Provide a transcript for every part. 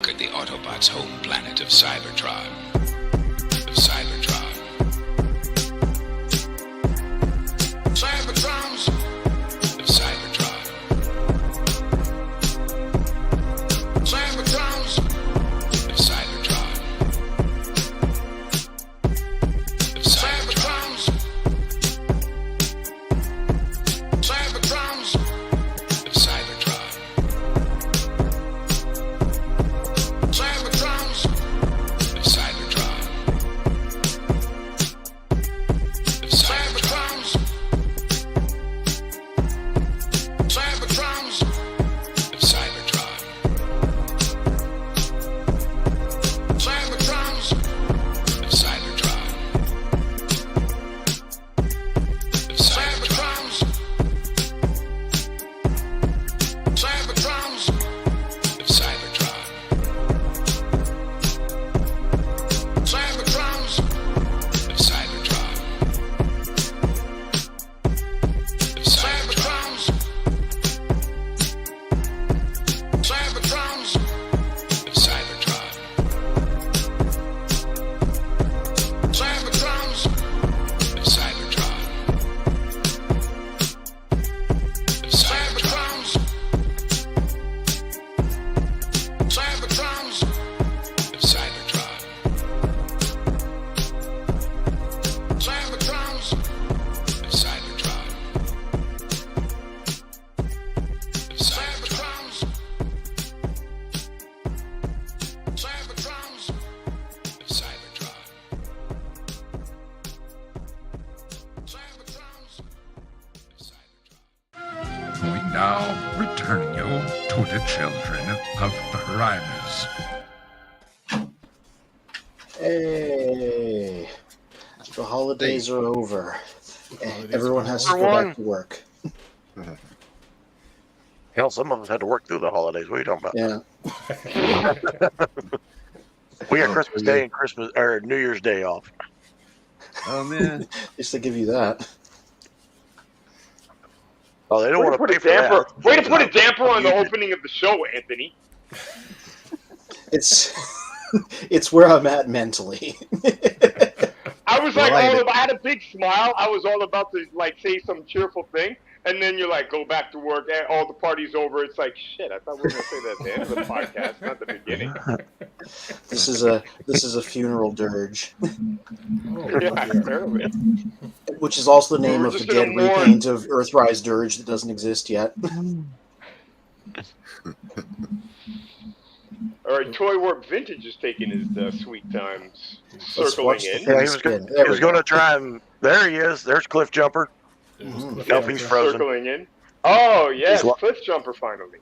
Look at the Autobots' home planet of Cybertron. Cybertrons. Of Cybertron. Cybertrons. Of Cybertron. Of Cybertrons. Cybertrons. Of Cybertron. Cybertrons. Of Cybertron. Of Cybertrons. Cybertrons. Of Cybertron. Cybertrons. Of Cybertron. Of Cybertrons. Cybertrons. Of Cybertron. Cybertrons. Of Cybertron. Of Cybertrons. Cybertrons. Of Cybertron. Cybertrons. Of Cybertron. Of Cybertrons. Cybertrons. Of Cybertron. Cybertrons. Of Cybertron. Of Cybertrons. Cybertrons. Of Cybertron. Cybertrons. Of Cybertron. We now return you to the Children of Primus. Hey, the holidays are over. Everyone has to go back to work. Hell, some of us had to work through the holidays. What are you talking about? Yeah. We got Christmas Day and Christmas or New Year's Day off. Oh man. Just to give you that. Oh, they don't Way want to to put pay a for damper. that. Way to put a damper on the opening of the show, Anthony. It's it's where I'm at mentally. I was like, Right. I had a big smile. I was all about to like say some cheerful thing, and then you're like, go back to work. And all the party's over. It's like, shit. I thought we were gonna say that at the end of the podcast, not the beginning. This is a funeral dirge, Yeah, apparently. which is also the name We're of the just gonna dead mourn. repaint of Earthrise Dirge that doesn't exist yet. All right, Toy Warp Vintage is taking his sweet times, Let's circling watch the in. Yeah, he thing was spin. He There was we going go. to try and. There he is. There's Cliff Jumper. Nope, he's frozen. Circling in. Oh yes, He's Cliff Jumper finally.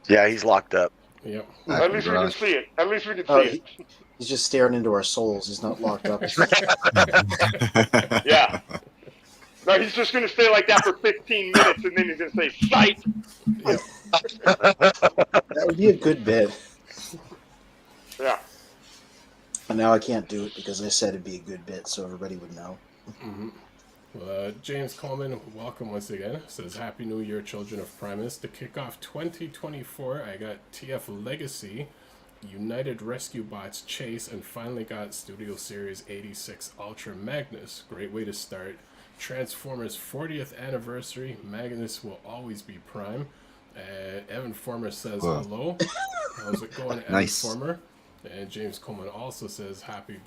Yeah, he's locked up. Yep. At least we can see it. At least we can Oh, see it. he's just staring into our souls. He's not locked up. Yeah. No, he's just going to stay like that for 15 minutes, and then he's going to say, "Sight." That would be a good bit. Yeah. And now I can't do it because I said it'd be a good bit, so everybody would know. Well, James Coleman, welcome once again. Says Happy New Year, Children of Primus. To kick off 2024, I got TF Legacy, United Rescue Bots Chase, and finally got Studio Series 86 Ultra Magnus. Great way to start. Transformers 40th anniversary. Magnus will always be prime. Evan Former says hello. How's it going, Evan Nice. Former? And James Coleman also says Happy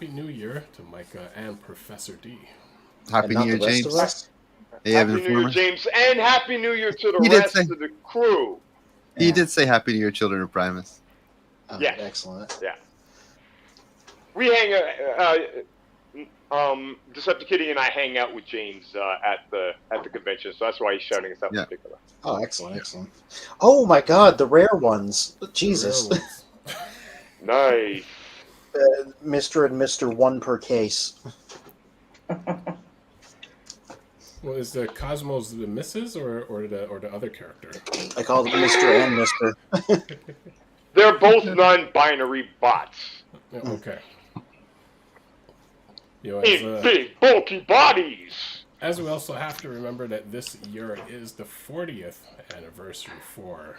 New Year to Micah and Professor D. Happy And New Year, not the rest James. of us? Hey, Happy Evan New Year, Former. James, and Happy New Year to the He did rest say- of the crew. He did say Happy New Year, Children of Primus. Oh, Yeah. Excellent. Yeah. We hang Deceptikitty and I hang out with James at the convention, so that's why he's shouting us out in Yeah. particular. Oh, excellent, excellent. Oh my God, the rare ones. Jesus. Rare ones. Nice. Mr. and Mr. One per case. Well, is the Cosmos the missus or the other character? I call them Mr. and Mr. They're both non-binary bots. Yeah, okay. You know, In big, bulky bodies. as we also have to remember that this year is the 40th anniversary for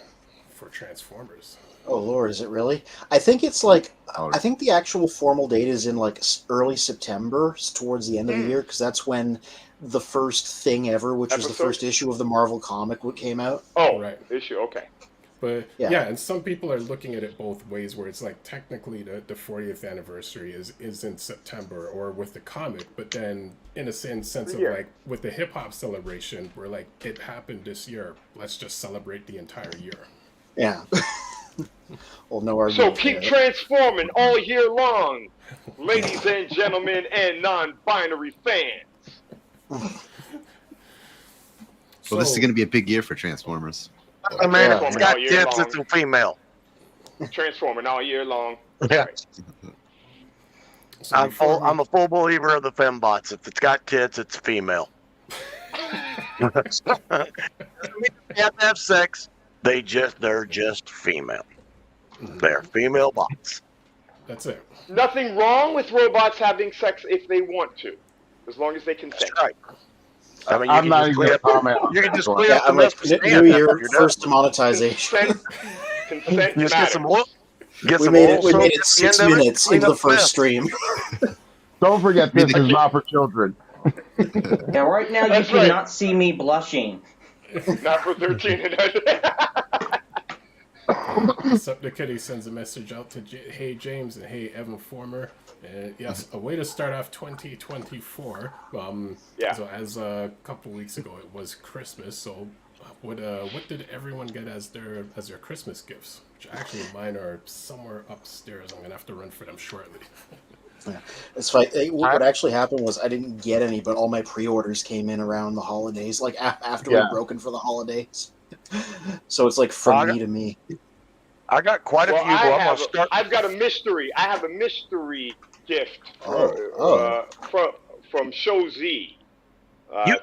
Transformers. Oh Lord, is it really? I think it's like Oh. I think the actual formal date is in like early September, towards the end of the year, because that's when the first thing ever, which was the Episode? first issue of the Marvel comic, came out. Oh, Right. issue. Okay. But Yeah. yeah. And some people are looking at it both ways, where it's like technically the 40th anniversary is in September or with the comic, but then in a sense of Yeah. like with the hip hop celebration, we're like, it happened this year. Let's just celebrate the entire year. Yeah. Well, no So argument. keep there. transforming all year long, ladies and gentlemen and non-binary fans. Well, this is going to be a big year for Transformers. Oh, man, Yeah. it's got All year tits, long. it's a female. Transforming all year long. Yeah. So I'm before we- a full believer of the fembots. If it's got tits, it's female. Doesn't mean they have to have sex. They're just female. They're female bots. That's it. Nothing wrong with robots having sex if they want to, as long as they consent. That's right. I mean, I'm not just even clear gonna up, comment. you can just clear Yeah, up the I'm like, mess with New Stan Year, after you're done. first demonetization. Consent Just matters. get some oil. Get We some made oil it. We soap made at it the 6 end of it, minutes clean into the up first mess. stream. Don't forget, this is not for children. Yeah, right now you That's right. cannot see me blushing. Not for 13 and under. Deceptikitty sends a message out to Hey James and Hey Evan Former. Yes, a way to start off 2024. Yeah. So as a couple weeks ago, it was Christmas. So what did everyone get as their Christmas gifts? Which actually mine are somewhere upstairs. I'm gonna have to run for them shortly. Yeah. It's like what actually happened was I didn't get any, but all my pre-orders came in around the holidays, like after we'd broken for the holidays. So it's like from me to me. I got quite a Well, few. But I'm gonna start. I've got a mystery. I have a mystery gift from Show Z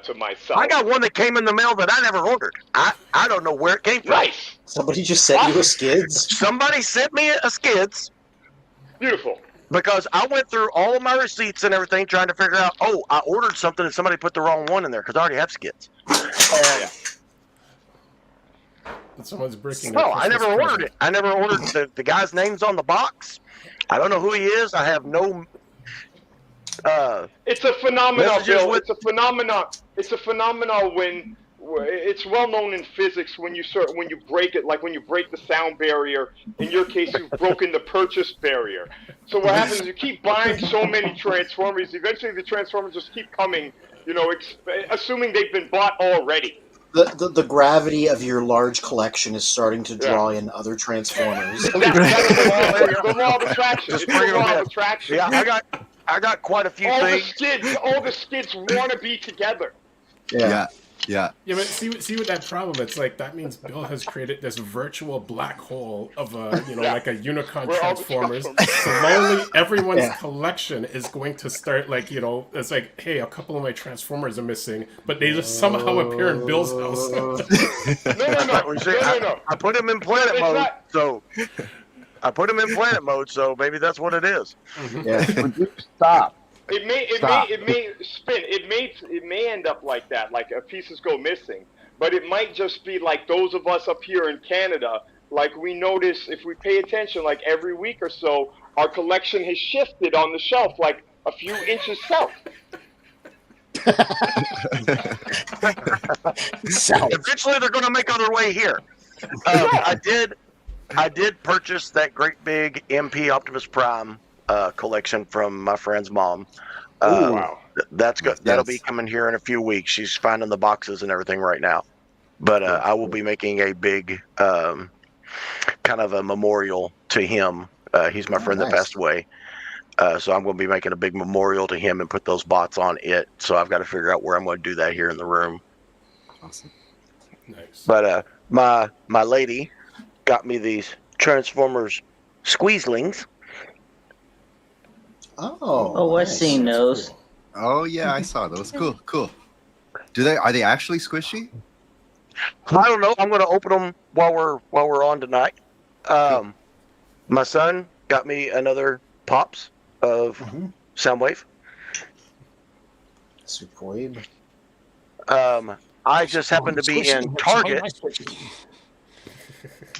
to myself. I got one that came in the mail that I never ordered. I don't know where it came from. Nice. Somebody just sent you a skids. Somebody sent me a skids. Beautiful. Because I went through all of my receipts and everything trying to figure out, I ordered something and somebody put the wrong one in there because I already have skids. And someone's breaking. No, I never ordered it. I never ordered the guy's name's on the box. I don't know who he is. I have no. It's a phenomenon, messages Bill. with- It's a phenomenon. It's a phenomenon when it's well known in physics when you break it, like when you break the sound barrier. In your case, you've broken the purchase barrier. So what happens is you keep buying so many Transformers. Eventually, the Transformers just keep coming. Assuming they've been bought already. The gravity of your large collection is starting to draw in other Transformers. That's the law of attraction. Just It's bring the them law in. of attraction. Yeah, I got quite a few all things. the skids want to be together. Yeah. Yeah, but see what that problem? It's like that means Bill has created this virtual black hole of like a Unicron We're all the Transformers. Transformers. Slowly, everyone's collection is going to start it's like, hey, a couple of my Transformers are missing, but they just somehow appear in Bill's house. No. I put him in planet It's mode, not- so I put him in planet mode, so maybe that's what it is. Yeah. Would you stop? It may spin. It may end up like that, like pieces go missing. But it might just be like those of us up here in Canada, like we notice if we pay attention, like every week or so, our collection has shifted on the shelf, like a few inches south. Eventually, they're going to make their way here. I did purchase that great big MP Optimus Prime collection from my friend's mom. Wow. That's good. That'll Yes. be coming here in a few weeks. She's finding the boxes and everything right now. But I will be making a big kind of a memorial to him. He's my friend that nice. passed away. So I'm going to be making a big memorial to him and put those bots on it. So I've got to figure out where I'm going to do that here in the room. Awesome. Nice. But my lady got me these Transformers squeezlings. Oh, I've seen those. Cool. Oh yeah, I saw those. Cool. Are they actually squishy? I don't know. I'm going to open them while we're on tonight. My son got me another Pops of Soundwave. Superb. I just happened to be in Target,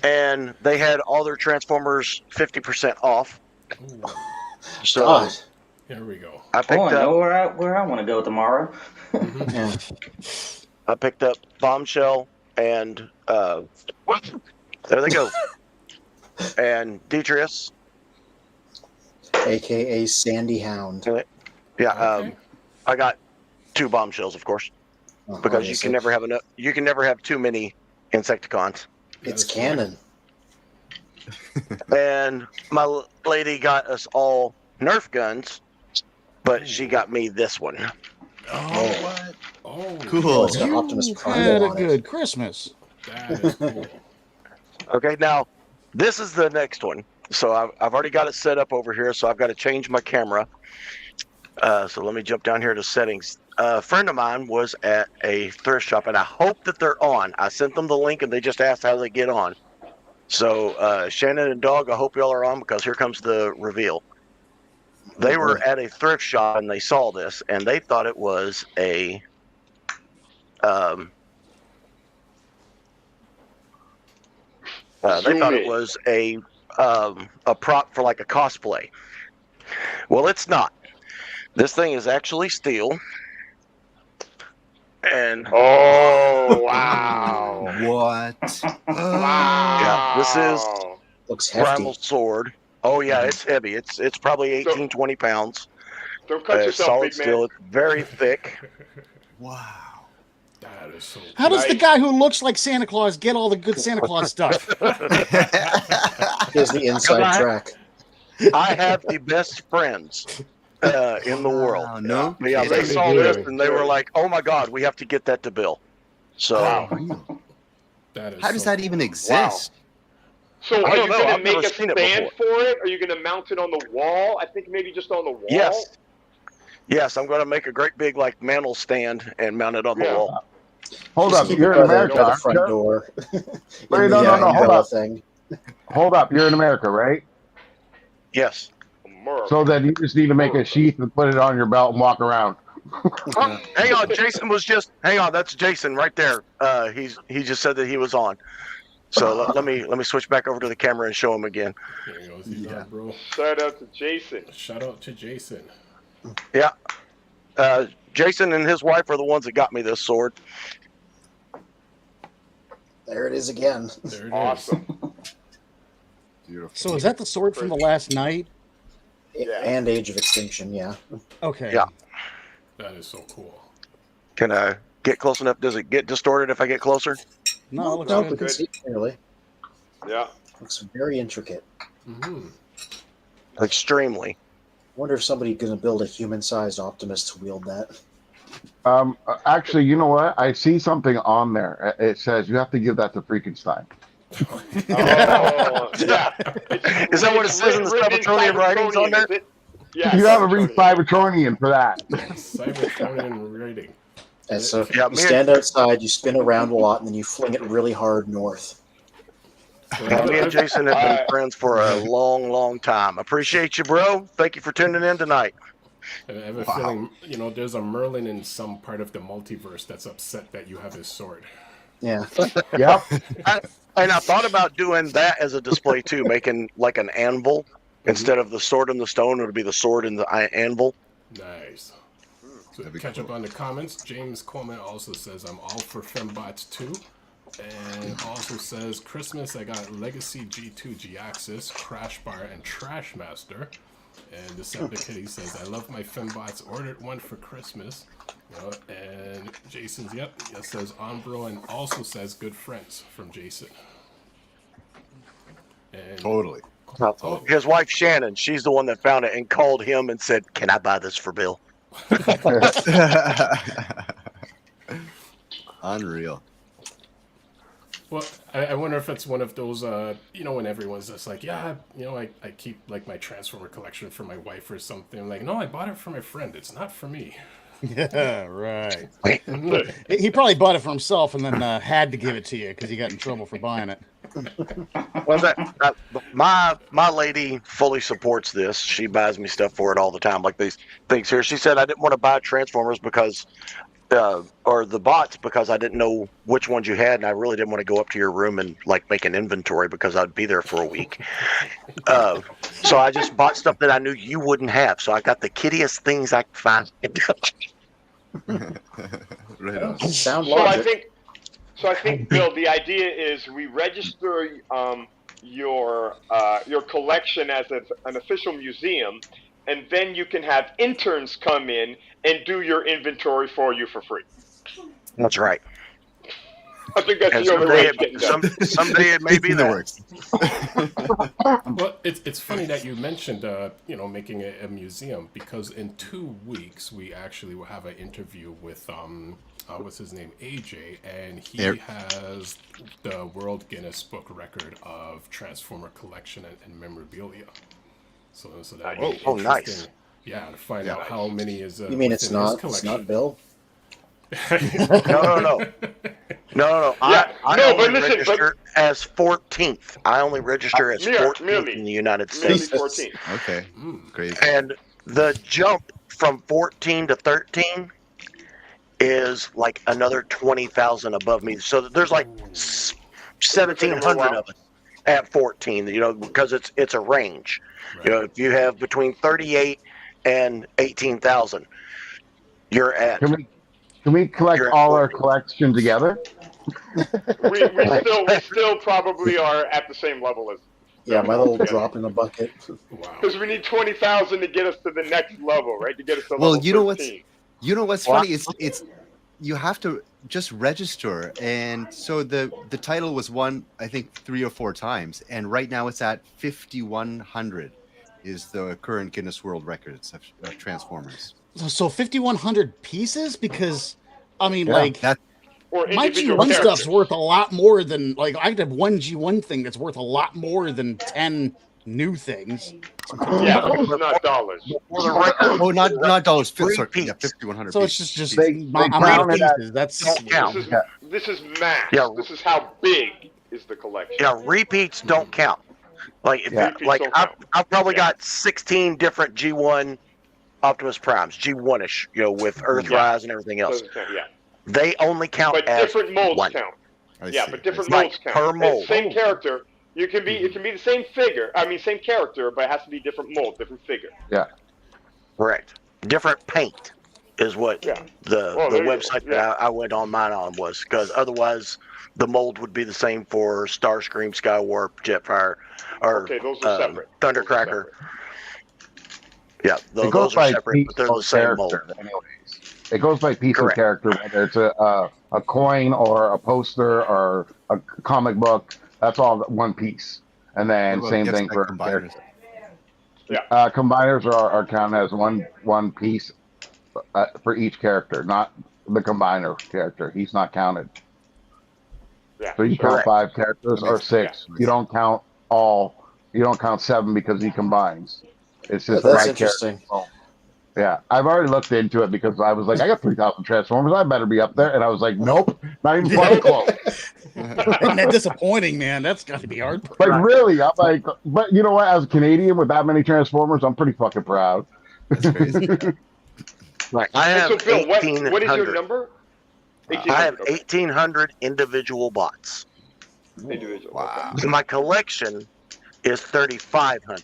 and they had all their Transformers 50% off. Ooh, So God. here we go. I picked Oh, I know up. where I want to go tomorrow. Yeah. I picked up Bombshell and there they go. And Detrius. AKA Sandy Hound. Yeah, Okay. I got 2 Bombshells, of course, because you Obviously. can never have enough. You can never have too many Insecticons. It's That is canon. And my lady got us all Nerf guns, but she got me this one. Oh, What? oh, Cool. It's got Optimus You Prime had a on it. good Christmas. that is cool. Okay, now this is the next one. So I've already got it set up over here. So I've got to change my camera. So let me jump down here to settings. A friend of mine was at a thrift shop, and I hope that they're on. I sent them the link, and they just asked how they get on. So Shannon and Dog, I hope y'all are on because here comes the reveal. They were at a thrift shop and they saw this, and they thought it was a they thought it was a prop for like a cosplay. Well, it's not. This thing is actually steel. And Oh wow! What? Wow! Yeah, this is Looks hefty. Primal Sword. Oh yeah, it's heavy. It's probably 18, 20 pounds. Don't cut yourself, Solid big steel. man. It's very thick. Wow. That is so How does the Nice. guy who looks like Santa Claus get all the good Santa Claus stuff? Here's the inside track. I have the best friends in the world. Wow, no Yeah, they kidding. saw this and they were like, "Oh my God, we have to get that to Bill." So That is How does so that even exist? So I are don't you know. gonna I've make never a seen it stand for it? Are you gonna mount it on the wall? I think maybe just on the wall. yes, yes, I'm going to make a great big like mantle stand and mount it on the Yeah. wall. Hold Just up, keep you're it in by America, the aren't front you? door. Wait, no, no, hold umbrella up. thing. Hold up, you're in America, right? Yes. So then you just need to make a sheath and put it on your belt and walk around. Oh, hang on, Jason was just. Hang on, that's Jason right there. He just said that he was on. So let me switch back over to the camera and show him again. There he goes. He's on, bro. Shout out to Jason. Shout out to Jason. Yeah. Jason and his wife are the ones that got me this sword. There it is again. There it is. Awesome. Beautiful. So is that the sword from the last night? Yeah. And Age of Extinction, yeah. Okay. Yeah. That is so cool. Can I get close enough? Does it get distorted if I get closer? No, it looks No, good. we can see clearly. Yeah. Looks very intricate. Mm-hmm. Extremely. Wonder if somebody's gonna build a human-sized Optimus to wield that. Actually, you know what? I see something on there. It says you have to give that to Freakenstein. Oh, yeah. Is that what it says in the Cybertronian writings on there? Yeah. You have to read Cybertronian for that. Cybertronian rating. And so Yeah, you stand outside, you spin around a lot, and then you fling it really hard north. Me and Jason have been friends for a long, long time. Appreciate you, bro. Thank you for tuning in tonight. I have a feeling, there's a Merlin in some part of the multiverse that's upset that you have his sword. Yeah. Yep. And I thought about doing that as a display too, making like an anvil instead of the sword and the stone. It would be the sword and the anvil. Nice. So That'd be catch up cool. on the comments. James Coleman also says, I'm all for Fembots 2. And also says, Christmas, I got Legacy G2 G-Axis, Crash Bar, and Trash Master. And Deceptikitty says, I love my Fembots, ordered one for Christmas. And Jason's, it says Ombro, and also says good friends from Jason. And Totally. His wife Shannon, she's the one that found it and called him and said, "Can I buy this for Bill?" Unreal. well, I wonder if it's one of those, when everyone's just like, I keep like my Transformer collection for my wife or something. Like, no, I bought it for my friend. It's not for me. Yeah, right. He probably bought it for himself and then had to give it to you because he got in trouble for buying it. Well, my lady fully supports this. She buys me stuff for it all the time, like these things here. She said I didn't want to buy Transformers because or the bots, because I didn't know which ones you had, and I really didn't want to go up to your room and like make an inventory because I'd be there for a week. So I just bought stuff that I knew you wouldn't have. So I got the kittiest things I could find. Right on. Sound So logic. I think, Bill, the idea is we register your collection as an official museum, and then you can have interns come in and do your inventory for you for free. That's right. I think that's And the only way of getting done. someday it may be in the that. works. Well, it's funny that you mentioned, making a museum, because in 2 weeks we actually will have an interview with what's his name, AJ, and he has the World Guinness Book record of Transformer collection and memorabilia. So that would be Oh, nice. interesting. Yeah, to find out how many is. You mean it's within his not? It's collection. not Bill. No. Yeah, I no, only but listen, register as 14th. I only register as 14th in the United States. 14. Okay. Great. And the jump from 14 to 13 is like another 20,000 above me. So there's like 1,700 of us at 14. Because it's a range. Right. If you have between 38 and 18,000, you're at. Can we collect You're at all our 14. collection together? We still probably are at the same level as. Yeah, my little drop in the bucket. Wow. Because we need 20,000 to get us to the next level, right? To get us to Well, level you know what's 13. funny? It's you have to just register, and so the title was won, I think, 3 or 4 times, and right now it's at 5,100 is the current Guinness World Records of Transformers. So 5,100 pieces? Because, I mean, That Or my individual G1 characters. stuff's worth a lot more than, I could have one G1 thing that's worth a lot more than 10 new things. Yeah, it's not dollars. oh, not dollars. Sorry, Repeats. yeah, 5,100. So it's pieces. just They I'm out of count it as- pieces. That's Don't count. This is max. Yeah. This is how big is the collection. Yeah, repeats don't count. Like, Repeats don't count. I've probably got 16 different G1 Optimus Primes, G1ish, with Earthrise and everything else. Doesn't count, yeah. They only count But as different molds one. count. I Yeah, see, but I different see. molds Right, count. per mold. It's same character. It can be the same figure. Same character, but it has to be different mold, different figure. Yeah. Correct. Different paint is what Yeah. the Well, there you go. website Yeah. that I went on mine on was, because otherwise the mold would be the same for Starscream, Skywarp, Jetfire, or Okay, those are separate. Thundercracker. Yeah, It those goes are by separate, piece but they're the of same mold. character, anyways. It goes by piece Correct. of character, whether it's a coin or a poster or a comic book. That's all one piece. And then What about same gifts thing like for combiners? combiners are counted as one piece for each character, not the combiner character. He's not counted. Yeah. So you count Correct. 5 characters or 6. You don't count all. You don't count 7 because he combines. It's just That's right interesting. character. Yeah, I've already looked into it because I was like, I got 3,000 Transformers. I better be up there. And I was like, nope, not even fucking close. Isn't that disappointing, man? That's got to be hard. Like, really? I'm like, but you know what? As a Canadian with that many Transformers, I'm pretty fucking proud. That's crazy. Like, I have So, Bill, what is 1,800. your number? I have 1800. 1,800 individual bots. Individual. Wow. And my collection is 3,500.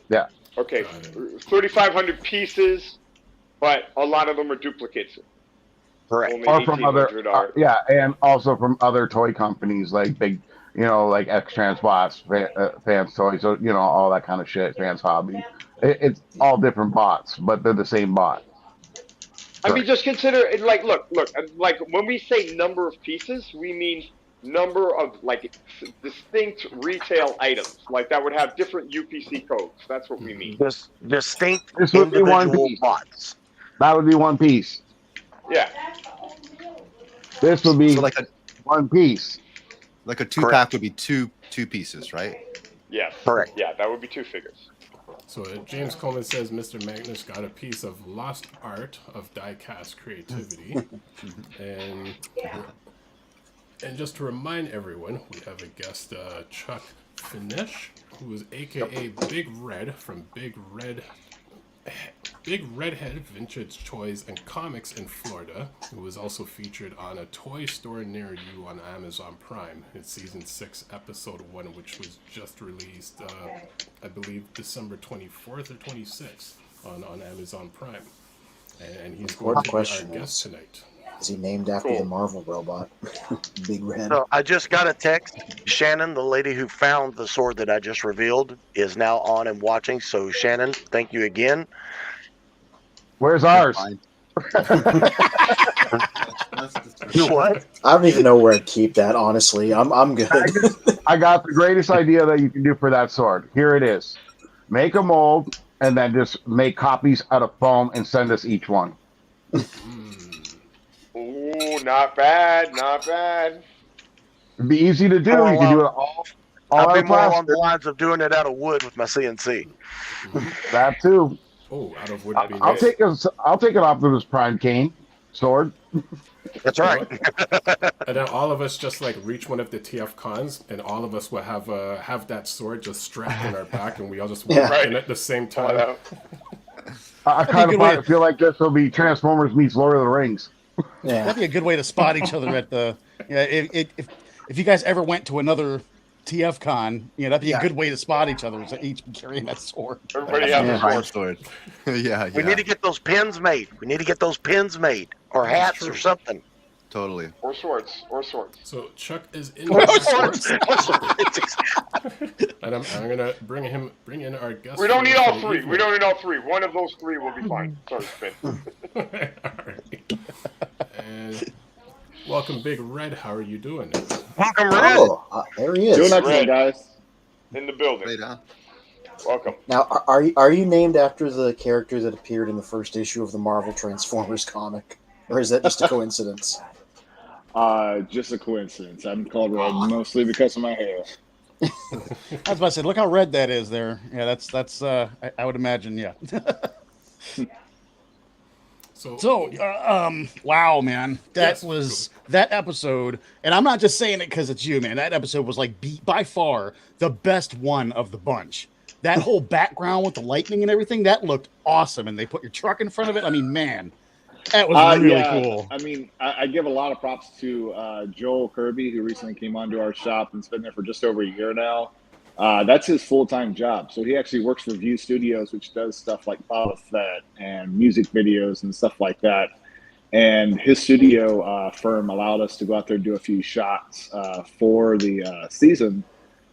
Yeah. Okay, 3,500 pieces, but a lot of them are duplicates. Correct. Only Or from other, 1,800 are. yeah, and also from other toy companies like big, like X-Transbots, Fans Toys, so, all that kind of shit, Fans Hobby. It's all different bots, but they're the same bot. I mean, just consider it like, look, like when we say number of pieces, we mean number of distinct retail items, like that would have different UPC codes. That's what we mean. Distinct This would be one individual piece. bots. That would be one piece. Yeah. This would be So like a one piece. 2-pack would be two pieces, right? Yes. Correct. Yeah, that would be 2 figures. So James Coleman says Mr. Magnus got a piece of lost art of die-cast creativity. and just to remind everyone, we have a guest, Chuck Fenech, who is aka Big Red from Big Red Big Redhead Vintage Toys and Comics in Florida, who was also featured on A Toy Store Near You on Amazon Prime. It's season 6, episode 1, which was just released, I believe, December 24th or 26th on Amazon Prime. And he's going to be our guest tonight. Is he named after the Marvel robot? Big Red. So I just got a text. Shannon, the lady who found the sword that I just revealed, is now on and watching. So Shannon, thank you again. Where's ours? What? I don't even know where to keep that, honestly. I'm good. I got the greatest idea that you can do for that sword. Here it is. Make a mold and then just make copies out of foam and send us each one. Ooh, not bad, not bad. It'd be easy to do. You can do it all I've out been of more plastic. along the lines of doing it out of wood with my CNC. That too. Oh, out of wood would be I'll nice. take an Optimus Prime cane sword. That's right. And then all of us just like reach one of the TFCons, and all of us will have that sword just strapped in our back, and we all just walk in at the same time. I kind of feel like this will be Transformers meets Lord of the Rings. Yeah. That'd be a good way to spot each other at the. Yeah, if you guys ever went to another TFCon, that'd be a good way to spot each other. So each be carrying that sword. Everybody has a sword. Yeah. We need to get those pins made. Or hats or something. Totally. Or swords. So Chuck is in. Swords. And I'm gonna bring in our guest. We don't need all for the three. evening. We don't need all three. One of those three will be fine. Sorry, Spin. Alright. And welcome, Big Red. How are you doing? Welcome, Red. Oh, there he is. Doing excellent, guys. In the building. Right on. Welcome. Now, are you named after the character that appeared in the first issue of the Marvel Transformers comic, or is that just a coincidence? Just a coincidence. I'm called Red mostly because of my hair. I was about to say, look how red that is there. Yeah, that's. I would imagine. Yeah. So, wow, man, that episode, and I'm not just saying it because it's you, man. That episode was like by far the best one of the bunch. That whole background with the lightning and everything, that looked awesome. And they put your truck in front of it. I mean, man, that was really cool. I mean, I give a lot of props to Joel Kirby, who recently came onto our shop and's been there for just over a year now. That's his full-time job. So he actually works for View Studios, which does stuff like Boba Fett and music videos and stuff like that. And his studio firm allowed us to go out there and do a few shots for the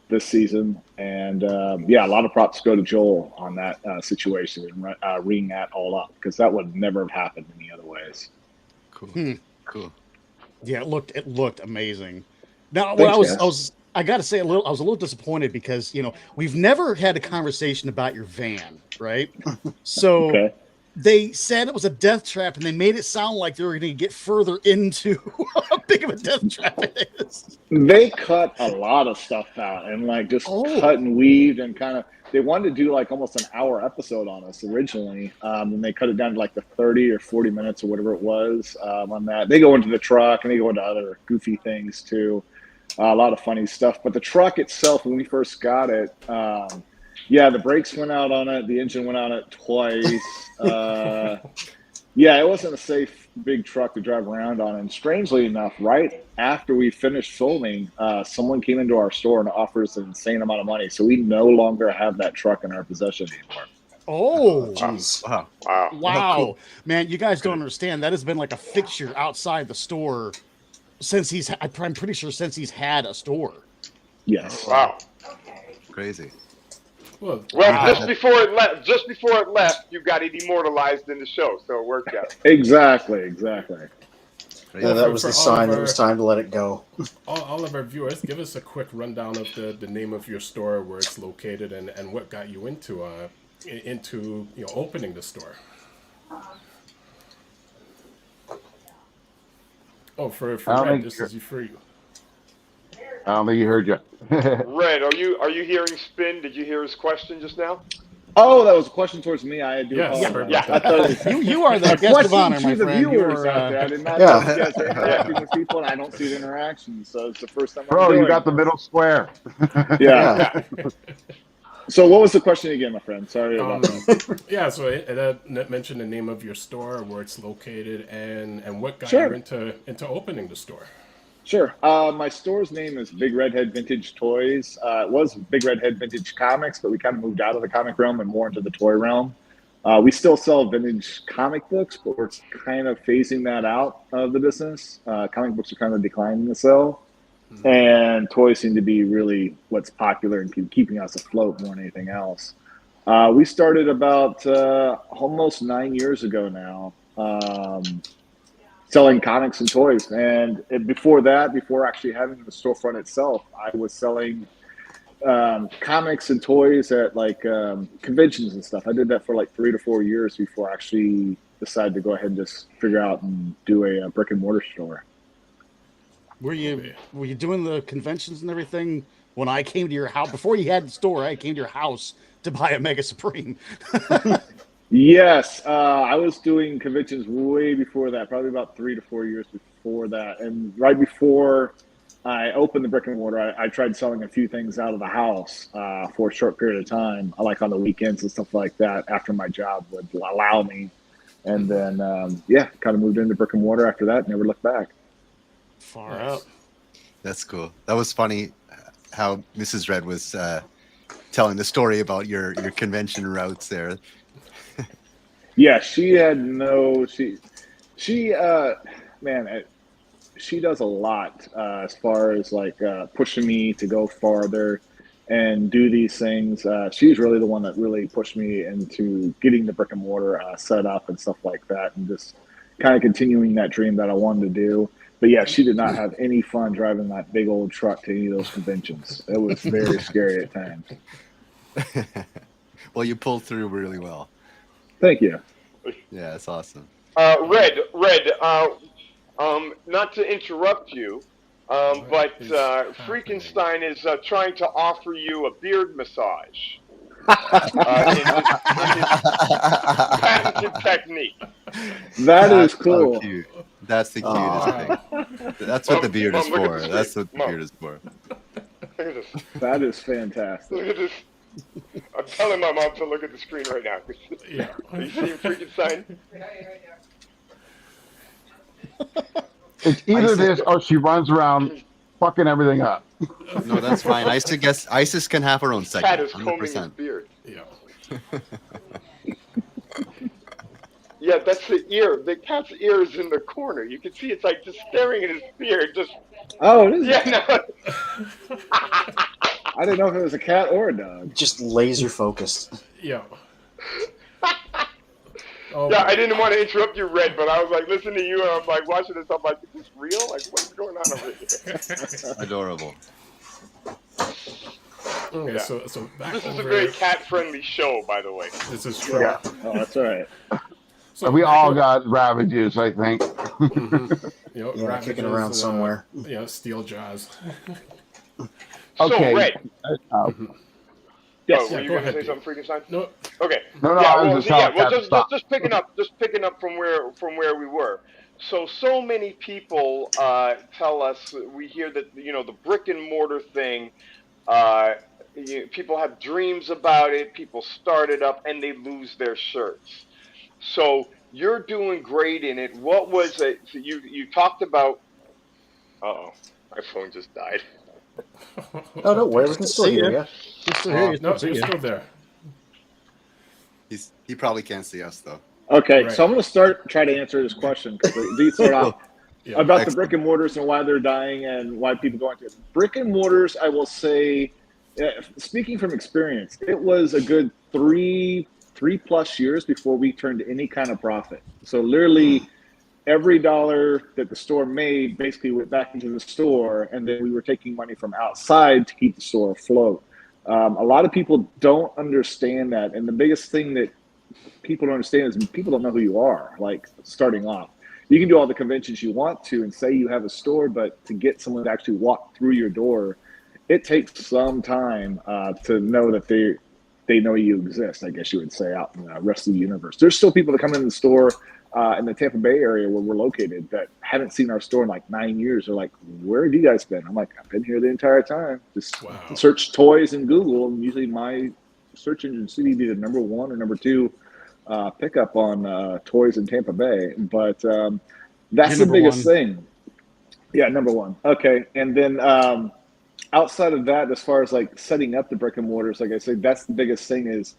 this season. And a lot of props go to Joel on that situation and ringing that all up, because that would never have happened any other ways. Cool. Yeah, it looked amazing. Now, Thanks, I got to say I was a little disappointed because, we've never had a conversation about your van, right? So they said it was a death trap, and they made it sound like they were going to get further into how big of a death trap it is. They cut a lot of stuff out and cut and weaved and kind of. They wanted to do like almost an hour episode on us originally, and they cut it down to like the 30 or 40 minutes or whatever it was on that. They go into the truck and they go into other goofy things too. A lot of funny stuff. But the truck itself, when we first got it, the brakes went out on it. The engine went on it twice. It wasn't a safe big truck to drive around on. And strangely enough, right after we finished filming, someone came into our store and offered us an insane amount of money. So we no longer have that truck in our possession anymore. Oh, jeez. Wow. Cool. Man, you guys don't understand. That has been like a fixture outside the store since I'm pretty sure since he's had a store. Yes. Wow. Crazy. Well, just before it left, you got it immortalized in the show, so it worked out. Exactly. Yeah, that was the sign that it was time to let it go. All of our viewers, give us a quick rundown of the name of your store, where it's located, and what got you into opening the store. Oh, for Red, this is for you. I don't think you heard you. Red, are you hearing Spin? Did you hear his question just now? Oh, that was a question towards me. I do. Yes. I thought it was you are the guest of honor, my to the friend. viewers out there. I did not know you guys are interacting with people, and I don't see the interaction, so it's the first time. Bro, you got the middle square. Yeah. So what was the question again, my friend? Sorry about that. Yeah, so that mentioned the name of your store, where it's located, and what got Sure. you into opening the store. Sure. My store's name is Big Redhead Vintage Toys. It was Big Redhead Vintage Comics, but we kind of moved out of the comic realm and more into the toy realm. We still sell vintage comic books, but we're kind of phasing that out of the business. Comic books are kind of declining to sell, and toys seem to be really what's popular and keeping us afloat more than anything else. We started about almost 9 years ago now, selling comics and toys. And before that, before actually having the storefront itself, I was selling comics and toys at like conventions and stuff. I did that for like 3 to 4 years before I actually decided to go ahead and just figure out and do a brick and mortar store. Were you doing the conventions and everything when I came to your house? Before you had the store, I came to your house to buy a Mega Supreme. Yes, I was doing conventions way before that, probably about 3 to 4 years before that. And right before I opened the brick and mortar, I tried selling a few things out of the house for a short period of time, like on the weekends and stuff like that, after my job would allow me. And then, kind of moved into brick and mortar after that, never looked back. Far out. That's cool. That was funny how Mrs. Red was telling the story about your convention routes there. Yeah, she had she does a lot as far as like pushing me to go farther and do these things. She's really the one that really pushed me into getting the brick and mortar set up and stuff like that, and just kind of continuing that dream that I wanted to do. But yeah, she did not have any fun driving that big old truck to any of those conventions. It was very scary at times. Well, you pulled through really well. Thank you. Yeah, it's awesome. Red, not to interrupt you, but Freakenstein is trying to offer you a beard massage. In his patented technique. That is cool. So cute. That's the cutest thing. That's what the beard is for. That's what the beard is for. Look at this. That is fantastic. Look at this. I'm telling my mom to look at the screen right now. Yeah. Are you seeing Freakenstein? It's either this or she runs around fucking everything up. No, that's fine. Isis can have her own segment. Cat is combing his 100%. beard. Yeah. Yeah, that's the ear. The cat's ear is in the corner. You can see it's like just staring at his beard. Just Oh, it is. yeah, no. I didn't know if it was a cat or a dog. Just laser focused. Yeah. Yeah, I didn't want to interrupt you, Red, but I was like listening to you, and I'm like watching this. I'm like, is this real? Like, what's going on over here? Adorable. Okay, Yeah. so back This is a over- very cat-friendly show, by the way. This is true. Yeah. Oh, that's all right. So We back all over- got ravages, I think. you know, Yeah, kicking ravages around and, somewhere. You know, steel jaws. Okay. So, Red. Yes. Oh, were you go going to ahead, say Dave. something, Freakenstein? No, Okay. No, Yeah, I was well, just yeah, telling well, Kat to stop. just picking up from where we were. So many people tell us, we hear that, you know, the brick and mortar thing, people have dreams about it, people start it up, and they lose their shirts. So you're doing great in it. What was it? So you talked about. Uh-oh, my phone just died. Oh, don't worry, we can still hear you. We're still here. You no, still you're see still there. He probably can't see us though. Okay, Right. so I'm going to try to answer this question because these start off Yeah. about the Excellent. brick and mortars and why they're dying and why people go into it. Brick and mortars, I will say, speaking from experience, it was a good three plus years before we turned any kind of profit. So literally every dollar that the store made basically went back into the store, and then we were taking money from outside to keep the store afloat. A lot of people don't understand that, and the biggest thing that people don't understand is people don't know who you are, like starting off. You can do all the conventions you want to and say you have a store, but to get someone to actually walk through your door, it takes some time to know that they know you exist, I guess you would say, out in the rest of the universe. There's still people that come in the store in the Tampa Bay area where we're located that haven't seen our store in like 9 years. They're like, where have you guys been? I'm like, I've been here the entire time. Just Wow. search toys in Google, and usually my search engine seemed to be the number 1 or number 2 pickup on toys in Tampa Bay. But that's the biggest thing. Yeah, number 1. Okay, and then outside of that, as far as like setting up the brick and mortars, like I said, that's the biggest thing is,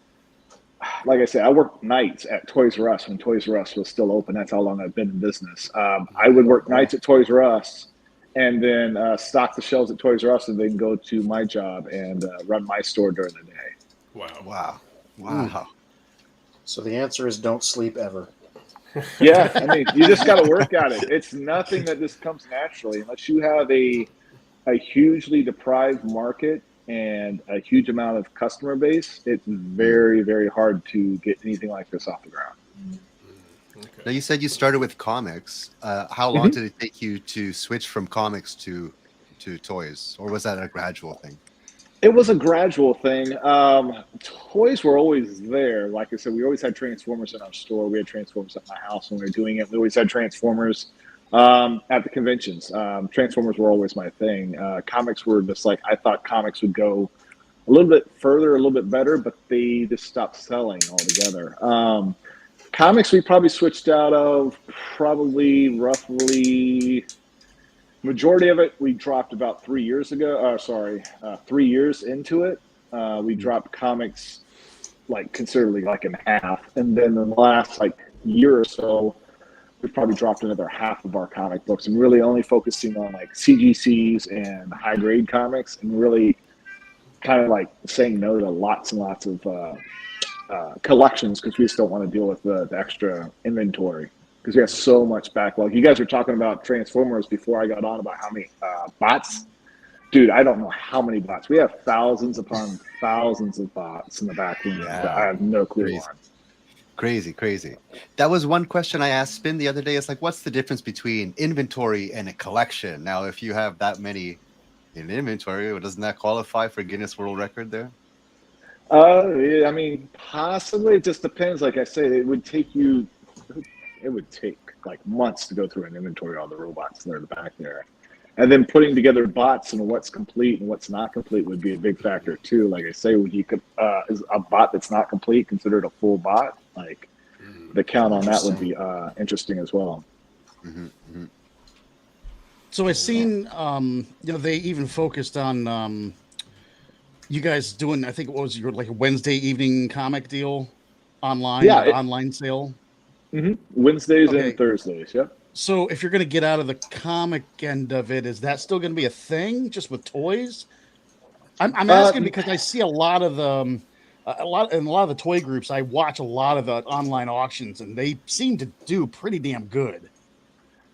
like I said, I worked nights at Toys R Us when Toys R Us was still open. That's how long I've been in business. I would work nights at Toys R Us and then stock the shelves at Toys R Us and then go to my job and run my store during the day. Wow. So the answer is don't sleep ever. Yeah, I mean, you just got to work at it. It's nothing that just comes naturally unless you have a hugely deprived market and a huge amount of customer base. It's very, very hard to get anything like this off the ground. Okay. Now, you said you started with comics. How long did it take you to switch from comics to toys, or was that a gradual thing? It was a gradual thing. Toys were always there. Like I said, we always had Transformers in our store. We had Transformers at my house when we were doing it. We always had Transformers at the conventions. Transformers were always my thing. Comics were just like, I thought comics would go a little bit further, a little bit better, but they just stopped selling altogether. Comics we probably switched out of roughly majority of it we dropped about 3 years ago. 3 years into it. We dropped comics like considerably like in half. And then in the last like year or so, we've probably dropped another half of our comic books and really only focusing on like CGCs and high grade comics and really kind of like saying no to lots and lots of collections because we just don't want to deal with the extra inventory because we have so much backlog. You guys were talking about Transformers before I got on about how many bots. Dude, I don't know how many bots. We have thousands upon thousands of bots in the back room that I have no clue on. Crazy. That was one question I asked Spin the other day. It's like, what's the difference between inventory and a collection? Now, if you have that many in inventory, doesn't that qualify for Guinness World Record there? Yeah, I mean, possibly. It just depends. Like I said, it would take like months to go through an inventory of all the robots that are in the back there. And then putting together bots and what's complete and what's not complete would be a big factor too. Like I say, would you could is a bot that's not complete considered a full bot? Like the count on that would be interesting as well. So I've seen, they even focused on you guys doing, I think, what was your like a Wednesday evening comic deal online? Yeah, online sale. Wednesdays and Thursdays. Yep. So if you're going to get out of the comic end of it, is that still going to be a thing just with toys? I'm asking because I see a lot of the toy groups. I watch a lot of the online auctions, and they seem to do pretty damn good.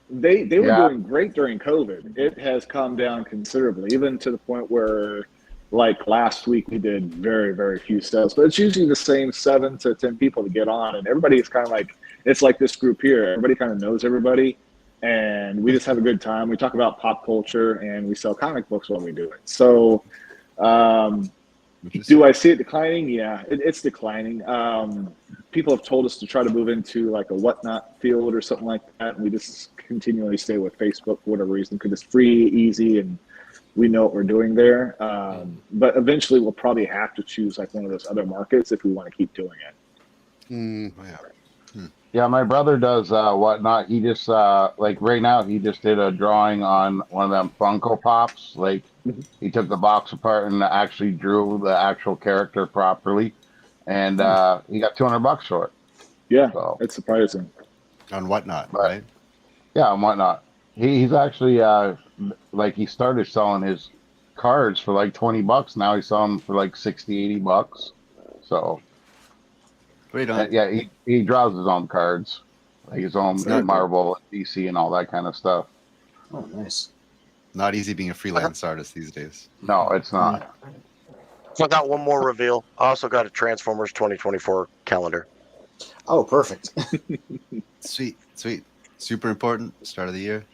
They were doing great during COVID. It has calmed down considerably, even to the point where, like last week, we did very, very few sales. But it's usually the same 7 to 10 people to get on, and everybody is kind of like, it's like this group here. Everybody kind of knows everybody, and we just have a good time. We talk about pop culture, and we sell comic books while we do it. So, do I see it declining? Yeah, it's declining. People have told us to try to move into like a whatnot field or something like that, and we just continually stay with Facebook for whatever reason because it's free, easy, and we know what we're doing there. But eventually, we'll probably have to choose like one of those other markets if we want to keep doing it. Yeah, my brother does whatnot. He just like right now he just did a drawing on one of them Funko Pops. Like he took the box apart and actually drew the actual character properly, and he got $200 for it. Yeah, so, it's surprising. On whatnot, right? Yeah, on whatnot. He's actually like he started selling his cards for like $20. Now he's selling them for like $60-$80. So. Yeah, he draws his own cards, like his own Marvel, DC, and all that kind of stuff. Oh, nice. Not easy being a freelance artist these days. No, it's not. So I got one more reveal. I also got a Transformers 2024 calendar. Oh, perfect. Sweet. Super important. Start of the year.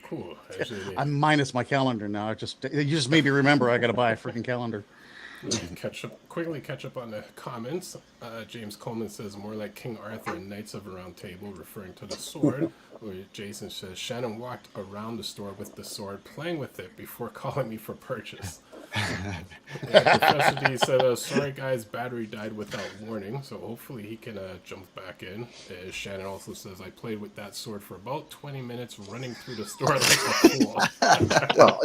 Cool. I'm minus my calendar now. You just made me remember I got to buy a freaking calendar. Quickly catch up on the comments. James Coleman says more like King Arthur and Knights of the Round Table, referring to the sword. Jason says Shannon walked around the store with the sword, playing with it before calling me for purchase. Professor D said, sorry guys, battery died without warning, so hopefully he can jump back in. Shannon also says, I played with that sword for about 20 minutes running through the store like a fool. Well,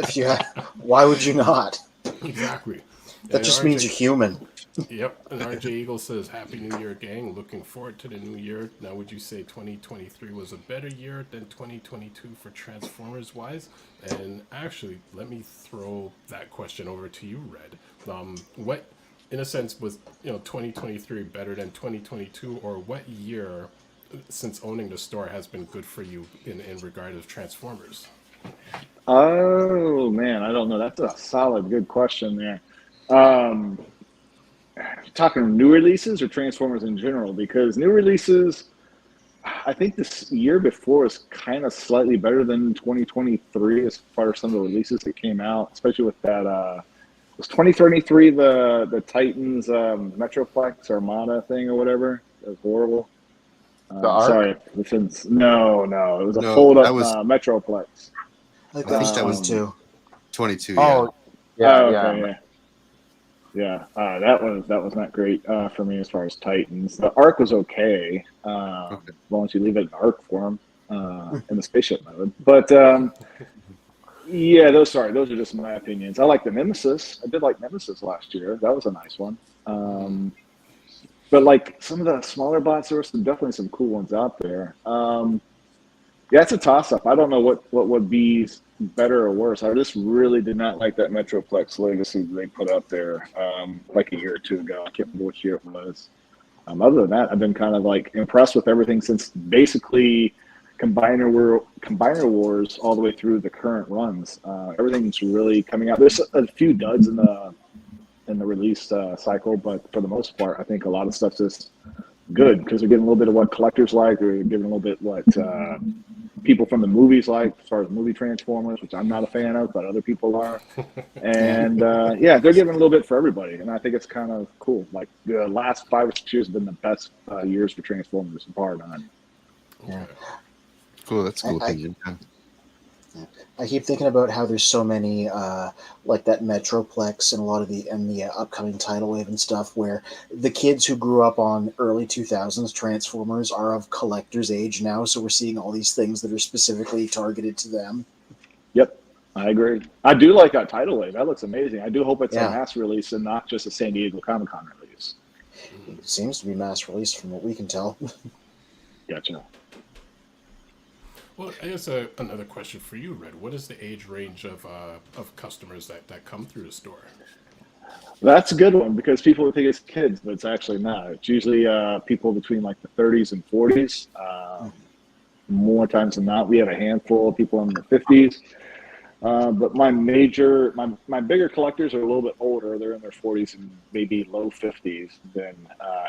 why would you not? Exactly. That just means you're human. Yep. And RJ Eagle says, Happy New Year, gang. Looking forward to the new year. Now, would you say 2023 was a better year than 2022 for Transformers-wise? And actually, let me throw that question over to you, Red. What, in a sense, was 2023 better than 2022? Or what year, since owning the store, has been good for you in regard to Transformers? Oh, man, I don't know. That's a solid, good question there. Talking new releases or Transformers in general, because new releases, I think this year before was kind of slightly better than 2023 as far as some of the releases that came out, especially with that. Was 2033 the Titans Metroplex Armada thing or whatever? It was horrible. Sorry, no, it was a fold up Metroplex. I think that was 22. Oh, yeah. Yeah, that was not great for me as far as Titans. The Arc was okay, as long as you leave it in Arc form in the spaceship mode. But yeah, those are just my opinions. I like the Nemesis. I did like Nemesis last year. That was a nice one. But like some of the smaller bots, there were definitely some cool ones out there. Yeah, it's a toss-up. I don't know what would be better or worse. I just really did not like that Metroplex Legacy they put up there like a year or two ago. I can't remember which year it was. Other than that, I've been kind of like impressed with everything since basically Combiner Wars all the way through the current runs. Everything's really coming out. There's a few duds in the release cycle, but for the most part, I think a lot of stuff's just good because they're getting a little bit of what collectors like. They're giving a little bit what people from the movies like, as far as movie Transformers, which I'm not a fan of, but other people are. And yeah, they're giving a little bit for everybody, and I think it's kind of cool. Like the last 5 or 6 years have been the best years for Transformers, bar none. Yeah. Cool, that's cool. I keep thinking about how there's so many like that Metroplex and a lot of the upcoming tidal wave and stuff where the kids who grew up on early 2000s Transformers are of collector's age now, so we're seeing all these things that are specifically targeted to them. Yep, I agree. I do like that tidal wave. That looks amazing. I do hope it's a Yeah. mass release and not just a San Diego Comic-Con release. It seems to be mass released from what we can tell. Gotcha. Well, I guess another question for you, Red. What is the age range of customers that come through the store? That's a good one because people would think it's kids, but it's actually not. It's usually people between like the 30s and 40s. More times than not, we have a handful of people in the 50s. But my bigger collectors are a little bit older. They're in their 40s and maybe low 50s. Then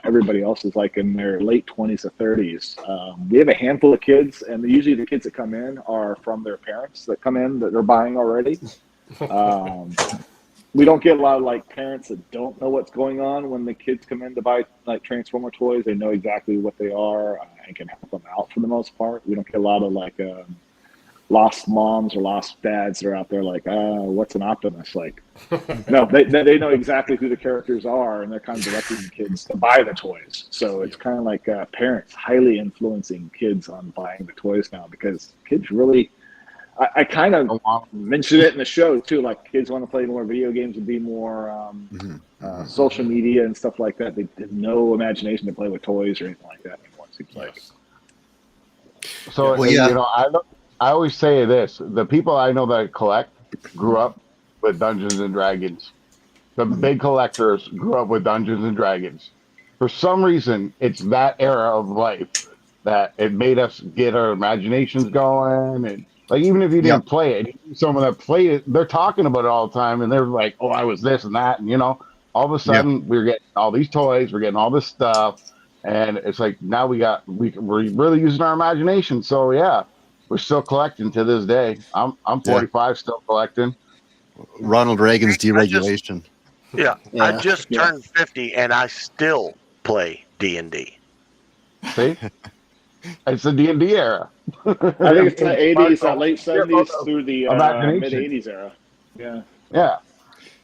everybody else is like in their late 20s to 30s. We have a handful of kids, and usually the kids that come in are from their parents that come in that they're buying already. We don't get a lot of like parents that don't know what's going on when the kids come in to buy like Transformer toys. They know exactly what they are and can help them out for the most part. We don't get a lot of like lost moms or lost dads that are out there like, what's an Optimus? Like, no, they know exactly who the characters are, and they're kind of directing the kids to buy the toys. So it's kind of like parents highly influencing kids on buying the toys now because kids really, I kind of mentioned it in the show too, like kids want to play more video games and be more social media and stuff like that. They have no imagination to play with toys or anything like that anymore, it seems like. So, you know, I always say this: the people I know that collect grew up with Dungeons and Dragons. The big collectors grew up with Dungeons and Dragons. For some reason, it's that era of life that it made us get our imaginations going. And like, even if you didn't play it, someone that played it, they're talking about it all the time, and they're like, "Oh, I was this and that," and you know, all of a sudden we're getting all these toys, we're getting all this stuff, and it's like now we're really using our imagination. So yeah. We're still collecting to this day. I'm 45, still collecting. Ronald Reagan's deregulation. I just turned 50, and I still play D&D. See, it's the D&D era. I think it's the 80s, late 70s through the mid 80s era. Yeah.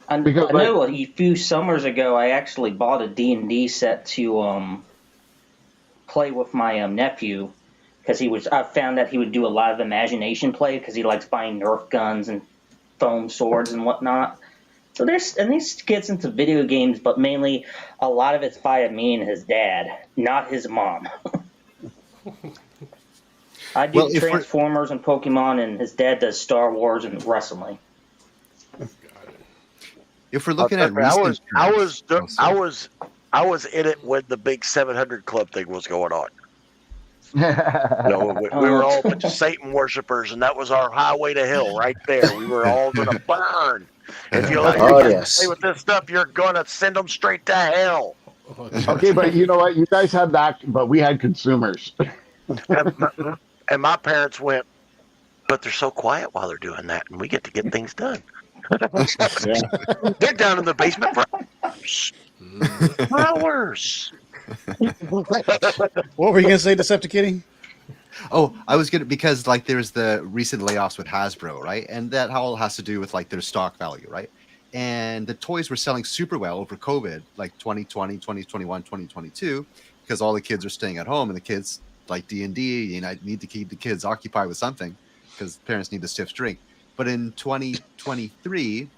I know a few summers ago I actually bought a D&D set to play with my nephew because I found that he would do a lot of imagination play because he likes buying Nerf guns and foam swords and whatnot. So these kids into video games, but mainly a lot of it's by me and his dad, not his mom. I do Transformers and Pokemon, and his dad does Star Wars and wrestling. If we're looking at I was in it when the big 700 Club thing was going on. We were all a bunch of Satan worshipers, and that was our highway to hell right there. We were all going to burn. If you let your kids play with this stuff, you're going to send them straight to hell. Okay, but you know what? You guys had that, but we had consumers. And my parents went, but they're so quiet while they're doing that, and we get to get things done. They're down in the basement for hours. What were you going to say, Deceptikitty? Oh, I was gonna because like there's the recent layoffs with Hasbro, right? And that all has to do with like their stock value, right? And the toys were selling super well over COVID, like 2020, 2021, 2022, because all the kids are staying at home and the kids like D&D, and I need to keep the kids occupied with something because parents need a stiff drink. But in 2023,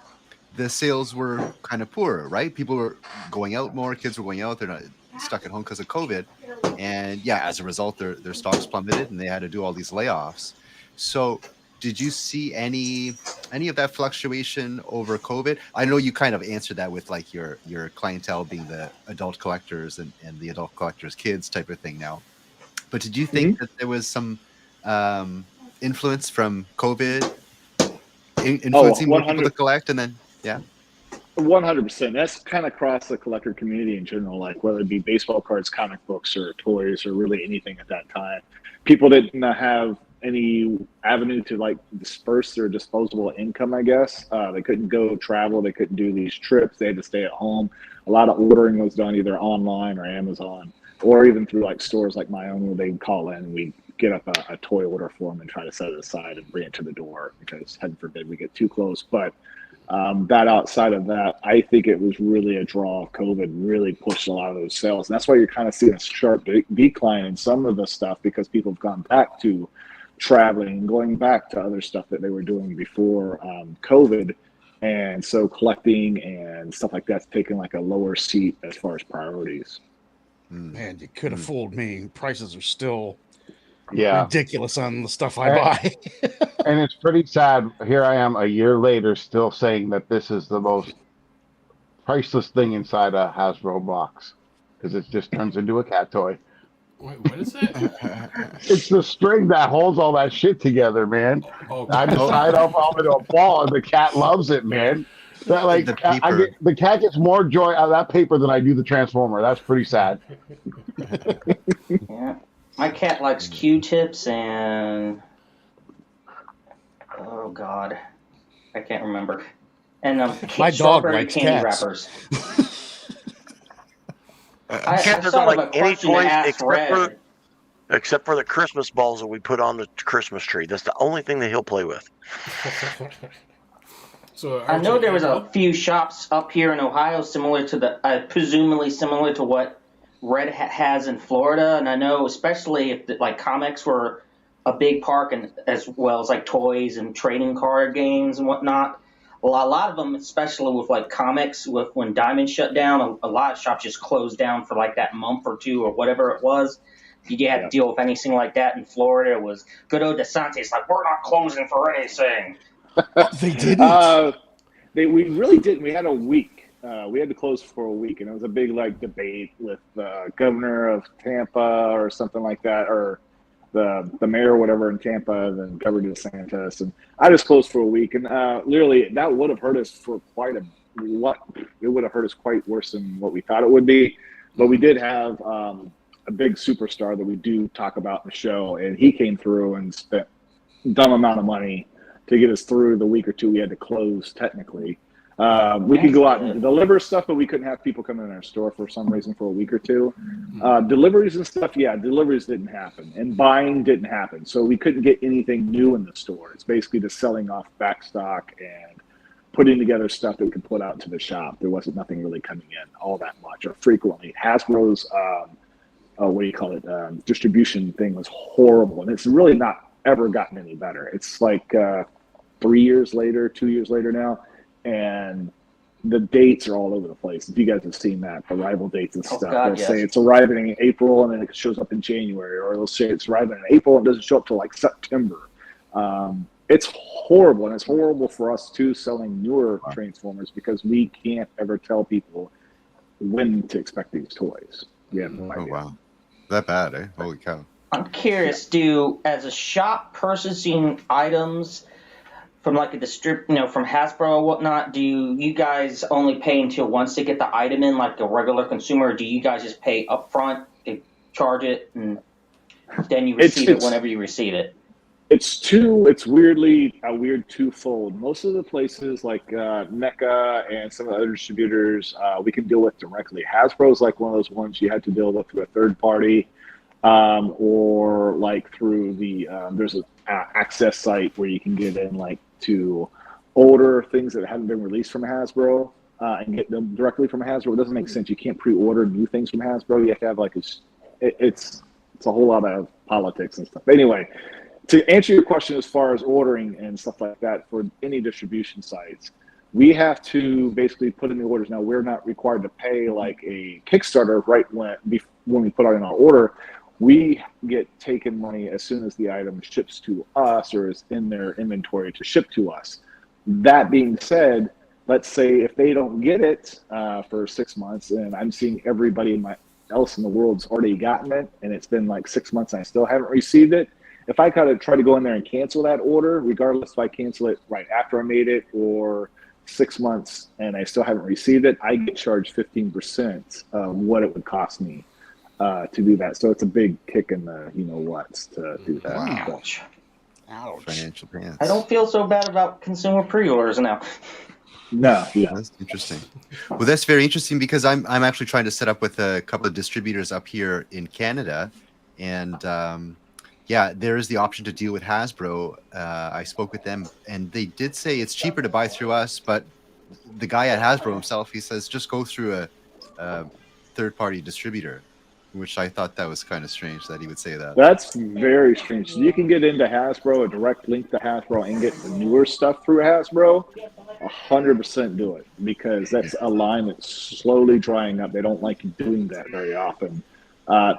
the sales were kind of poorer, right? People were going out more, kids were going out, they're not stuck at home because of COVID. And yeah, as a result, their stocks plummeted and they had to do all these layoffs. So did you see any of that fluctuation over COVID? I know you kind of answered that with like your clientele being the adult collectors and the adult collectors' kids type of thing now. But did you think that there was some influence from COVID influencing more people to collect? And then, yeah. 100%. That's kind of across the collector community in general, like whether it be baseball cards, comic books, or toys, or really anything at that time. People didn't have any avenue to like disperse their disposable income, I guess. They couldn't go travel. They couldn't do these trips. They had to stay at home. A lot of ordering was done either online or Amazon, or even through like stores like my own where they'd call in and we'd get up a toy order for them and try to set it aside and bring it to the door because heaven forbid we get too close. But that outside of that, I think it was really a draw. COVID really pushed a lot of those sales. And that's why you're kind of seeing a sharp decline in some of the stuff because people have gone back to traveling and going back to other stuff that they were doing before COVID. And so collecting and stuff like that's taken like a lower seat as far as priorities. Man, you could have fooled me. Prices are still Yeah. ridiculous on the stuff I buy. And it's pretty sad. Here I am a year later still saying that this is the most priceless thing inside a Hasbro box because it just turns into a cat toy. Wait, what is that? It's the string that holds all that shit together, man. Oh, I just tied up all into a ball and the cat loves it, man. That, like, the cat gets more joy out of that paper than I do the Transformer. That's pretty sad. Yeah. My cat likes Q-tips and oh god, I can't remember. And my dog likes candy cats. wrappers. Cat doesn't like any toys except for the Christmas balls that we put on the Christmas tree. That's the only thing that he'll play with. So I know there was a few shops up here in Ohio similar to presumably similar to what Red Hat has in Florida, and I know especially if like comics were a big part, and as well as like toys and trading card games and whatnot. Well, a lot of them, especially with like comics, with when Diamond shut down, a lot of shops just closed down for like that month or two or whatever it was. You had to deal with anything like that in Florida. It was good old DeSantis like, we're not closing for anything. They didn't. We really didn't. We had a week. We had to close for a week, and it was a big like debate with the governor of Tampa or something like that, or the mayor or whatever in Tampa, and then Governor DeSantis. And I just closed for a week, and literally that would have hurt us for quite a lot. It would have hurt us quite worse than what we thought it would be. But we did have a big superstar that we do talk about in the show, and he came through and spent a dumb amount of money to get us through the week or two we had to close technically. We could go out and deliver stuff, but we couldn't have people come in our store for some reason for a week or two. Deliveries and stuff, deliveries didn't happen, and buying didn't happen. So we couldn't get anything new in the store. It's basically just selling off back stock and putting together stuff that we could put out to the shop. There wasn't nothing really coming in all that much or frequently. Hasbro's what do you call it? Distribution thing was horrible, and it's really not ever gotten any better. It's like 3 years later, 2 years later now, and the dates are all over the place. If you guys have seen that, arrival dates and stuff, they'll say it's arriving in April and then it shows up in January, or they'll say it's arriving in April and doesn't show up till like September. It's horrible, and it's horrible for us too selling newer Transformers because we can't ever tell people when to expect these toys. We have no idea. Wow, that bad, eh? Holy cow! I'm curious, as a shop purchasing items from like a from Hasbro or whatnot, do you guys only pay until once they get the item in, like a regular consumer, or do you guys just pay upfront, they charge it, and then you receive it whenever you receive it? It's weirdly a weird twofold. Most of the places like NECA and some of the other distributors we can deal with directly. Hasbro is like one of those ones you had to deal with through a third party, or like through the there's an access site where you can get in like to order things that haven't been released from Hasbro and get them directly from Hasbro. It doesn't make sense. You can't pre-order new things from Hasbro. You have to have like it's a whole lot of politics and stuff. Anyway, to answer your question as far as ordering and stuff like that for any distribution sites, we have to basically put in the orders. Now, we're not required to pay like a Kickstarter right when we put out in our order. We get taken money as soon as the item ships to us or is in their inventory to ship to us. That being said, let's say if they don't get it for 6 months, and I'm seeing everybody else in the world's already gotten it, and it's been like 6 months and I still haven't received it, if I gotta try to go in there and cancel that order, regardless if I cancel it right after I made it or 6 months and I still haven't received it, I get charged 15% of what it would cost me to do that. So it's a big kick in the you-know-whats to do that. Wow. Ouch. Financial pants. I don't feel so bad about consumer pre-orders now. No, yeah. That's interesting. Well, that's very interesting because I'm actually trying to set up with a couple of distributors up here in Canada, and yeah, there is the option to deal with Hasbro. I spoke with them, and they did say it's cheaper to buy through us, but the guy at Hasbro himself, he says just go through a third-party distributor, which I thought that was kind of strange that he would say that. That's very strange. So you can get into Hasbro, a direct link to Hasbro, and get the newer stuff through Hasbro. 100% do it, because that's a line that's slowly drying up. They don't like doing that very often.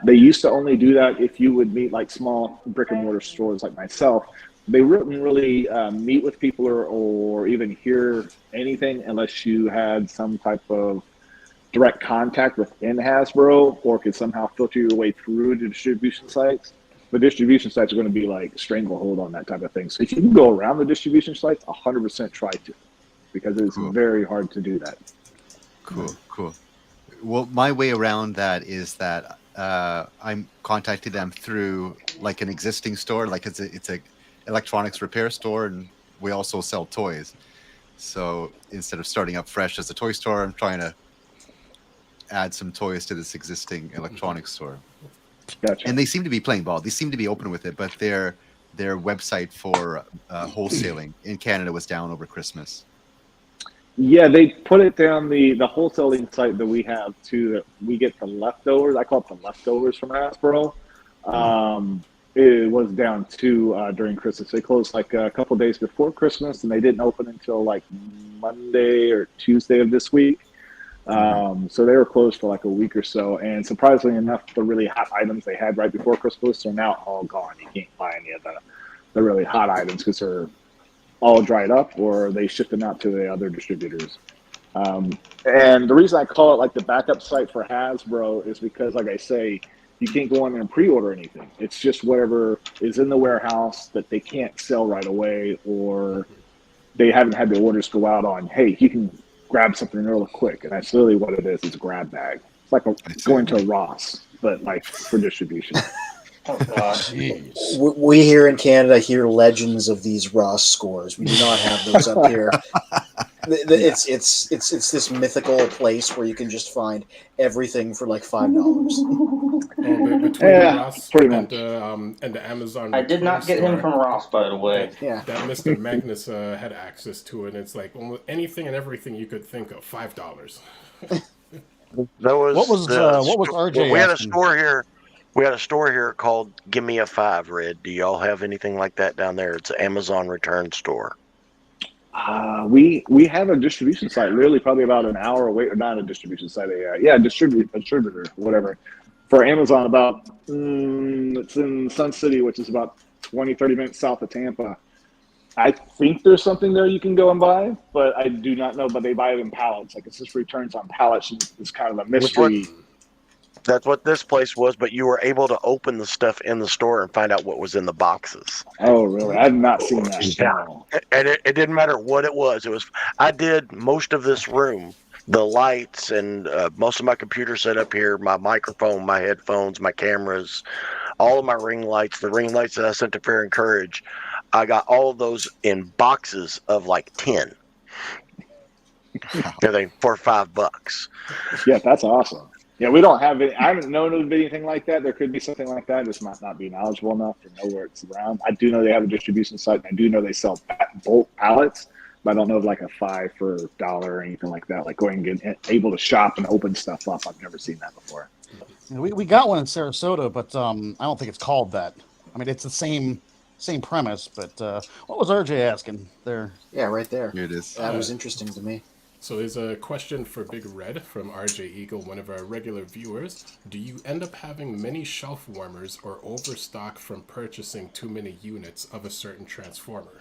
They used to only do that if you would meet like small brick and mortar stores like myself. They wouldn't really meet with people or even hear anything unless you had some type of direct contact within Hasbro or could somehow filter your way through the distribution sites. The distribution sites are going to be like stranglehold on that type of thing. So if you can go around the distribution sites, 100% try to, because it's very hard to do that. Cool. Well, my way around that is that I'm contacting them through like an existing store, like it's a electronics repair store, and we also sell toys. So instead of starting up fresh as a toy store, I'm trying to add some toys to this existing electronics store. Gotcha. And they seem to be playing ball. They seem to be open with it, but their website for wholesaling in Canada was down over Christmas. Yeah, they put it down, the wholesaling site that we have too, that we get the leftovers. I call it the leftovers from Hasbro. It was down too during Christmas. They closed like a couple days before Christmas, and they didn't open until like Monday or Tuesday of this week. So they were closed for like a week or so, and surprisingly enough, the really hot items they had right before Christmas are now all gone. You can't buy any of the really hot items because they're all dried up, or they ship them out to the other distributors. And the reason I call it like the backup site for Hasbro is because, like I say, you can't go on there and pre-order anything. It's just whatever is in the warehouse that they can't sell right away, or they haven't had the orders go out on, hey, you can grab something real quick. And that's literally what it is. It's a grab bag. It's like going to a Ross, but like for distribution. Oh, God. Jeez. We here in Canada hear legends of these Ross scores. We do not have those up here. It's this mythical place where you can just find everything for like $5. Between Yeah, Ross pretty and much. and the Amazon. I did not get him store from Ross, by the way. Yeah. that Mr. Magnus had access to, and it's like almost anything and everything you could think of. $5. That was What was RJ We had a asking? store here. We had a store here called Give Me a Five, Red. Do y'all have anything like that down there? It's an Amazon return store. We have a distribution site, literally probably about an hour away, or not a distribution site, distributor, whatever, for Amazon. About it's in Sun City, which is about 20-30 minutes south of Tampa. I think there's something there you can go and buy, but I do not know. But they buy it in pallets, like it's just returns on pallets. And it's kind of a mystery. That's what this place was, but you were able to open the stuff in the store and find out what was in the boxes. Oh, really? I've not seen that. Yeah. And it didn't matter what it was. I did most of this room, the lights and most of my computer set up here, my microphone, my headphones, my cameras, all of my ring lights, the ring lights that I sent to Fair and Courage. I got all of those in boxes of like 10. Everything for $5. Yeah, that's awesome. Yeah, we don't have it. I haven't known of anything like that. There could be something like that. Just might not be knowledgeable enough to know where it's around. I do know they have a distribution site, and I do know they sell bulk pallets, but I don't know of like a $5 for a dollar or anything like that. Like going and get able to shop and open stuff up. I've never seen that before. We got one in Sarasota, but I don't think it's called that. I mean, it's the same premise, but what was RJ asking there? Yeah, right there. Here it is. That was interesting to me. So there's a question for Big Red from RJ Eagle, one of our regular viewers. Do you end up having many shelf warmers or overstock from purchasing too many units of a certain transformer?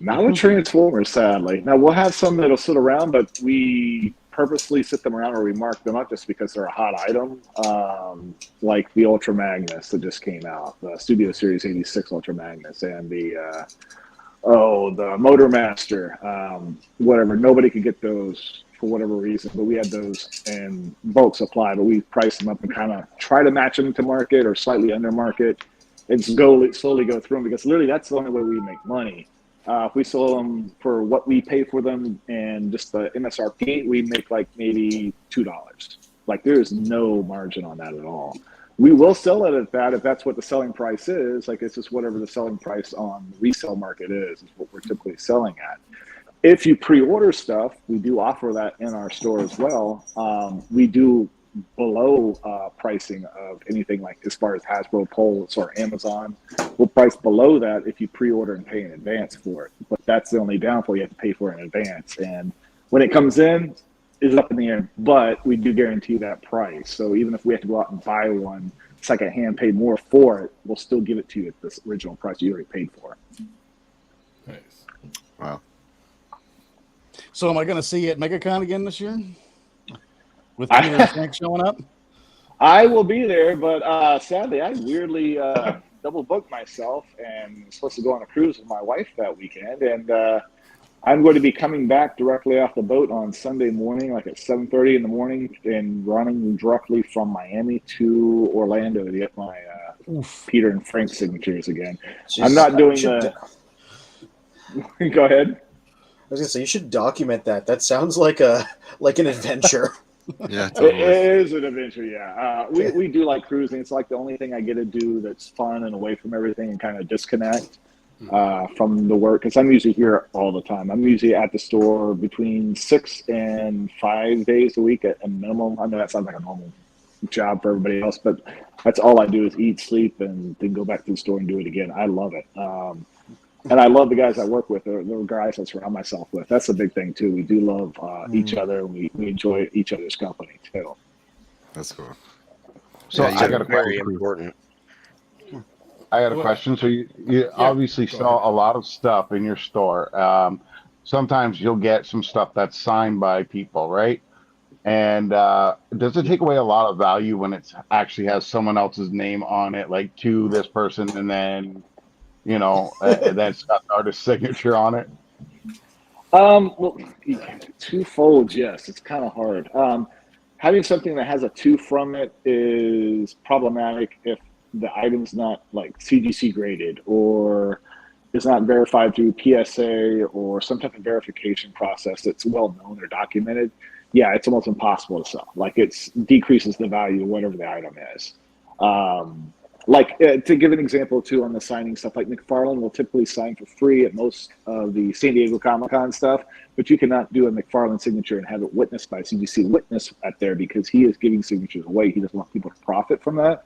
Not with Transformers, sadly. Now, we'll have some that'll sit around, but we purposely sit them around or we mark them up just because they're a hot item, like the Ultra Magnus that just came out, the Studio Series 86 Ultra Magnus, and the Motor Master, whatever. Nobody could get those for whatever reason, but we had those in bulk supply, but we priced them up and kind of try to match them to market or slightly under market and slowly go through them, because literally that's the only way we make money. If we sell them for what we pay for them and just the MSRP, we make like maybe $2. Like there is no margin on that at all. We will sell it at that if that's what the selling price is. Like it's just whatever the selling price on the resale market is what we're typically selling at. If you pre-order stuff, we do offer that in our store as well. We do below pricing of anything like as far as Hasbro Pulse or Amazon. We'll price below that if you pre-order and pay in advance for it. But that's the only downfall, you have to pay for it in advance. And when it comes in, it's up in the air, but we do guarantee that price. So even if we have to go out and buy one secondhand, pay more for it, we'll still give it to you at this original price you already paid for. Nice. Wow. So am I going to see you at MegaCon again this year? With Peter and Frank showing up? I will be there, but sadly, I weirdly double booked myself and was supposed to go on a cruise with my wife that weekend. And I'm going to be coming back directly off the boat on Sunday morning, like at 7:30 in the morning, and running directly from Miami to Orlando to get my Peter and Frank signatures again. I'm not doing the... Go ahead. I was gonna say you should document that. That sounds like an adventure. Yeah, totally. It is an adventure. Yeah, we do like cruising. It's like the only thing I get to do that's fun and away from everything and kind of disconnect from the work. Because I'm usually here all the time. I'm usually at the store between 6 and 5 days a week at a minimum. I know that sounds like a normal job for everybody else, but that's all I do is eat, sleep, and then go back to the store and do it again. I love it. And I love the guys I work with, the guys I surround myself with. That's a big thing, too. We do love each other, and we enjoy each other's company, too. That's cool. So Yeah, I got a very question. important. I got a question. So you obviously sell a lot of stuff in your store. Sometimes you'll get some stuff that's signed by people, right? And does it take away a lot of value when it actually has someone else's name on it, like to this person, and then that's got the artist's signature on it? Well, twofold, yes. It's kind of hard. Having something that has a to from it is problematic if the item's not like CGC graded or is not verified through PSA or some type of verification process that's well known or documented. yeah, it's almost impossible to sell. Like it's decreases the value of whatever the item is. To give an example too on the signing stuff, like McFarlane will typically sign for free at most of the San Diego Comic-Con stuff, but you cannot do a McFarlane signature and have it witnessed by CGC Witness at there because he is giving signatures away. He doesn't want people to profit from that.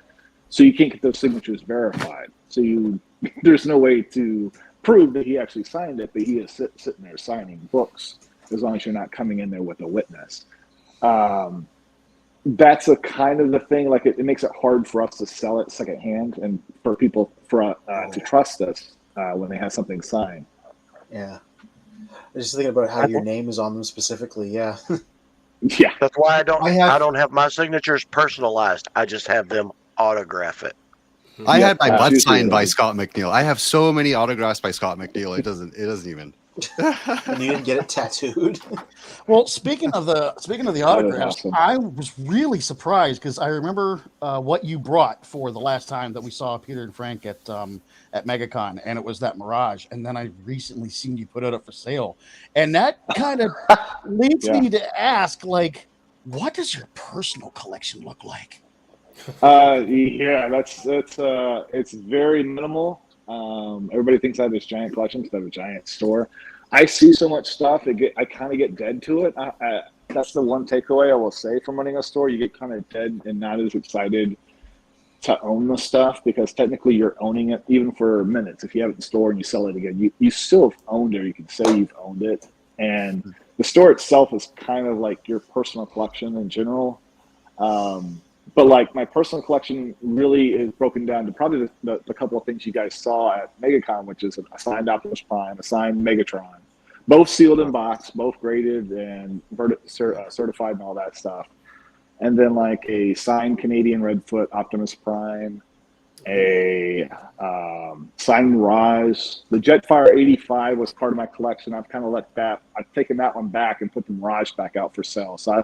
So you can't get those signatures verified. So there's no way to prove that he actually signed it, but he is sitting there signing books as long as you're not coming in there with a witness. That's a kind of the thing. Like it makes it hard for us to sell it secondhand, and for people to trust us when they have something signed. Yeah, I was just thinking about how your name is on them specifically. Yeah, yeah. That's why I don't have my signatures personalized. I just have them autograph it. I had my butt signed by Scott McNeil. I have so many autographs by Scott McNeil. It doesn't even. And you didn't get it tattooed. Well, speaking of the autographs, awesome. I was really surprised because I remember what you brought for the last time that we saw Peter and Frank at MegaCon, and it was that Mirage. And then I recently seen you put it up for sale, and that kind of leads me to ask, like, what does your personal collection look like? Yeah, it's very minimal. Everybody thinks I have this giant collection because I have a giant store. I see so much stuff, I kind of get dead to it. That's the one takeaway I will say from running a store. You get kind of dead and not as excited to own the stuff because technically you're owning it even for minutes. If you have it in store and you sell it again, you still have owned it, or you can say you've owned it. And the store itself is kind of like your personal collection in general. But like my personal collection really is broken down to probably the couple of things you guys saw at MegaCon, which is a signed Optimus Prime, a signed Megatron, both sealed in box, both graded and certified and all that stuff. And then like a signed Canadian Redfoot Optimus Prime, a signed Mirage. The Jetfire 85 was part of my collection. I've kind of I've taken that one back and put the Mirage back out for sale. So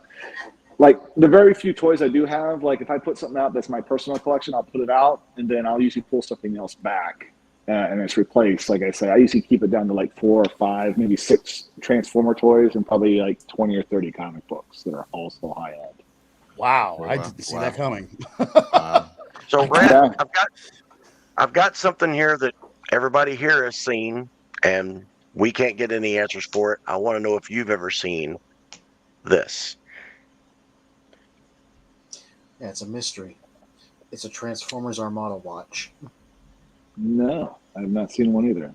like the very few toys I do have, like if I put something out that's my personal collection, I'll put it out and then I'll usually pull something else back and it's replaced. Like I say, I usually keep it down to like 4 or 5, maybe 6 Transformer toys and probably like 20 or 30 comic books that are all still high end. Wow, I didn't see that coming. So Brad, I've got something here that everybody here has seen and we can't get any answers for it. I want to know if you've ever seen this. Yeah, it's a mystery. It's a Transformers Armada watch. No, I've not seen one either.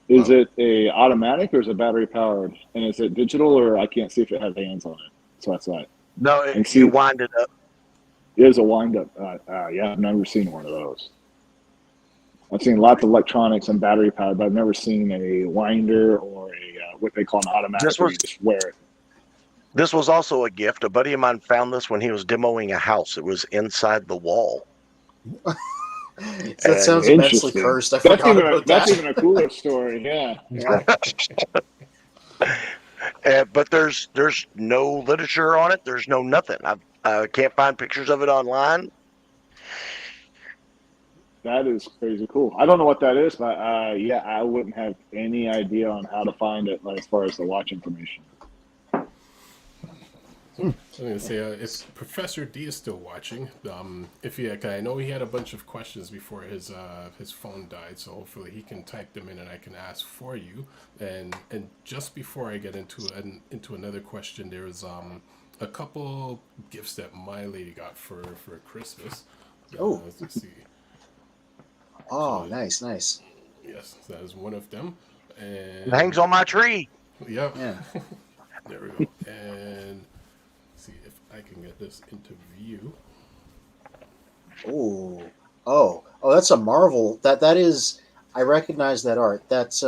Is it a automatic or is it battery powered? And is it digital or I can't see if it has hands on it? So that's right. No, you wind it up. It is a wind up. Yeah, I've never seen one of those. I've seen lots of electronics and battery powered, but I've never seen a winder or a what they call an automatic where you just wear it. This was also a gift. A buddy of mine found this when he was demoing a house. It was inside the wall. That sounds immensely cursed. I forgot about that. That's even a cooler story. Yeah. But there's no literature on it. There's no nothing. I can't find pictures of it online. That is crazy cool. I don't know what that is, but yeah, I wouldn't have any idea on how to find it as far as the watch information. I'm going to say, if Professor D is still watching, I know he had a bunch of questions before his phone died, so hopefully he can type them in and I can ask for you. And just before I get into another question, there's a couple gifts that my lady got for Christmas. Let's see. Oh, nice. Yes, that is one of them. And it hangs on my tree. Yep. Yeah. There we go. And see if I can get this into view. Oh, that's a Marvel. That is. I recognize that art. That's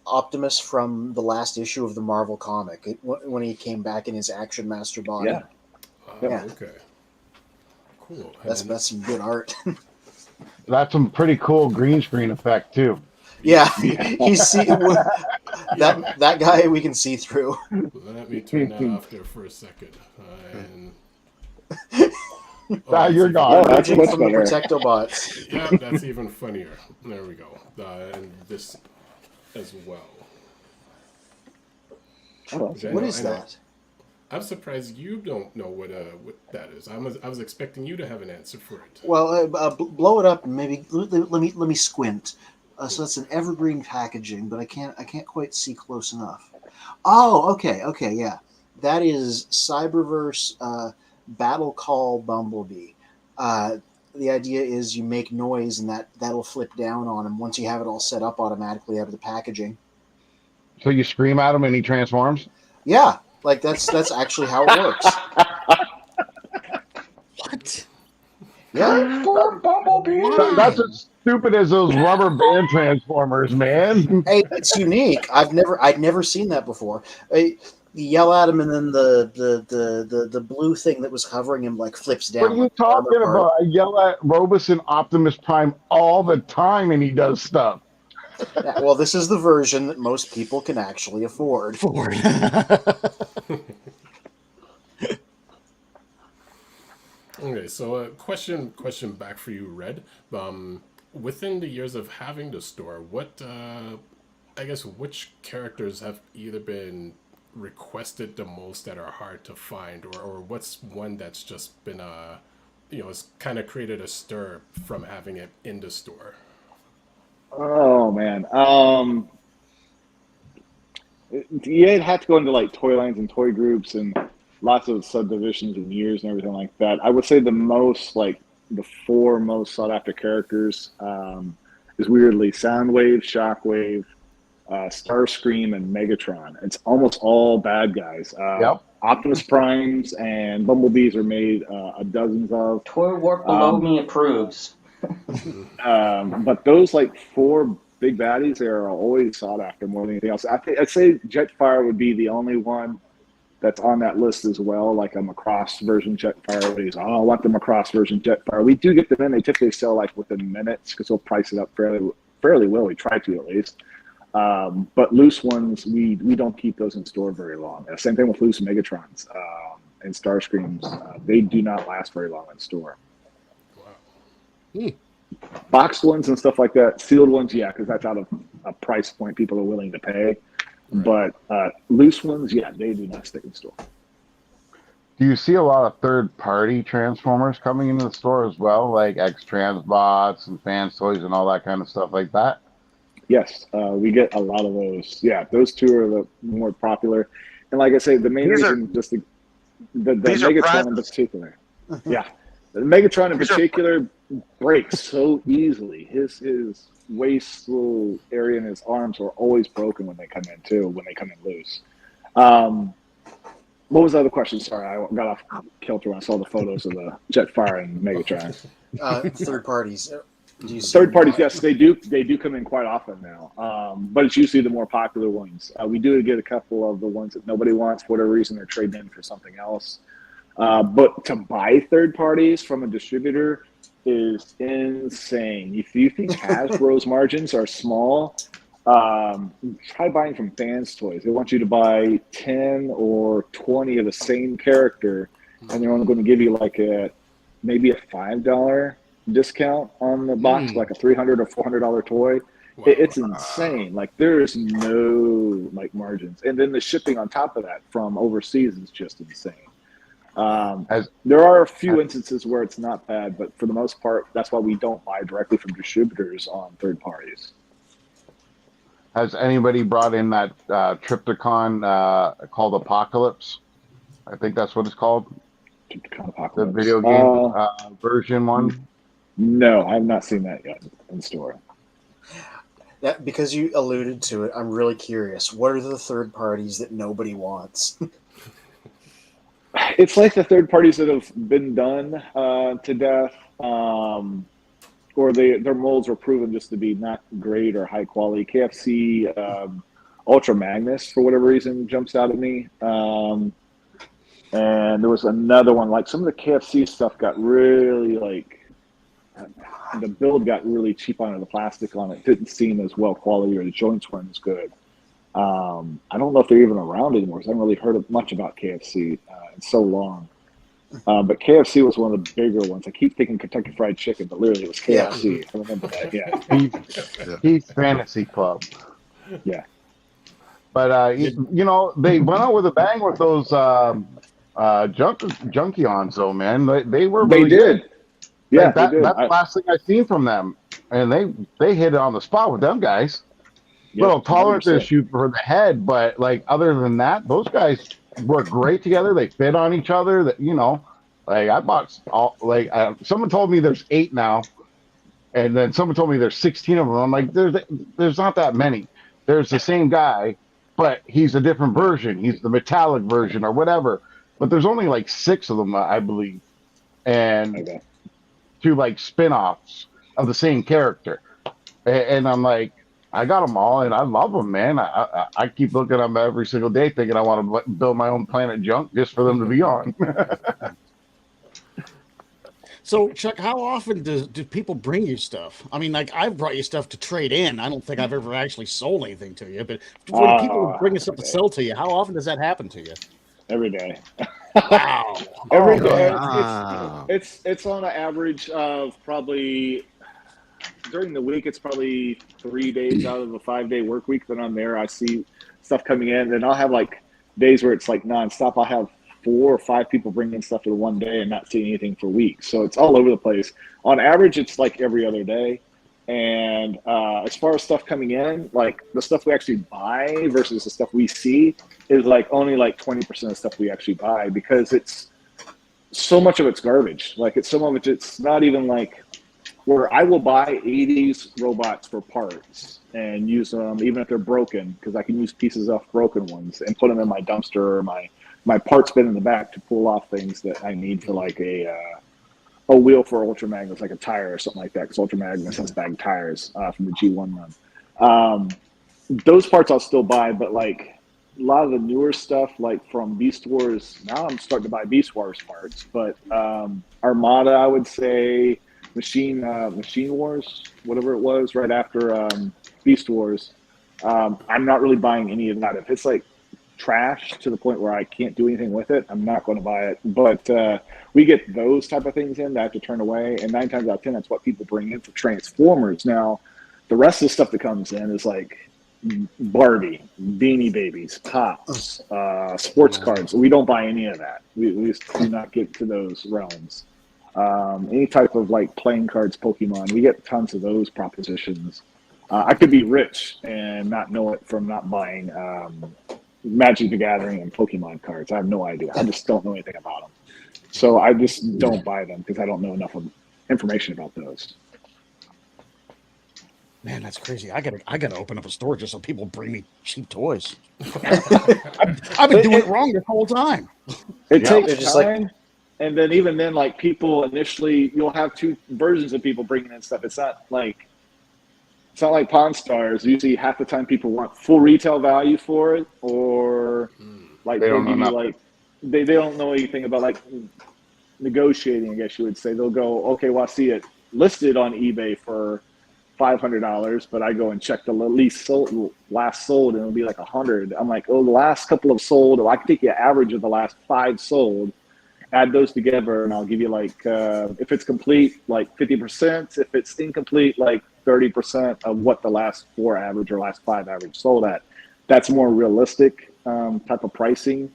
Optimus from the last issue of the Marvel comic when he came back in his Action Master body. Yeah. Yeah. Okay. Cool. That's some good art. That's some pretty cool green screen effect too. Yeah, that guy we can see through. Let me turn that off there for a second. You're gone. Oh, that's much from the better. Protectobots. Yeah, that's even funnier. There we go. And this as well. What is that? I'm surprised you don't know what that is. I was expecting you to have an answer for it. Well, blow it up and maybe let me squint. So that's an evergreen packaging, but I can't quite see close enough. Oh, okay, yeah. That is Cyberverse Battle Call Bumblebee. The idea is you make noise and that'll flip down on him once you have it all set up automatically out of the packaging. So you scream at him and he transforms? Yeah, like that's actually how it works. What? Yeah. That's as stupid as those rubber band transformers, man. Hey, it's unique. I'd never seen that before. You yell at him, and then the blue thing that was covering him like flips down. What are you talking about? I yell at Robus and Optimus Prime all the time, and he does stuff. Yeah, well, this is the version that most people can actually afford. Okay, so question back for you, Red. Within the years of having the store, what which characters have either been requested the most that are hard to find, or what's one that's just been has kind of created a stir from having it in the store? Oh man, it'd have to go into like toy lines and toy groups and lots of subdivisions and years and everything like that. I would say the four most sought after characters is weirdly Soundwave, Shockwave, Starscream, and Megatron. It's almost all bad guys. Yep. Optimus Primes and Bumblebees are made dozens of. Toy Warp below me approves. But those like four big baddies, they are always sought after more than anything else. I'd say Jetfire would be the only one that's on that list as well, like a Macross version Jetfire. I want the Macross version Jetfire. We do get them in. They typically sell like within minutes because we'll price it up fairly well. We try to at least. But loose ones, we don't keep those in store very long. Same thing with loose Megatrons and Starscreams. They do not last very long in store. Wow. Boxed ones and stuff like that, sealed ones, yeah, because that's out of a price point people are willing to pay. But loose ones, yeah, they do not stick in store. Do you see a lot of third-party Transformers coming into the store as well, like X-Transbots and Fans Toys and all that kind of stuff like that? Yes, we get a lot of those. Yeah, those two are the more popular. And like I say, the main reason, just the Megatron in particular. Yeah, the Megatron in particular breaks so easily. His waist little area in his arms are always broken when they come in too, when they come in loose. What was the other question? Sorry, I got off kilter when I saw the photos of the Jetfire and Megatron. Third parties. Third parties, yes, they do come in quite often now. But it's usually the more popular ones. We do get a couple of the ones that nobody wants for whatever reason. They're trading in for something else. But to buy third parties from a distributor is insane. If you think Hasbro's margins are small, try buying from Fans Toys. They want you to buy 10 or 20 of the same character, and they're only going to give you like maybe a $5 discount on the box, like a $300 or $400 toy. Wow. It's insane. Like there's no like margins, and then the shipping on top of that from overseas is just insane. There are a few instances where it's not bad, but for the most part, that's why we don't buy directly from distributors on third parties. Has anybody brought in that Triptychon called Apocalypse? I think that's what it's called. The video game version one? No, I have not seen that yet in store. That, because you alluded to it, I'm really curious. What are the third parties that nobody wants? It's like the third parties that have been done to death, or their molds were proven just to be not great or high quality. KFC Ultra Magnus, for whatever reason, jumps out at me. And there was another one, like some of the KFC stuff got really like, the build got really cheap on it. The plastic on it didn't seem as well quality, or the joints weren't as good. I don't know if they're even around anymore, because I haven't really heard much about KFC in so long. But KFC was one of the bigger ones. I keep thinking Kentucky Fried Chicken, but literally it was KFC. Yeah. I remember that, yeah. He's Fantasy Club. Yeah. But you know, they went out with a bang with those Junkions, though, man. They were They really did. good. Yeah, Like they did. that's the last thing I seen from them, and they hit it on the spot with them guys. Little tolerance 100%. issue for the head, but like other than that, those guys work great together. They fit on each other. That you know, like I bought all like someone told me there's 8 now, and then someone told me there's 16 of them. I'm like, there's not that many. There's the same guy, but he's a different version. He's the metallic version or whatever. But there's only like 6 of them, I believe, and 2 like spin-offs of the same character. And I'm like, I got them all, and I love them, man. I keep looking at them every single day, thinking I want to build my own Planet Junk just for them to be on. So, Chuck, how often do people bring you stuff? I mean, like, I've brought you stuff to trade in. I don't think I've ever actually sold anything to you. But when people bring you stuff to sell to you, how often does that happen to you? Every day. Wow. Every day. Wow. It's on an average of probably during the week. It's probably 3 days out of a 5-day work week that I'm there. I see stuff coming in, and I'll have like days where it's like nonstop. I'll have 4 or 5 people bringing stuff in one day and not seeing anything for weeks. So it's all over the place. On average, it's like every other day. And as far as stuff coming in, like the stuff we actually buy versus the stuff we see is like only like 20% of stuff we actually buy, because it's so much of it's garbage. Like it's some of it, it's not even like where I will buy 80s robots for parts and use them even if they're broken, because I can use pieces off broken ones and put them in my dumpster or my parts bin in the back to pull off things that I need for like a wheel for Ultra Magnus, like a tire or something like that, because Ultra Magnus has bagged tires from the G1 run. Those parts I'll still buy, but like a lot of the newer stuff, like from Beast Wars, now I'm starting to buy Beast Wars parts, but Armada, I would say, Machine Wars, whatever it was, right after Beast Wars, I'm not really buying any of that. If it's like trash to the point where I can't do anything with it, I'm not going to buy it. But we get those type of things in that I have to turn away, and 9 times out of 10, that's what people bring in for Transformers. Now, the rest of the stuff that comes in is like Barbie, Beanie Babies, Pops, sports cards. We don't buy any of that. We just do not get to those realms. Any type of like playing cards, Pokemon, we get tons of those propositions. I could be rich and not know it from not buying Magic the Gathering and Pokemon cards. I have no idea. I just don't know anything about them. So I just don't buy them because I don't know enough of information about those. Man, that's crazy. I gotta open up a store just so people bring me cheap toys. I've been doing it wrong this whole time. It takes just time. And then even then, like people initially, you'll have 2 versions of people bringing in stuff. It's not like Pawn Stars. Usually half the time people want full retail value for it, or like They don't know give you nothing. like they don't know anything about like negotiating, I guess you would say. They'll go, okay, well, I see it listed on eBay for $500, but I go and check the last sold, and it'll be like 100. I'm like, oh, the last couple of sold, or I can take the average of the last 5 sold, add those together, and I'll give you like, if it's complete, like 50%. If it's incomplete, like 30% of what the last 4 average or last 5 average sold at. That's more realistic type of pricing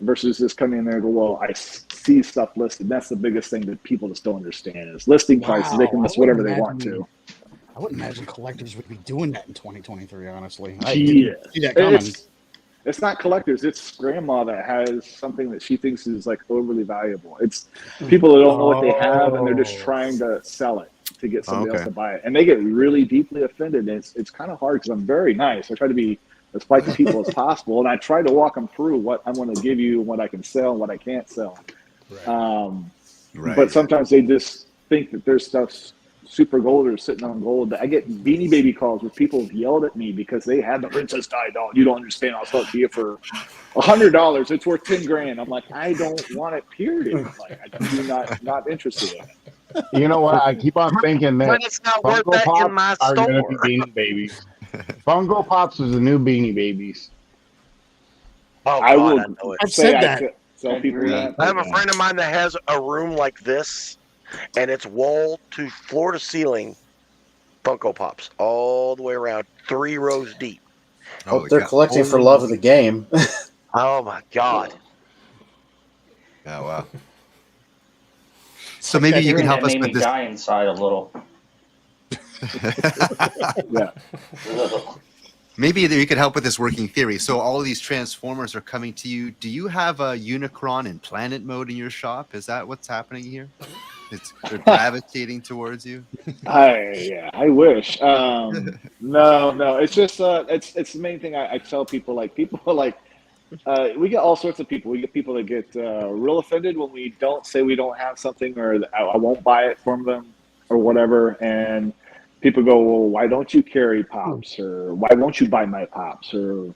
versus just coming in there and go, well, I see stuff listed. That's the biggest thing that people just don't understand is listing prices. They can list whatever they want to. I wouldn't imagine collectors would be doing that in 2023, honestly. Yeah. I didn't see that coming. It's not collectors. It's grandma that has something that she thinks is like overly valuable. It's people that don't know what they have, and they're just trying to sell it to get somebody else to buy it. And they get really deeply offended. And it's kind of hard because I'm very nice. I try to be as polite to people as possible. And I try to walk them through what I'm going to give you, what I can sell, and what I can't sell. Right. But sometimes they just think that their stuff's super gold or sitting on gold. I get Beanie Baby calls where people have yelled at me because they had the Princess Di doll. You don't understand. I'll sell it to you for $100. It's worth $10,000. I'm like, I don't want it. Period. Like, I'm not interested in it. You know what? I keep on thinking that But it's not worth Funko that Pops in my are going to be store. Beanie Babies. Funko Pops is the new Beanie Babies. Oh, I God, will I know it. I've say said I that. tell people that. I have a friend of mine that has a room like this, and it's wall to floor to ceiling Funko Pops all the way around, 3 rows deep. Hope they're collecting for love of the game. Oh my god. Oh wow. So maybe you can help us made with me this. die inside a little. Yeah. Maybe you could help with this working theory. So all of these Transformers are coming to you. Do you have a Unicron in planet mode in your shop? Is that what's happening here? They're gravitating towards you. I wish. No. It's just it's the main thing I tell people. Like people like we get all sorts of people. We get people that get real offended when we don't say we don't have something, or I won't buy it from them or whatever. And people go, well, why don't you carry pops, or why won't you buy my pops? Or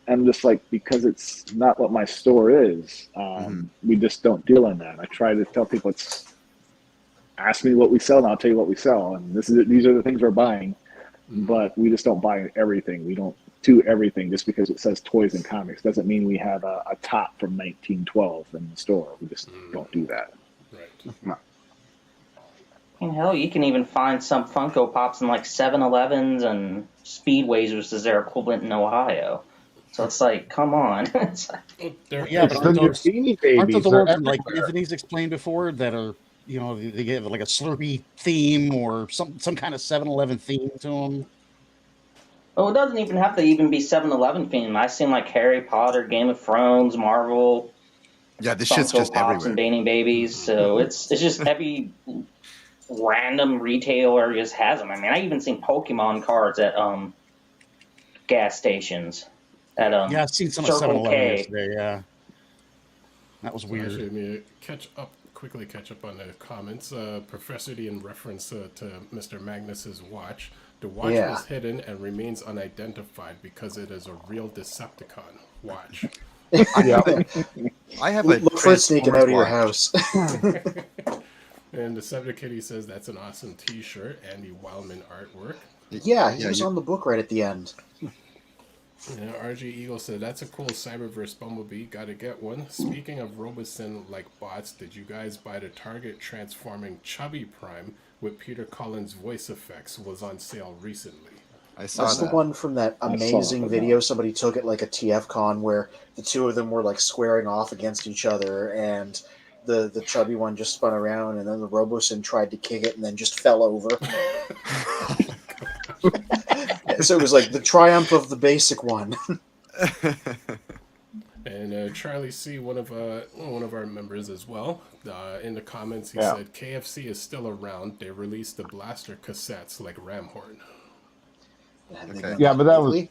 I'm just like, because it's not what my store is. We just don't deal in that. I try to tell people, ask me what we sell and I'll tell you what we sell. And these are the things we're buying, but we just don't buy everything. We don't do everything just because it says toys and comics. Doesn't mean we have a top from 1912 in the store. We just don't do that. Right. No. And hell, you can even find some Funko Pops in like 7-Elevens and Speedways, which is their equivalent in Ohio. So it's like, come on. It's like, Yeah, It's but the aren't new those, Beanie aren't Babies. those the ones They're that, like everywhere. Anthony's explained before that are, you know, they give like a Slurpee theme or some kind of 7-Eleven theme to them? oh, it doesn't even have to even be 7-Eleven theme. I've seen like Harry Potter, Game of Thrones, Marvel, Yeah, this shit's Funko just Pops, and everywhere. Dating Babies. So it's just every random retailer just has them. I mean, I even seen Pokemon cards at gas stations. At Yeah, I've seen some at Circle 7-Eleven K. yesterday. Yeah, that was So weird. actually, let me quickly catch up on the comments. Professor D in reference to Mr. Magnus's watch. The watch Yeah. was hidden and remains unidentified because it is a real Decepticon watch. Yeah. I have a Look for it sneaking out of your Transformers house. And Deceptikitty says that's an awesome T-shirt. Andy Wildman artwork. Yeah, he was on the book right at the end. Yeah, RG Eagle said that's a cool Cyberverse Bumblebee. Gotta get one. Speaking of Roboson like bots, did you guys buy the Target transforming Chubby Prime with Peter Collins voice effects? Was on sale recently. I saw That's the that. one from that I saw amazing that. video somebody took at like a TFCon where the two of them were like squaring off against each other, and the chubby one just spun around, and then the Roboson tried to kick it and then just fell over. So it was like the triumph of the basic one. And Charlie C, one of our members as well, in the comments he Yeah. said KFC is still around. They released the blaster cassettes like Ramhorn. Okay. Yeah, but that was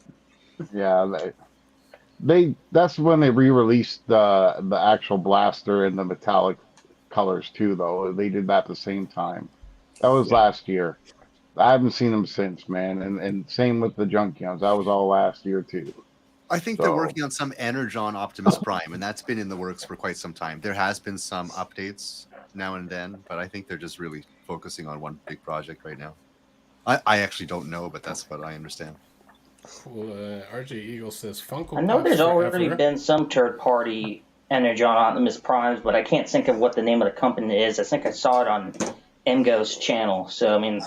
that's when they re-released the actual blaster in the metallic colors too, though. They did that at the same time. That was last year. I haven't seen them since, man. And same with the Junkions. That was all last year too. I think they're working on some Energon Optimus Prime, and that's been in the works for quite some time. There has been some updates now and then, but I think they're just really focusing on one big project right now. I actually don't know, but that's what I understand. Well, RJ Eagle says Funko I know Pops there's already forever. been some third-party Energon Optimus Primes, but I can't think of what the name of the company is. I think I saw it on MGO's channel. So I mean,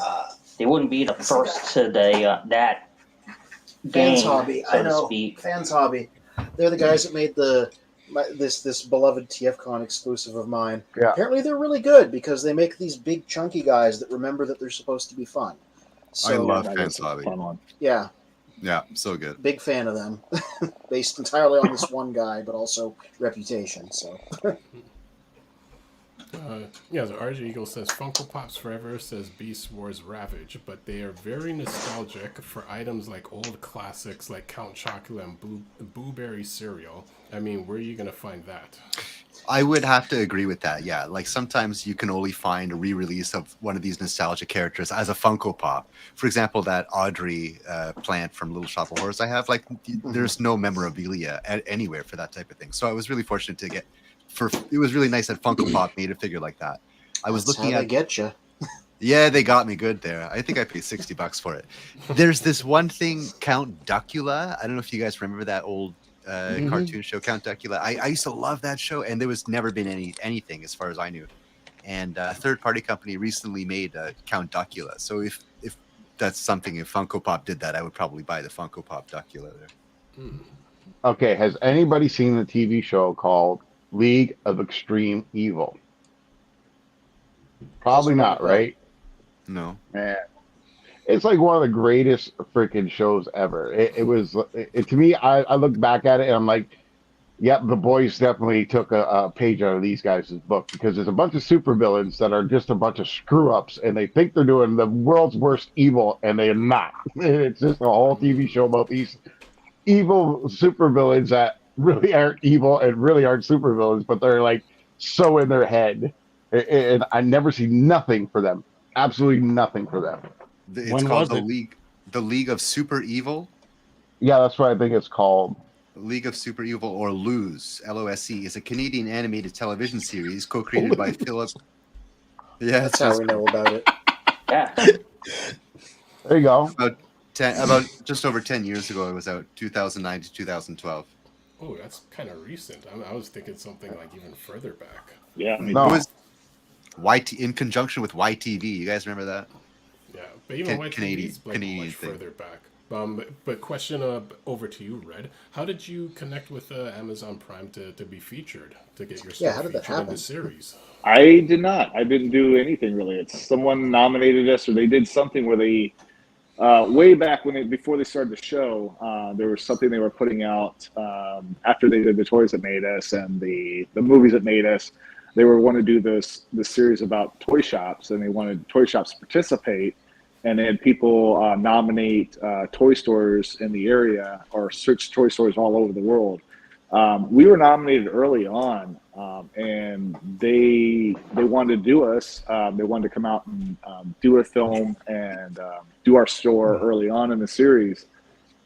they wouldn't be the first to that Fans game, Hobby, so I know. to speak. Fans Hobby. They're the guys that made this beloved TFCon exclusive of mine. Yeah. Apparently they're really good because they make these big chunky guys that remember that they're supposed to be fun. So, I love That Fans is a Hobby. fun one. Yeah, Yeah, so good. big fan of them. Based entirely on this one guy, but also reputation. So Yeah, the RJ Eagle says Funko Pops Forever says Beast Wars Ravage, but they are very nostalgic for items like old classics like Count Chocula and Blueberry cereal. I mean, where are you going to find that? I would have to agree with that. Yeah, like sometimes you can only find a re-release of one of these nostalgia characters as a Funko Pop. For example, that Audrey plant from Little Shop of Horrors I have, like there's no memorabilia anywhere for that type of thing. So I was really fortunate to get it was really nice that Funko Pop made a figure like that. I was that's looking how at they get you. Yeah, they got me good there. I think I paid $60 for it. There's this one thing, Count Duckula. I don't know if you guys remember that old cartoon show, Count Duckula. I used to love that show, and there was never been anything as far as I knew. And a third-party company recently made Count Duckula. So if that's something. If Funko Pop did that, I would probably buy the Funko Pop Duckula there. Okay, has anybody seen the TV show called League of Extreme Evil? Probably not, right? No. Man, it's like one of the greatest freaking shows ever. It was to me. I look back at it and I'm like, yep, the boys definitely took a page out of these guys' book, because there's a bunch of supervillains that are just a bunch of screw ups and they think they're doing the world's worst evil and they're not. It's just a whole TV show about these evil supervillains that really aren't evil and really aren't supervillains, but they're like so in their head. And I never see nothing for them. Absolutely nothing for them. It's When called was it? the League of Super Evil. Yeah, that's what I think it's called. League of Super Evil, or LOSE, LOSE, is a Canadian animated television series co-created by Philip. Yeah, That's how we know about it. Yeah. There you go. About just over 10 years ago. It was out 2009 to 2012. Oh, that's kind of recent. I was thinking something like even further back. Yeah, I mean, No. It was in conjunction with YTV. You guys remember that? Yeah, but even Canadian YTV's like Canadian much thing. further back. But question over to you, Red. How did you connect with Amazon Prime to be featured, to get your stuff how did that featured in happen? the series? I did not. I didn't do anything really. It's someone nominated us, or they did something where they, way back before they started the show, there was something they were putting out after they did the toys that made us and the movies that made us. They were want to do this series about toy shops, and they wanted toy shops to participate, and they had people nominate toy stores in the area or search toy stores all over the world. We were nominated early on, and they wanted to do us. They wanted to come out and do a film and do our store early on in the series.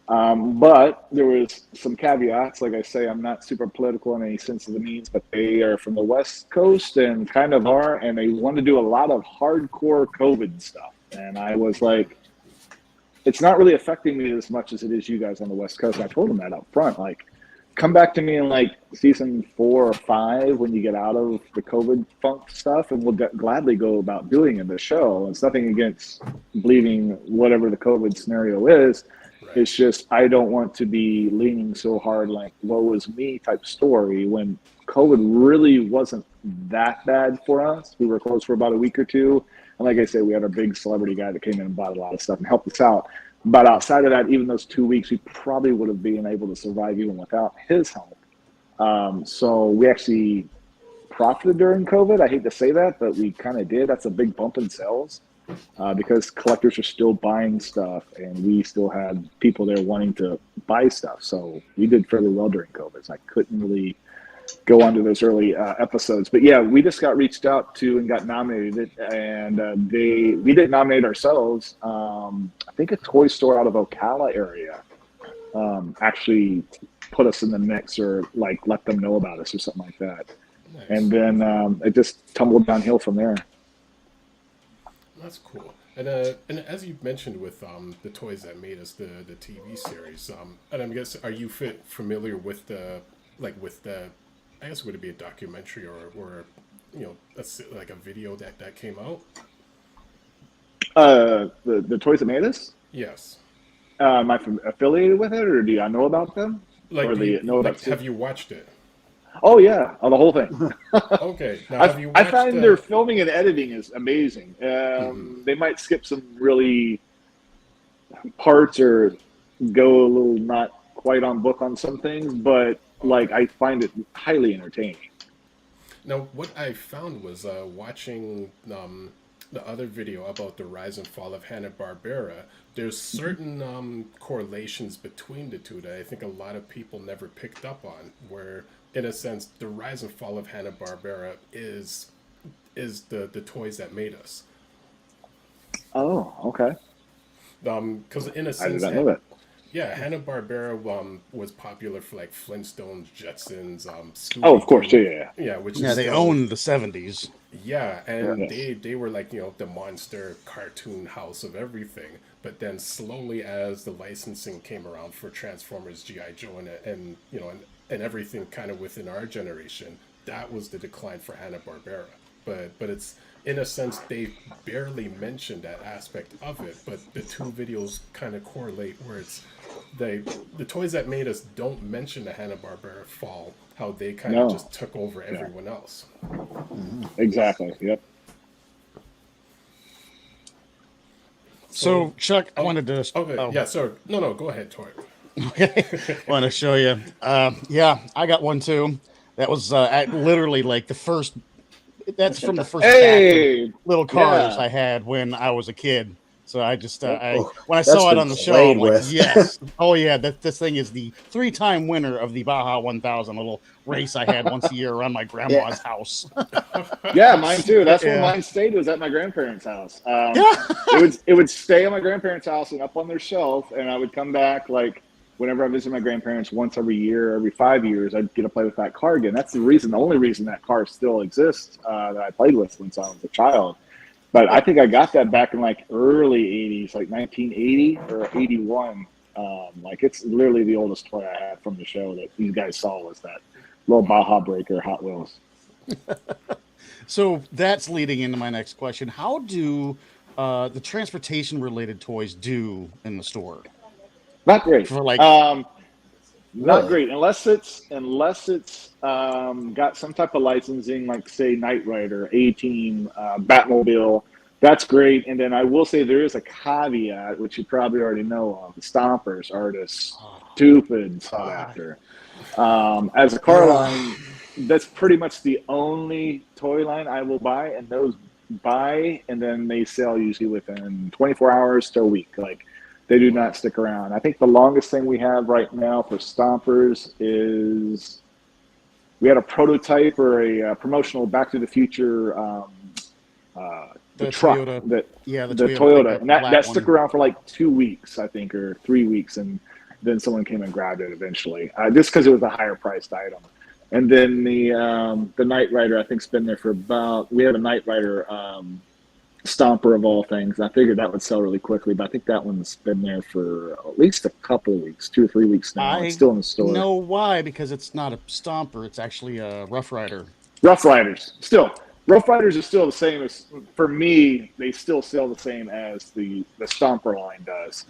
But there was some caveats. Like I say, I'm not super political in any sense of the means, but they are from the West Coast and kind of are, and they want to do a lot of hardcore COVID stuff. And I was like, it's not really affecting me as much as it is you guys on the West Coast. I told them that up front, like, come back to me in like season 4 or 5 when you get out of the COVID funk stuff, and we'll gladly go about doing in the show. It's nothing against believing whatever the COVID scenario is. Right. It's just I don't want to be leaning so hard like woe is me type story when COVID really wasn't that bad for us. We were closed for about a week or two. And like I said, we had our big celebrity guy that came in and bought a lot of stuff and helped us out. But outside of that, even those 2 weeks, we probably would have been able to survive even without his help. So we actually profited during COVID. I hate to say that, but we kind of did. That's a big bump in sales because collectors are still buying stuff, and we still had people there wanting to buy stuff. So we did fairly well during COVID. So I couldn't really go on to those early episodes. But yeah, we just got reached out to and got nominated, and we didn't nominate ourselves. I think a toy store out of Ocala area actually put us in the mix, or like let them know about us or something like that. Nice. And then it just tumbled downhill from there. That's cool. And as you mentioned with the toys that made us, the TV series, and I'm guessing, are you familiar with the I guess would it be a documentary or that's like a video that came out? The toys that made us? Yes. Am I affiliated with it, or do I know about them? Like, or have you watched it? Oh yeah, the whole thing. Okay. Now, have you I find their filming and editing is amazing. They might skip some really parts or go a little not quite on book on some things, but like I find it highly entertaining. Now, what I found was watching the other video about the rise and fall of Hanna-Barbera. There's certain correlations between the two that I think a lot of people never picked up on, where, in a sense, the rise and fall of Hanna-Barbera is the toys that made us. Oh, okay. Because in a sense, I did not know that. Yeah, Hanna-Barbera was popular for like Flintstones, Jetsons, Scooby-Doo. Oh, of course, yeah. Yeah, which yeah, they owned the 70s. Yeah, and they were like, the monster cartoon house of everything. But then slowly, as the licensing came around for Transformers, G.I. Joe, and everything kind of within our generation, that was the decline for Hanna-Barbera. but it's in a sense they barely mention that aspect of it, but the two videos kind of correlate where it's the toys that made us don't mention the Hanna-Barbera fall, how they kind of just took over everyone else. Exactly. Yep. So Chuck, I wanted to. Okay. Yeah. So no. Go ahead, Tor. Okay. Want to show you? Yeah, I got one too. That was literally like the first. That's from the first pack of little cars I had when I was a kid. So I just when I saw it on the show, I'm like, yes, oh yeah, this thing is the 3-time winner of the Baja 1000, a little race I had once a year around my grandma's house. Yeah, mine too. That's where mine stayed, was at my grandparents' house. It would stay at my grandparents' house and up on their shelf, and I would come back like whenever I visit my grandparents once every year, every 5 years, I'd get to play with that car again. That's the only reason that car still exists that I played with since I was a child. But I think I got that back in like early 80s, like 1980 or 81. Like it's literally the oldest toy I had from the show that you guys saw was that little Baja Breaker Hot Wheels. So that's leading into my next question. How do the transportation related toys do in the store? Not great. For like, not great unless it's got some type of licensing, like say Knight Rider, A-Team, Batmobile. That's great. And then I will say there is a caveat, which you probably already know of. The Stompers are just stupid sought after. As a car line, that's pretty much the only toy line I will buy, and those buy and then they sell usually within 24 hours to a week. Like, they do not stick around. I think the longest thing we have right now for Stompers is we had a prototype or a promotional Back to the Future the truck. Toyota. The Toyota. Toyota. And that stuck around for like 2 weeks, I think, or 3 weeks. And then someone came and grabbed it eventually, just because it was a higher priced item. And then the Knight Rider, I think, has been there for we have a Knight Rider Stomper of all things. I figured that would sell really quickly, but I think that one's been there for at least a couple of weeks, 2 or 3 weeks now. It's still in the store. Know why? Because it's not a Stomper; it's actually a Rough Rider. Rough Riders, still. Rough Riders are still the same as, for me, they still sell the same as the Stomper line does.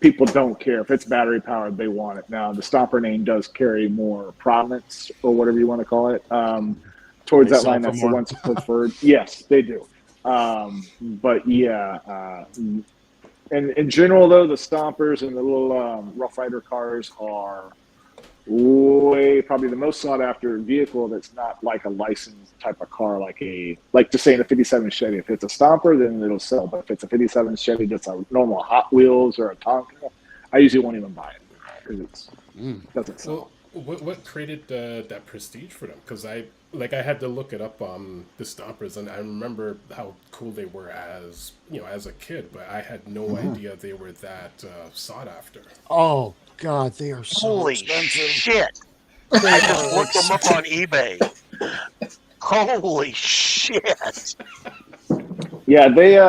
People don't care if it's battery powered; they want it. Now, the Stomper name does carry more prominence, or whatever you want to call it, towards that line. That's the one's preferred. Yes, they do. But yeah, and in general though, the Stompers and the little Rough Rider cars are probably the most sought after vehicle that's not like a licensed type of car, like to say in a 57 Chevy. If it's a Stomper, then it'll sell. But if it's a 57 Chevy that's a normal Hot Wheels or a Tonka, I usually won't even buy it because it doesn't sell. Well, what created that prestige for them? Because I had to look it up on the Stompers, and I remember how cool they were as a kid, but I had no idea they were that sought after. Oh God, they are so Holy expensive. shit! I just looked them up on eBay. Holy shit! Yeah, they.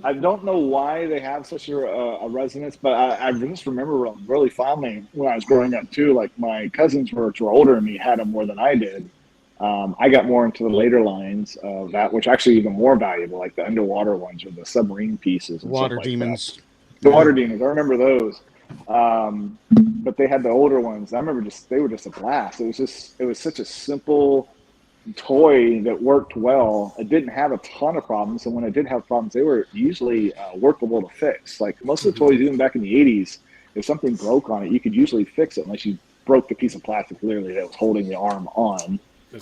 I don't know why they have such a resonance, but I just remember really fondly when I was growing up too. Like my cousins were older than me, had them more than I did. I got more into the later lines of that, which are actually even more valuable, like the underwater ones or the submarine pieces. And Water stuff like demons. The water demons. I remember those. But they had the older ones. I remember they were just a blast. It was such a simple toy that worked well. It didn't have a ton of problems, and when it did have problems, they were usually workable to fix. Like most of the toys, even back in the 80s, if something broke on it, you could usually fix it unless you broke the piece of plastic literally that was holding the arm on.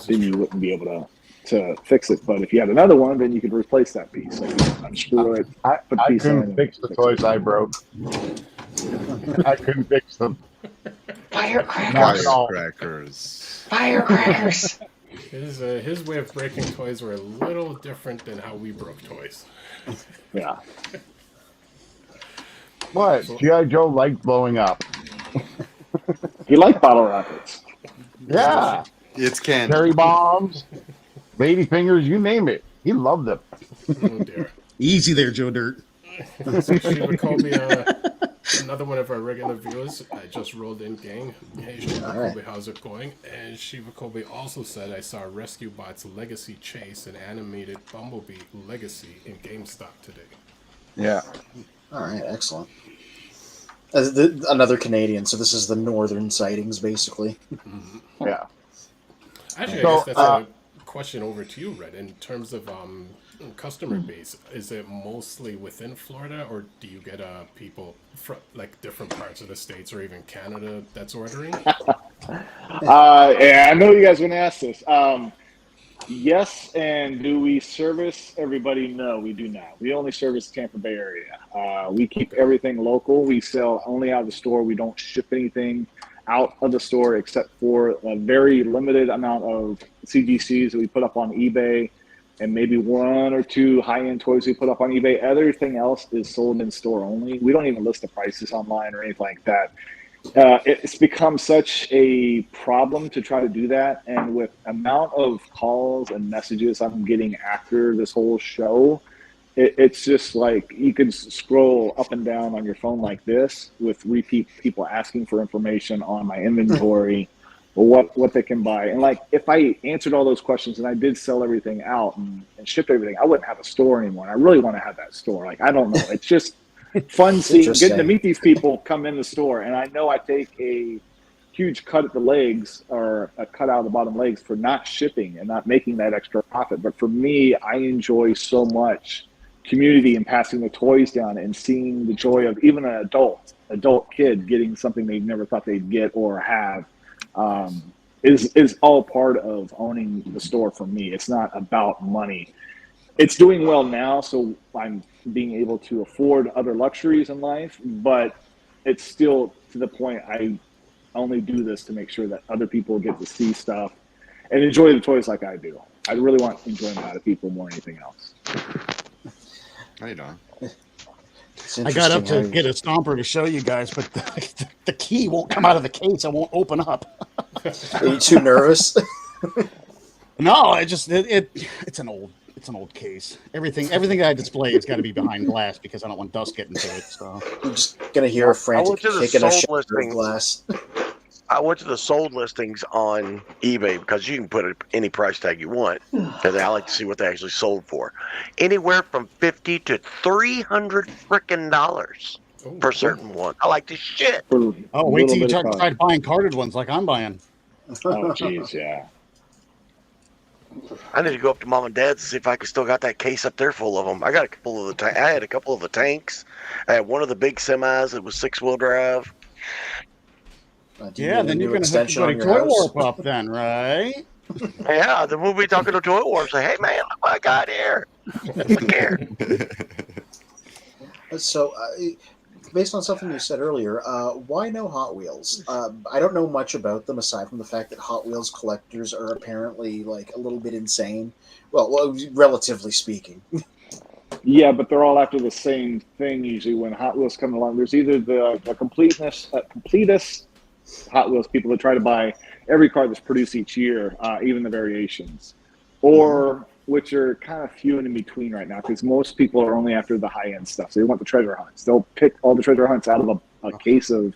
Then you wouldn't be able to fix it. But if you had another one, then you could replace that piece. Like unscrew it. I couldn't fix the toys I broke. I couldn't fix them. Firecrackers. Firecrackers. His way of breaking toys were a little different than how we broke toys. Yeah. What? G.I. Joe liked blowing up. He liked bottle rockets. Yeah. It's candy. Cherry bombs, lady fingers, you name it. He loved them. Oh dear. Easy there, Joe Dirt. So she would call me Another one of our regular viewers just rolled in, gang. Hey, Shiva Alright. Kobe, how's it going? And Shiva Kobe also said, I saw Rescue Bot's Legacy Chase and animated Bumblebee Legacy in GameStop today. Yeah. All right, excellent. Another Canadian, so this is the northern sightings, basically. Yeah. Actually, So, I guess that's a question over to you, Red. In terms of customer base, is it mostly within Florida, or do you get people from like different parts of the states or even Canada that's ordering? Yeah, I know you guys are going to ask this. Yes, and do we service everybody? No, we do not. We only service Tampa Bay area. We keep everything local. We sell only out of the store. We don't ship anything out of the store except for a very limited amount of CGCs that we put up on eBay and maybe one or two high-end toys we put up on eBay. Everything else is sold in store only. We don't even list the prices online or anything like that. It's become such a problem to try to do that, and with amount of calls and messages I'm getting after this whole show, it's just like you can scroll up and down on your phone like this with repeat people asking for information on my inventory or what they can buy. And like if I answered all those questions and I did sell everything out and shipped everything, I wouldn't have a store anymore. And I really want to have that store. Like, I don't know. It's just fun getting to meet these people come in the store. And I know I take a huge cut at the legs or a cut out of the bottom legs for not shipping and not making that extra profit. But for me, I enjoy so much community and passing the toys down and seeing the joy of even an adult kid getting something they never thought they'd get or have is all part of owning the store for me. It's not about money. It's doing well now, so I'm being able to afford other luxuries in life, but it's still to the point I only do this to make sure that other people get to see stuff and enjoy the toys like I do. I really want enjoyment out of people more than anything else. How you doing? I got up to get a stomper to show you guys, but the key won't come out of the case. I won't open up. Are you too nervous? No, it's an old case. Everything that I display has got to be behind glass because I don't want dust getting to it. So You're just gonna hear a frantic kick in a sold shatter of glass. I went to the sold listings on eBay because you can put any price tag you want. Because I like to see what they actually sold for. Anywhere from $50 to $300 frickin' dollars for certain one. I like this shit. oh, wait till you try buying carded ones like I'm buying. Oh, jeez, yeah. I need to go up to mom and dad's to see if I can still got that case up there full of them. I got a couple of I had a couple of the tanks. I had one of the big semis that was 6-wheel drive. Yeah, then you're going to have to go to Toy Warp up then, right? Yeah, then we'll be talking to Toy Warp. Say, hey man, look what I got here. Look here. So, based on something you said earlier, why no Hot Wheels? I don't know much about them aside from the fact that Hot Wheels collectors are apparently like a little bit insane. Well, relatively speaking. Yeah, but they're all after the same thing usually when Hot Wheels come along. There's either the completist Hot Wheels people that try to buy every car that's produced each year, even the variations, or which are kind of few and in between right now because most people are only after the high-end stuff. So they want the treasure hunts. They'll pick all the treasure hunts out of a case of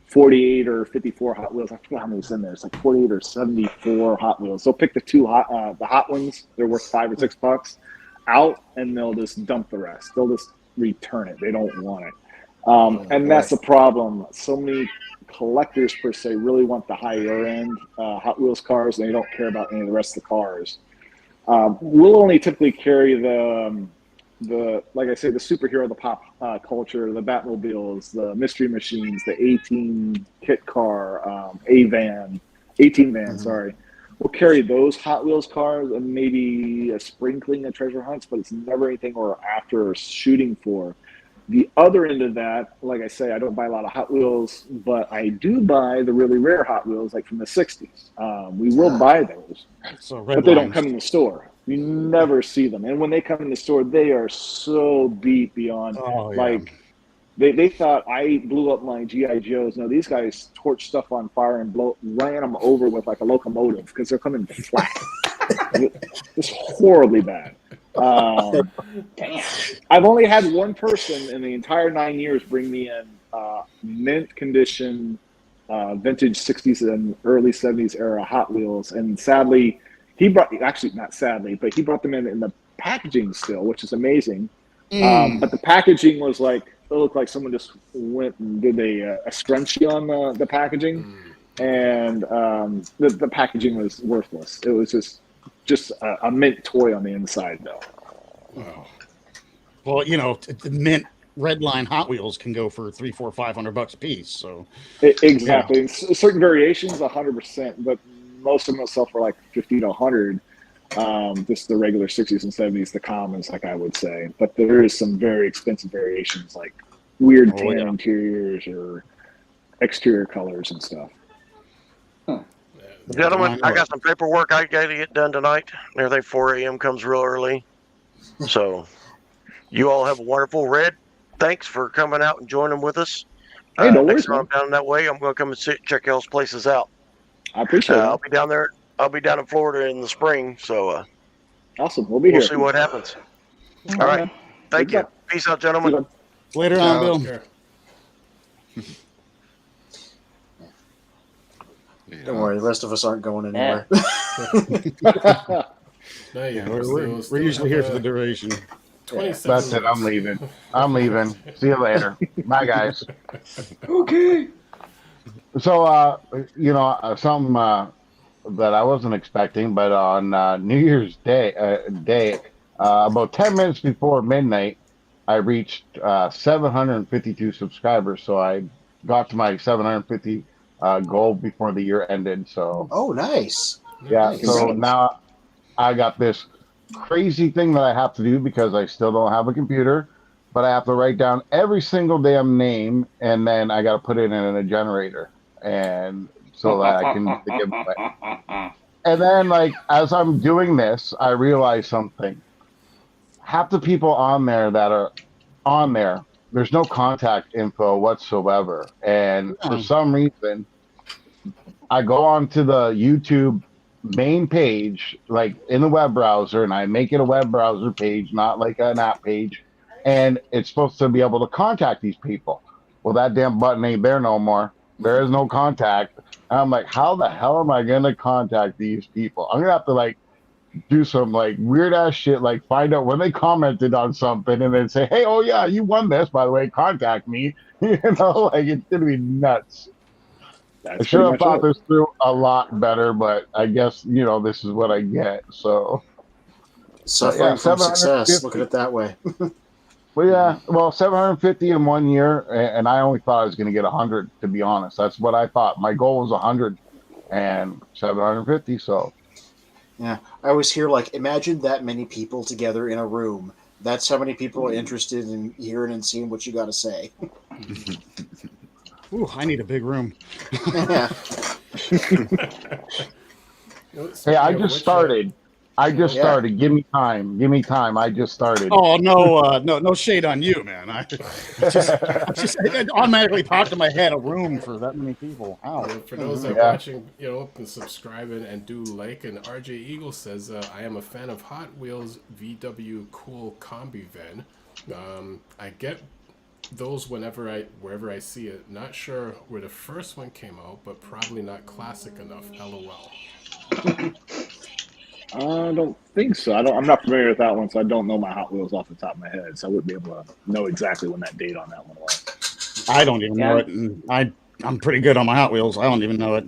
48 or 54 Hot Wheels. I forget how many's in there. It's like 48 or 74 Hot Wheels. They'll pick the hot ones. They're worth $5 or $6 out, and they'll just dump the rest. They'll just return it. They don't want it. And that's the problem. So many collectors per se really want the higher end Hot Wheels cars, and they don't care about any of the rest of the cars. We'll only typically carry the like I say, the superhero, the pop culture, the Batmobiles, the mystery machines, the 18 kit car, 18 van, sorry. We'll carry those Hot Wheels cars and maybe a sprinkling of treasure hunts, but it's never anything we're after or shooting for. The other end of that, like I say, I don't buy a lot of Hot Wheels, but I do buy the really rare Hot Wheels, like from the 60s. We will buy those, but they don't come in the store. You never see them. And when they come in the store, they are so beat beyond, like, they thought I blew up my G.I. Joes. No, these guys torched stuff on fire and ran them over with like a locomotive because they're coming flat. It's horribly bad. I've only had one person in the entire 9 years bring me in mint condition, vintage 60s and early 70s era Hot Wheels. And sadly, not sadly, but he brought them in the packaging still, which is amazing. But the packaging was like, it looked like someone just went and did a scrunchie on the packaging. And the packaging was worthless. It was just a mint toy on the inside, though. Wow. Well, the mint red line Hot Wheels can go for $300, $400, $500 a piece. So exactly, certain variations, 100%, but most of them will sell for like 50 to 100. Just the regular 60s and 70s, the commons, like I would say. But there is some very expensive variations, like weird tan interiors or exterior colors and stuff. Gentlemen, I got some paperwork I got to get done tonight. Everything 4 a.m. comes real early. So you all have a wonderful Red. Thanks for coming out and joining with us. Hey, no worries, next time I'm down that way, I'm going to come and check y'all's places out. I appreciate it. I'll be down there. I'll be down in Florida in the spring. So awesome. We'll be here. We'll see what happens. All right. Thank you. Peace out, gentlemen. Later on, Bill. Sure. Don't worry, the rest of us aren't going anywhere. We're usually here for the duration. 27 That's it. I'm leaving. I'm leaving. See you later. Bye, guys. Okay. So, something that I wasn't expecting, but on New Year's Day, about 10 minutes before midnight, I reached 752 subscribers. So I got to my 750 goal before the year ended. So Oh, nice. yeah, Nice. so now I got this crazy thing that I have to do because I still don't have a computer, but I have to write down every single damn name, and then I got to put it in a generator, and so that I can do the giveaway. And then, like, as I'm doing this, I realize something. Half the people on there that are on there, there's no contact info whatsoever, and for some reason, I go onto the YouTube main page, like in the web browser, and I make it a web browser page, not like an app page, and it's supposed to be able to contact these people. Well, that damn button ain't there no more. There is no contact. And I'm like, how the hell am I gonna contact these people? I'm gonna have to like do some like weird ass shit, like find out when they commented on something and then say, hey, oh yeah, you won this, by the way, contact me. Like it's gonna be nuts. I should have thought this through a lot better, but I guess, this is what I get. So, Suffering from success. Look at it that way. Well, 750 in 1 year, and I only thought I was going to get 100, to be honest. That's what I thought. My goal was 100 and 750, so. Yeah, I always hear, like, imagine that many people together in a room. That's how many people are interested in hearing and seeing what you got to say. Ooh, I need a big room. Yeah. Hey, I just started. Give me time. I just started. Oh no shade on you, man. I it automatically popped in my head a room for that many people. Ow. For those that are watching, and subscribing and do like, and RJ Eagle says, I am a fan of Hot Wheels VW Cool Combi Van. I get those wherever I see it. Not sure where the first one came out, but probably not classic enough. LOL. I don't think so. I'm not familiar with that one, so I don't know my Hot Wheels off the top of my head. So I wouldn't be able to know exactly when that date on that one was. I don't even know it. And I'm pretty good on my Hot Wheels. I don't even know it.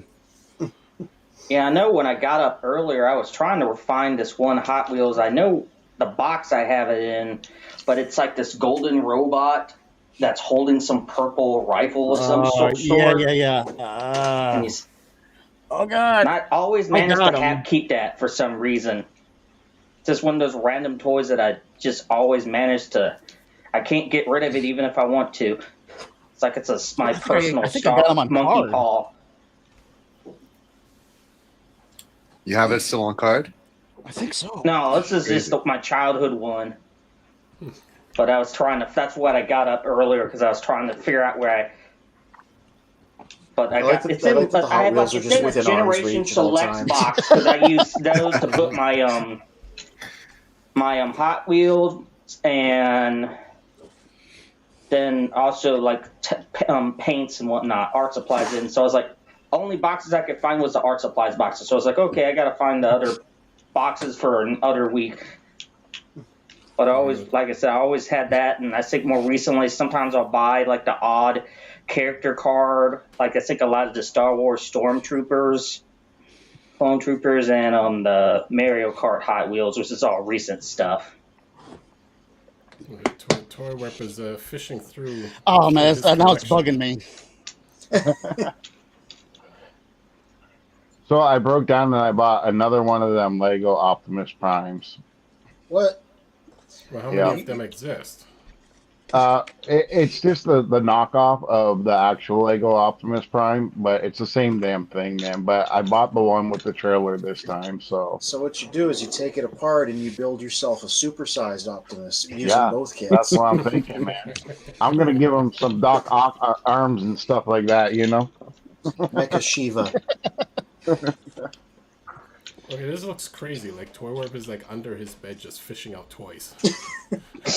Yeah, I know when I got up earlier, I was trying to find this one Hot Wheels. I know the box I have it in, but it's like this golden robot that's holding some purple rifle of some sort. Yeah. Oh God! And I always manage to keep that for some reason. It's just one of those random toys that I just always manage to. I can't get rid of it even if I want to. It's like it's my personal monkey paw. You have it still on card? I think so. No, this is just my childhood one. But I was trying to. That's what I got up earlier because I was trying to figure out where I. But I have a Generation Select box because I use those to put my my Hot Wheels and then also like paints and whatnot, art supplies in. So I was like, only boxes I could find was the art supplies boxes. So I was like, okay, I got to find the other boxes for another week. But I always, like I said, I always had that. And I think more recently, sometimes I'll buy like the odd character card. Like I think a lot of the Star Wars Stormtroopers, Clone Troopers, and the Mario Kart Hot Wheels, which is all recent stuff. Toy Warp is fishing through. Oh man, now it's bugging me. So I broke down and I bought another one of them Lego Optimus Primes. What? Well, how many of them exist? It's just the knockoff of the actual Lego Optimus Prime, but it's the same damn thing, man. But I bought the one with the trailer this time, so. So what you do is you take it apart and you build yourself a supersized Optimus using both kits. That's what I'm thinking, man. I'm gonna give him some Doc Ock arms and stuff like that, you know. Mecha Shiva. Okay, this looks crazy. Like Toy Warp is like under his bed just fishing out toys.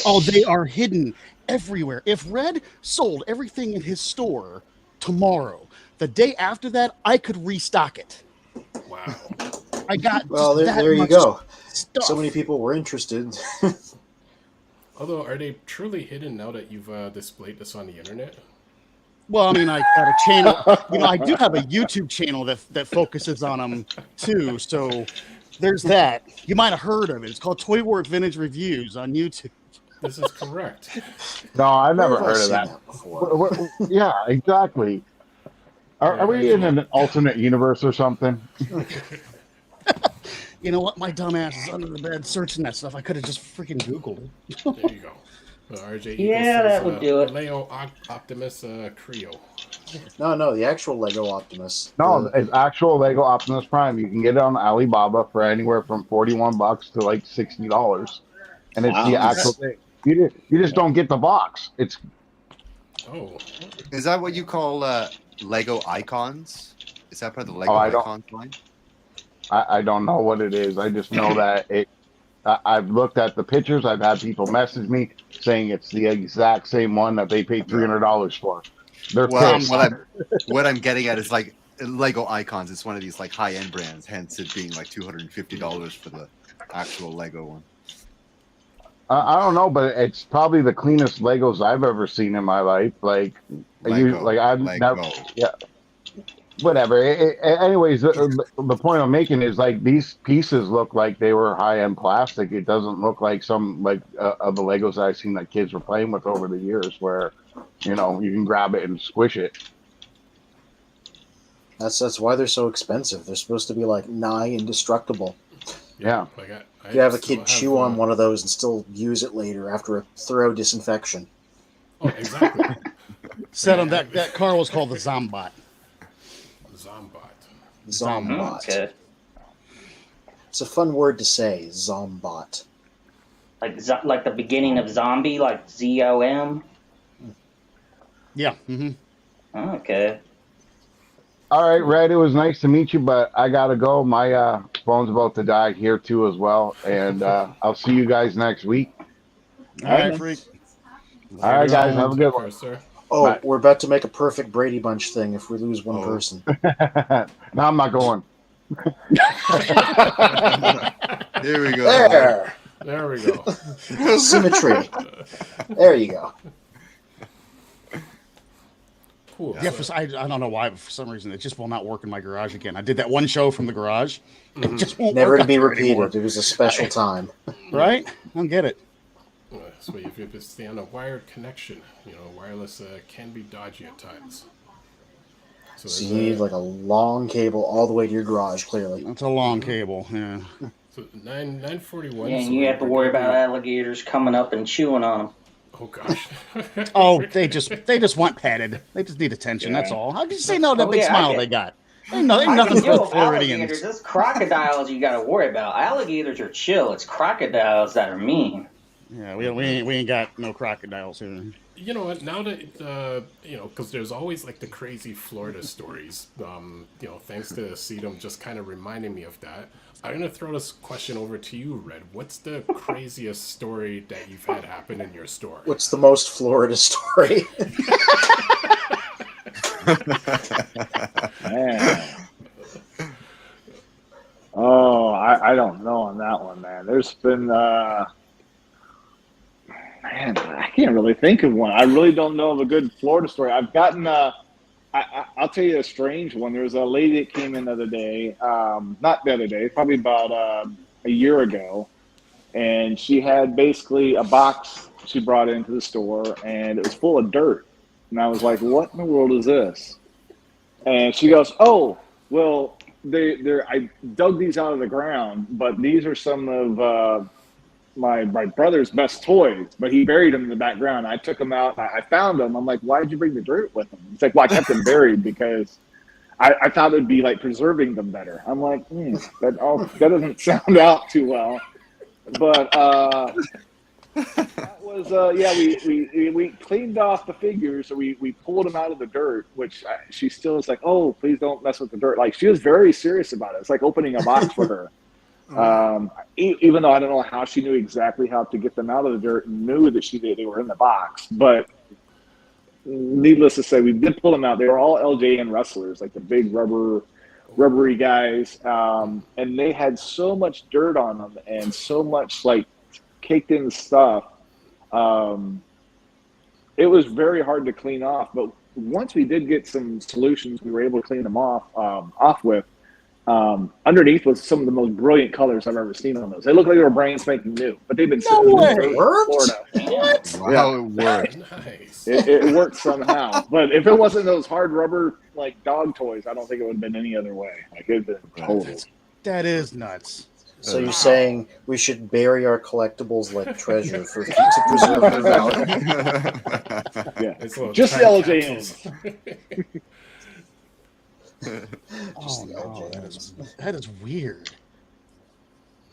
Oh, they are hidden everywhere. If Red sold everything in his store tomorrow, the day after that, I could restock it. Wow. I got well, there you go. Stuff. So many people were interested. Although, are they truly hidden now that you've displayed this on the internet? Well, I mean, I got a channel. You know, I do have a YouTube channel that focuses on them too. So there's that. You might have heard of it. It's called Toy Warp Vintage Reviews on YouTube. This is correct. No, I've never heard of that before. Yeah, exactly. Are we in an alternate universe or something? You know what? My dumbass is under the bed searching that stuff. I could have just freaking Googled it. There you go. RJ yeah, says, that would do it. Lego Optimus Creo. No, the actual Lego Optimus. No, it's actual Lego Optimus Prime. You can get it on Alibaba for anywhere from $41 to like $60, and it's the actual thing. You just don't get the box. It's Is that what you call Lego icons? Is that part of the Lego icons line? I don't know what it is. I just know that it. I've looked at the pictures. I've had people message me saying it's the exact same one that they paid $300 for. They're pissed. What I'm getting at is like Lego icons. It's one of these like high-end brands, hence it being like $250 for the actual Lego one. I don't know, but it's probably the cleanest Legos I've ever seen in my life. Like, I've never, yeah. Whatever. Anyways, the point I'm making is like these pieces look like they were high-end plastic. It doesn't look like some of the Legos that I've seen that kids were playing with over the years, where you can grab it and squish it. That's why they're so expensive. They're supposed to be like nigh indestructible. Yeah. Like you have a kid chew on one of those and still use it later after a thorough disinfection. Oh, exactly. Said on that car was called the Zombot. Zombot. Okay. It's a fun word to say, Zombot. Like the beginning of zombie, like ZOM? Yeah. Mm-hmm. Okay. All right, Red, it was nice to meet you, but I got to go. My phone's about to die here, too, as well. And I'll see you guys next week. All right, Freak. All right, guys. Have a good one. Oh, Bye. We're about to make a perfect Brady Bunch thing if we lose one person. No, I'm not going. There we go. There we go. Symmetry. There you go. Cool. Yeah, I don't know why, but for some reason it just will not work in my garage again. I did that one show from the garage. It just won't Never work to be anymore. repeated. It was a special time. Right? I don't get it. So if you stay on a wired connection, wireless can be dodgy at times. So you need like a long cable all the way to your garage, clearly. That's a long cable, yeah. So 941. Yeah, and you have to worry about alligators coming up and chewing on them. Oh gosh. Oh, they just want petted. They just need attention. That's all. How can you say no to that big smile they got? Ain't nothing for Floridians. Alligators. It's crocodiles you got to worry about. Alligators are chill. It's crocodiles that are mean. Yeah, we ain't got no crocodiles here. You know what? Now that because there's always like the crazy Florida stories. Thanks to SETTOM just kind of reminding me of that. I'm gonna throw this question over to you, Red. What's the craziest story that you've had happen in your store? What's the most Florida story? Man. Oh, I don't know on that one, man. There's been man, I can't really think of one. I really don't know of a good Florida story. I've gotten I'll tell you a strange one. There was a lady that came in the other day, not the other day, probably about a year ago, and she had basically a box she brought into the store, and it was full of dirt. And I was like, what in the world is this? And she goes, oh, well, I dug these out of the ground, but these are some of my brother's best toys, but he buried them in the background. I took them out. I found them. I'm like, why did you bring the dirt with them? It's like, well, I kept them buried because I thought it'd be like preserving them better. I'm like, that doesn't sound out too well. But that was we cleaned off the figures. So we pulled them out of the dirt, which she still is like, oh, please don't mess with the dirt. Like, she was very serious about it. It's like opening a box for her. Even though I don't know how she knew exactly how to get them out of the dirt and knew that they were in the box, but needless to say, we did pull them out. They were all LJN wrestlers, like the big rubbery guys, and they had so much dirt on them and so much like caked in stuff. It was very hard to clean off, but once we did get some solutions, we were able to clean them off with. Underneath was some of the most brilliant colors I've ever seen on those. They look like they were brand spanking new, but they've been sitting in Florida. What? Wow, it worked. Nice. It worked somehow. But if it wasn't those hard rubber like dog toys, I don't think it would have been any other way. Like, it'd been total. That is nuts. So you're saying we should bury our collectibles like treasure to preserve their value? Yeah, It's a little just the time LJNs. capsule. Oh no, that is weird.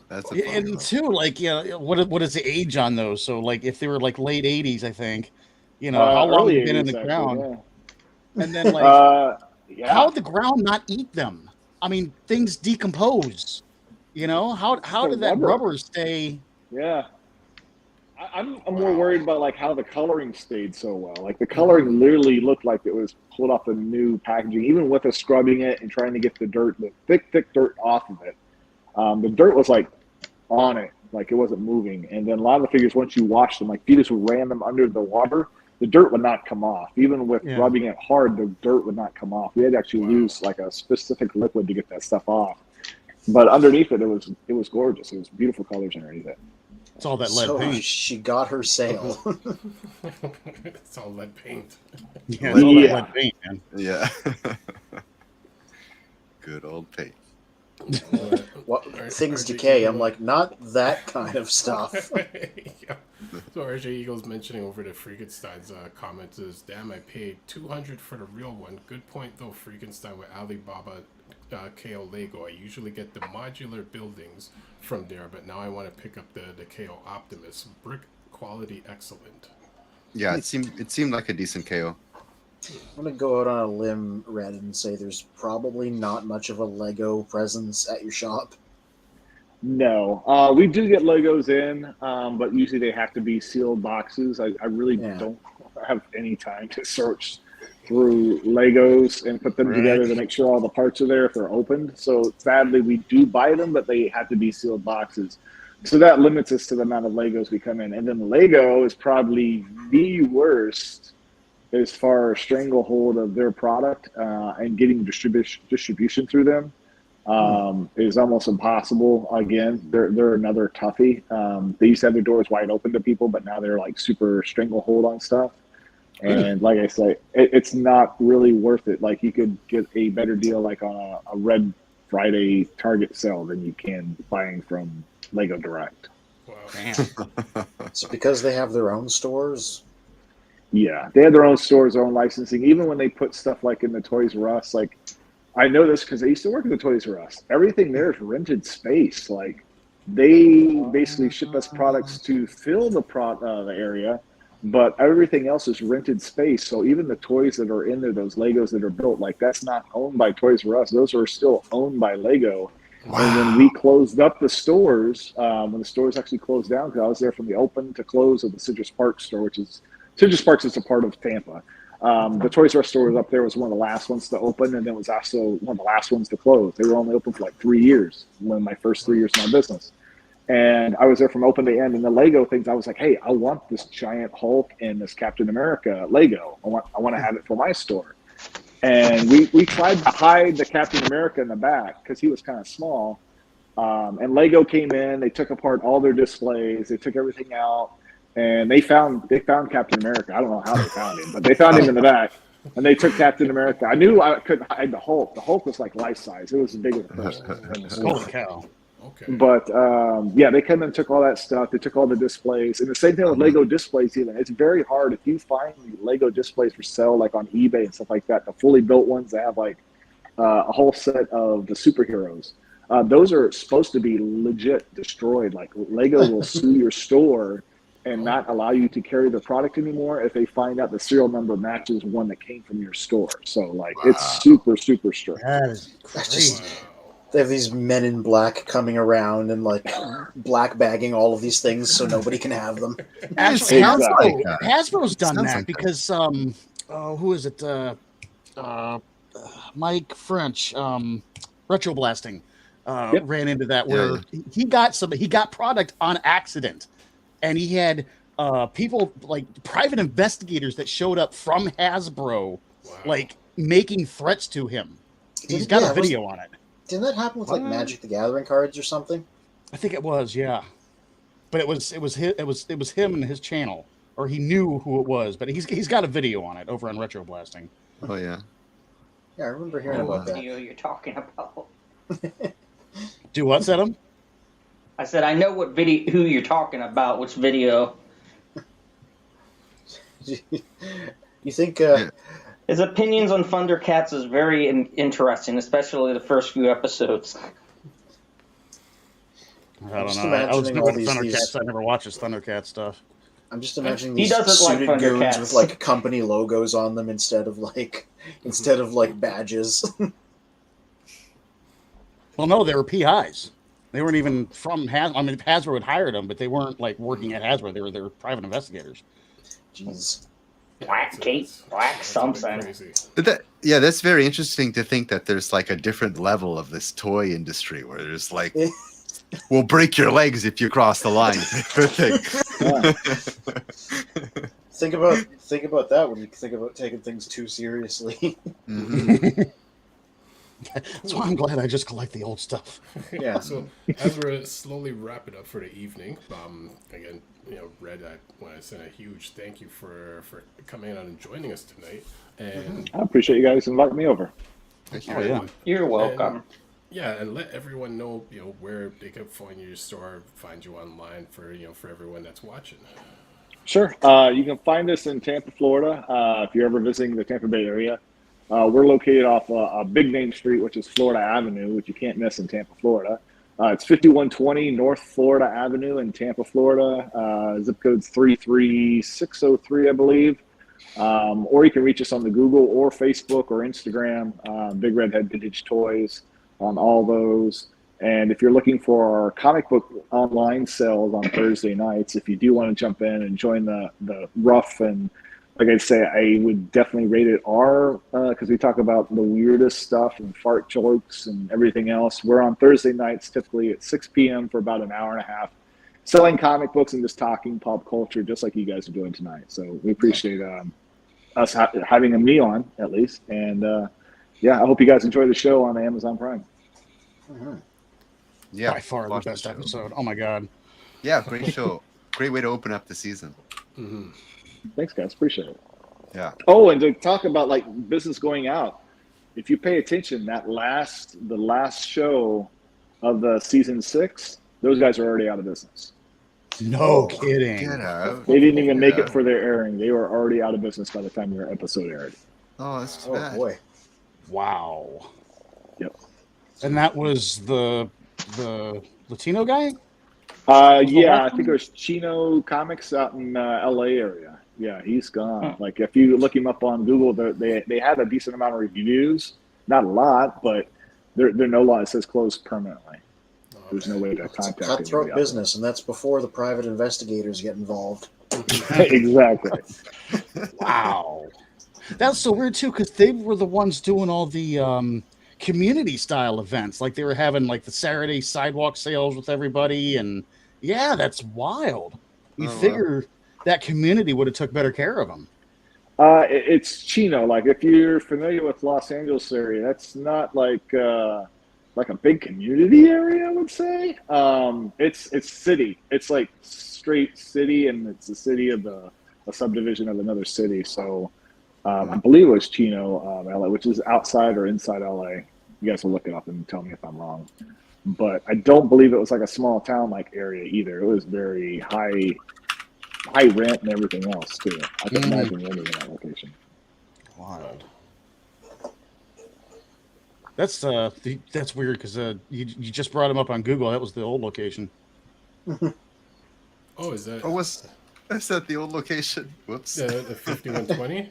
That's a Yeah, fun and one. too, like, what is the age on those? So, like, if they were like late '80s, I think, how long Early have been in 80s, the actually, ground, yeah. and then like, Yeah. how would the ground not eat them? I mean, things decompose. How did that rubber stay? Yeah. I'm more worried about like how the coloring stayed so well. Like, the coloring literally looked like it was pulled off the new packaging, even with us scrubbing it and trying to get the thick dirt off of it. The dirt was like on it, like it wasn't moving. And then a lot of the figures, once you wash them, like if you just ran them under the water, the dirt would not come off. Even with rubbing it hard, the dirt would not come off. We had to actually use like a specific liquid to get that stuff off. But underneath it, it was gorgeous. It was beautiful colors underneath it. It's all that lead So paint. she got her sale. It's all lead paint. Yeah, it's all that lead paint, man. Yeah. Good old paint. What things decay? I'm like, not that kind of stuff. Yeah. So RJ Eagles mentioning over to Freakenstein's comments is, damn, I paid $200 for the real one. Good point though, Freakenstein with Alibaba KO Lego. I usually get the modular buildings from there, but now I want to pick up the KO Optimus. Brick quality excellent. Yeah, it seemed like a decent KO. I'm going to go out on a limb, Red, and say there's probably not much of a Lego presence at your shop. No. We do get Legos in, but usually they have to be sealed boxes. I really don't have any time to search through Legos and put them together to make sure all the parts are there if they're opened. So sadly, we do buy them, but they have to be sealed boxes. So that limits us to the amount of Legos we come in. And then Lego is probably the worst as far as stranglehold of their product and getting distribution through them is almost impossible. Again, they're another toughie. They used to have their doors wide open to people, but now they're like super stranglehold on stuff. And like I say, it's not really worth it. Like, you could get a better deal like on a Red Friday Target sale than you can buying from Lego Direct. Wow. Damn. It's because they have their own stores. Yeah, they have their own stores, their own licensing. Even when they put stuff like in the Toys R Us, like, I know this because I used to work at the Toys R Us. Everything there is rented space. Like, they basically ship us products to fill the area. but everything else is rented space. So even the toys that are in there, those Legos that are built, like that's not owned by Toys R Us. Those are still owned by Lego. Wow. And when we closed up the stores, when the stores actually closed down, because I was there from the open to close of the Citrus Park store, which is Citrus Parks is a part of Tampa. The Toys R Us store was up there, was one of the last ones to open, and then was also one of the last ones to close. They were only open for like 3 years, one of my first 3 years in my business. And I was there from open to end. And the Lego things, I was like, hey, I want this giant Hulk and this Captain America Lego. I want to have it for my store. And we tried to hide the Captain America in the back because he was kind of small. And Lego came in, they took apart all their displays, they took everything out, and they found Captain America. I don't know how they found him, but they found him in the back. And they took Captain America. I knew I couldn't hide the Hulk. The Hulk was like life size. It was as big as a person. Holy cow. Okay. But yeah, they came in and took all that stuff. They took all the displays, and the same thing with Lego displays. Even it's very hard if you find Lego displays for sale, like on eBay and stuff like that. The fully built ones that have like a whole set of the superheroes. Those are supposed to be legit destroyed. Like Lego will sue your store and not allow you to carry the product anymore if they find out the serial number matches one that came from your store. So like it's super strict. That is crazy. They have these men in black coming around and like black bagging all of these things so nobody can have them. Actually, Exactly. Hasbro's done Sounds that like because who is it? Mike French, Retro Blasting, ran into that where he got product on accident, and he had people like private investigators that showed up from Hasbro, like making threats to him. He's got a video on it. Didn't that happen with like Magic the Gathering cards or something? I think it was, yeah. But it was him and his channel, or he knew who it was. But he's got a video on it over on Retro Blasting. Oh yeah. Yeah, I remember hearing about that. Video you're talking about. Do what, Settom? I said I know what video, who you're talking about, which video. You think? His opinions on Thundercats is very interesting, especially the first few episodes. I don't know. I was never into Thundercats. I never watched his Thundercat stuff. I'm just imagining He these doesn't like suited goons Thundercats. with like company logos on them instead of like badges. Well, no, they were PIs. They weren't even from Hasbro. I mean, Hasbro had hired them, but they weren't like working at Hasbro. They were private investigators. Jeez. Black Kate, black something. But that's very interesting to think that there's like a different level of this toy industry where there's like, we'll break your legs if you cross the line. Think about that when you think about taking things too seriously. Mm-hmm. That's why I'm glad I just collect the old stuff. Yeah. So as we're slowly wrapping up for the evening, again, Red, I want to send a huge thank you for coming out and joining us tonight. And I appreciate you guys inviting me over. Thank you. Oh, yeah. You're welcome. And let everyone know, where they can find your store, find you online for everyone that's watching. Sure. You can find us in Tampa, Florida. If you're ever visiting the Tampa Bay area, we're located off a big name street, which is Florida Avenue, which you can't miss in Tampa, Florida. It's 5120 North Florida Avenue in Tampa, Florida. Zip code's 33603, I believe. Or you can reach us on the Google or Facebook or Instagram, Big Redhead Vintage Toys on all those. And if you're looking for our comic book online sales on Thursday nights, if you do want to jump in and join the rough, and like I say, I would definitely rate it R because we talk about the weirdest stuff and fart jokes and everything else. We're on Thursday nights, typically at 6 p.m. for about an hour and a half, selling comic books and just talking pop culture, just like you guys are doing tonight. So we appreciate us having me on, at least. And I hope you guys enjoy the show on Amazon Prime. Mm-hmm. Yeah, by far the best episode. Oh my god. Yeah, great show. Great way to open up the season. Mm-hmm. Thanks, guys. Appreciate it. Yeah. Oh, and to talk about like business going out, if you pay attention, the last show of the season 6, those guys are already out of business. No kidding. Get out. They didn't even make it for their airing. They were already out of business by the time their episode aired. Oh, that's too Oh bad. boy. Wow. Yep. And that was the Latino guy? Yeah, I think it was Chino Comics out in LA area. Yeah, he's gone. Like if you look him up on Google, they had a decent amount of reviews, not a lot, but they're no longer. It says closed permanently. There's no way to It's a contact cutthroat anybody business, and that's before the private investigators get involved. Exactly. Wow. That's so weird too, because they were the ones doing all the community style events. Like they were having like the Saturday sidewalk sales with everybody, and yeah, that's wild. You figure that community would have took better care of them. It's Chino. Like if you're familiar with Los Angeles area, that's not like a big community area, I would say. It's city. It's like straight city, and it's a city of a subdivision of another city. So I believe it was Chino, LA, which is outside or inside LA. You guys will look it up and tell me if I'm wrong. But I don't believe it was like a small town like area either. It was very high rent and everything else too. I can imagine living in that location. Wild. That's weird because you just brought him up on Google. That was the old location. Oh, is that? Oh, is that the old location? Whoops. The 5120?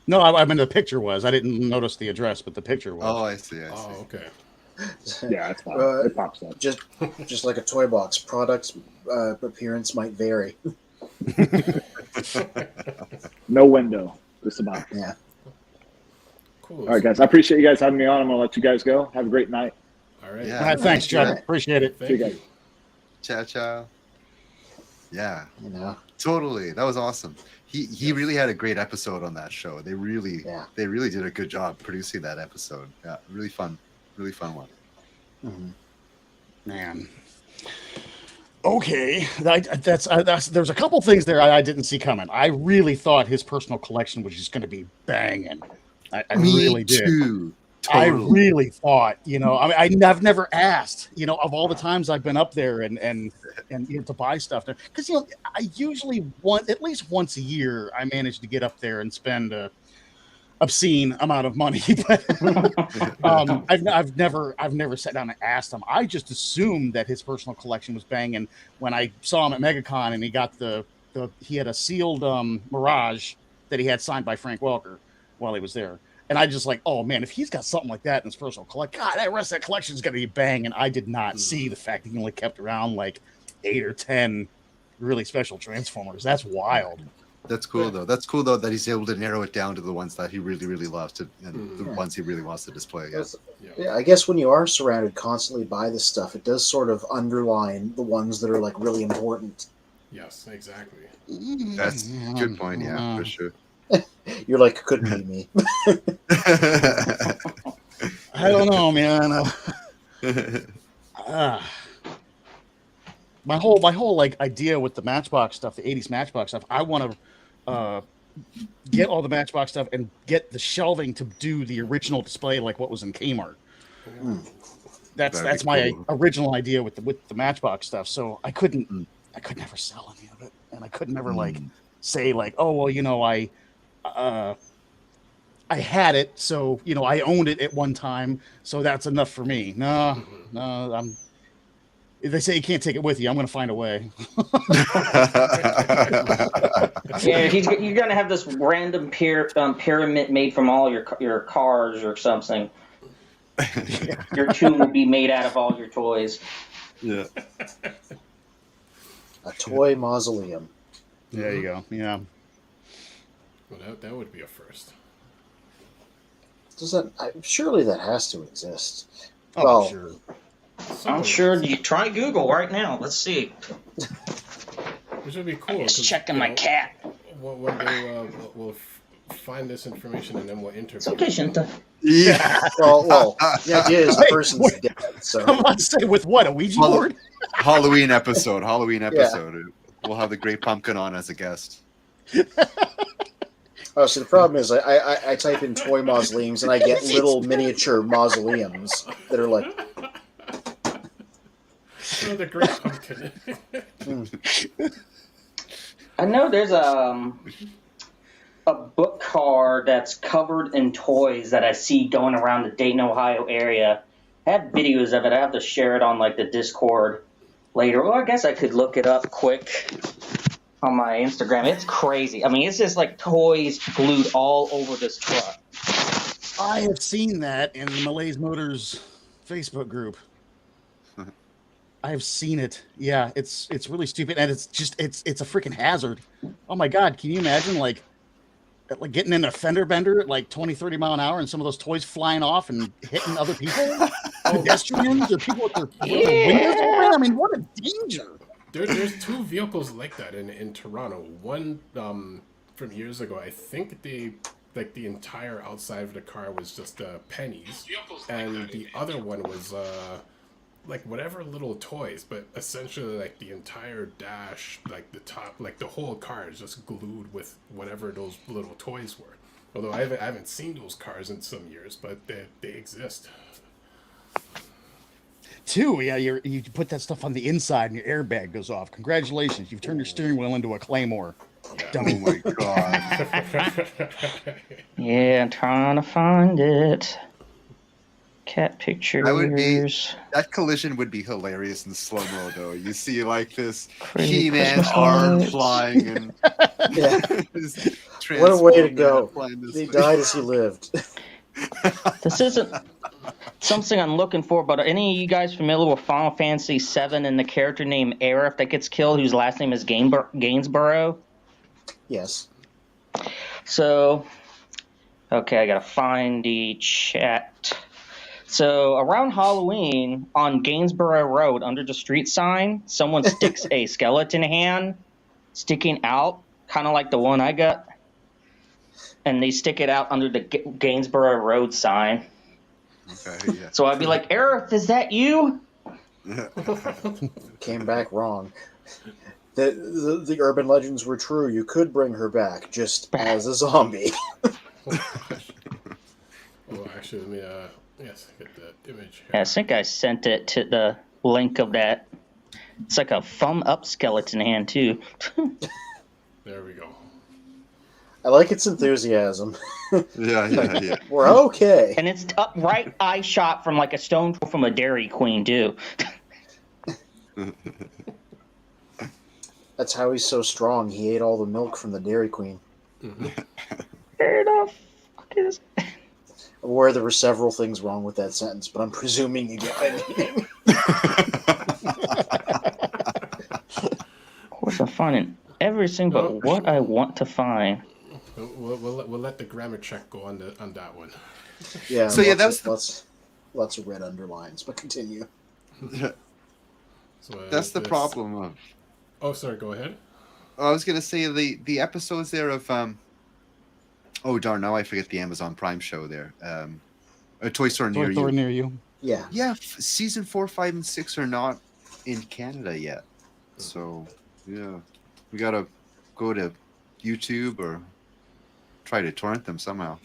No, I mean the picture was. I didn't notice the address, but the picture was. Oh, I see. Oh, okay. Yeah, it's fine. It pops up. Just like a toy box, products appearance might vary. No window, just about. Yeah. Cool. All right, guys. I appreciate you guys having me on. I'm gonna let you guys go. Have a great night. All right. Yeah. All right, thanks, Chuck. Appreciate it. Thank See you guys. you. Ciao, ciao. Yeah, You know. totally. That was awesome. He really had a great episode on that show. They really did a good job producing that episode. Yeah, really fun one. Mm-hmm. Man. Okay, that's there's a couple things there I didn't see coming. I really thought his personal collection was just going to be banging. I really did. Too. I Totally. really thought, I mean, I've never asked, of all the times I've been up there and to buy stuff there, because I usually at least once a year I manage to get up there and spend a obscene amount of money, but I've never sat down and asked him. I just assumed that his personal collection was banging when I saw him at MegaCon and he got he had a sealed Mirage that he had signed by Frank Welker while he was there. And I just like, oh man, if he's got something like that in his personal collection, God, that rest of that collection is going to be bang. And I did not see the fact that he only kept around like 8 or 10 really special Transformers. That's wild. That's cool though. That's cool though that he's able to narrow it down to the ones that he really, really loves and the ones he really wants to display. Yeah, I guess when you are surrounded constantly by this stuff, it does sort of underline the ones that are like really important. Yes, exactly. That's a good point. Yeah, for sure. You're like, couldn't be me. I don't know, man. My whole like idea with the Matchbox stuff, the 80s Matchbox stuff, I want to get all the Matchbox stuff and get the shelving to do the original display like what was in Kmart. That's my original idea with the Matchbox stuff. So I could never sell any of it, and I could never like say like, oh well, I had it, so I owned it at one time, so that's enough for me. No, if they say you can't take it with you, I'm going to find a way. Yeah, you're going to have this random pyramid made from all your cars or something. Your tomb will be made out of all your toys. Yeah. A toy mausoleum. There you go. Yeah. Well, that would be a first. Surely that has to exist. Oh, well, sure. I'm sure. You try Google right now. Let's see. Which would be cool. I'm just checking my cat. One day we'll find this information and then we'll interview. It's okay, Shinta. Yeah. Well, the idea is the person's dead. So I'm about to say with what, a Ouija board? Halloween episode. We'll have the Great Pumpkin on as a guest. Oh, so the problem is I type in toy mausoleums and I get little miniature mausoleums that are like. Oh, the Great Pumpkin. I know there's a book card that's covered in toys that I see going around the Dayton, Ohio area. I have videos of it. I have to share it on like the Discord later. Well, I guess I could look it up quick. on my Instagram. It's crazy. I mean, it's just like toys glued all over this truck. I have seen that in the Malaise Motors Facebook group. I have seen it. Yeah, it's really stupid, and it's a freaking hazard. Oh my god, can you imagine like getting in a fender bender at like 20, 30 mile an hour and some of those toys flying off and hitting other people? Pedestrians or people with their windows open? I mean, what a danger. There's two vehicles like that in Toronto. One from years ago, I think the entire outside of the car was just pennies, and the other one was like whatever little toys, but essentially like the entire dash, like the top, like the whole car is just glued with whatever those little toys were. Although I haven't seen those cars in some years, but they exist. Too, yeah, you put that stuff on the inside and your airbag goes off. Congratulations, you've turned your steering wheel into a claymore. Yeah. Oh my God. Yeah, I'm trying to find it. Cat pictures. That collision would be hilarious in slow-mo, though. You see like this Pretty He-Man Christmas arm lights. flying and Yeah. What a way to go. flying this He way. died as he lived. This isn't something I'm looking for, but are any of you guys familiar with Final Fantasy VII and the character named Aerith that gets killed, whose last name is Gainsborough? Yes. So, okay, I gotta find the chat. So, around Halloween, on Gainsborough Road, under the street sign, someone sticks a skeleton hand sticking out, kind of like the one I got. And they stick it out under the Gainsborough Road sign. Okay, yeah. So I'd be like, Aerith, is that you? Came back wrong. The urban legends were true. You could bring her back just as a zombie. Oh, actually, let me yes, get that image here. Yeah, I think I sent it to the link of that. It's like a thumb up skeleton hand too. There we go. I like its enthusiasm. Yeah. We're okay. And it's upright eye shot from like a stone from a Dairy Queen too. That's how he's so strong. He ate all the milk from the Dairy Queen. Fair enough. Where there were several things wrong with that sentence, but I'm presuming you get my meaning. Of course, I'm finding everything but what I want to find. We'll let the grammar check go on that one. Yeah. So, yeah, that lots of red underlines, but continue. So, That's the this- problem of. Oh, sorry. Go ahead. I was gonna say the episodes there of oh darn, now I forget the Amazon Prime show there. A Toy Store Near You. near you. Yeah. Yeah, season 4, 5, and 6 are not in Canada yet. So yeah, we gotta go to YouTube or try to torrent them somehow.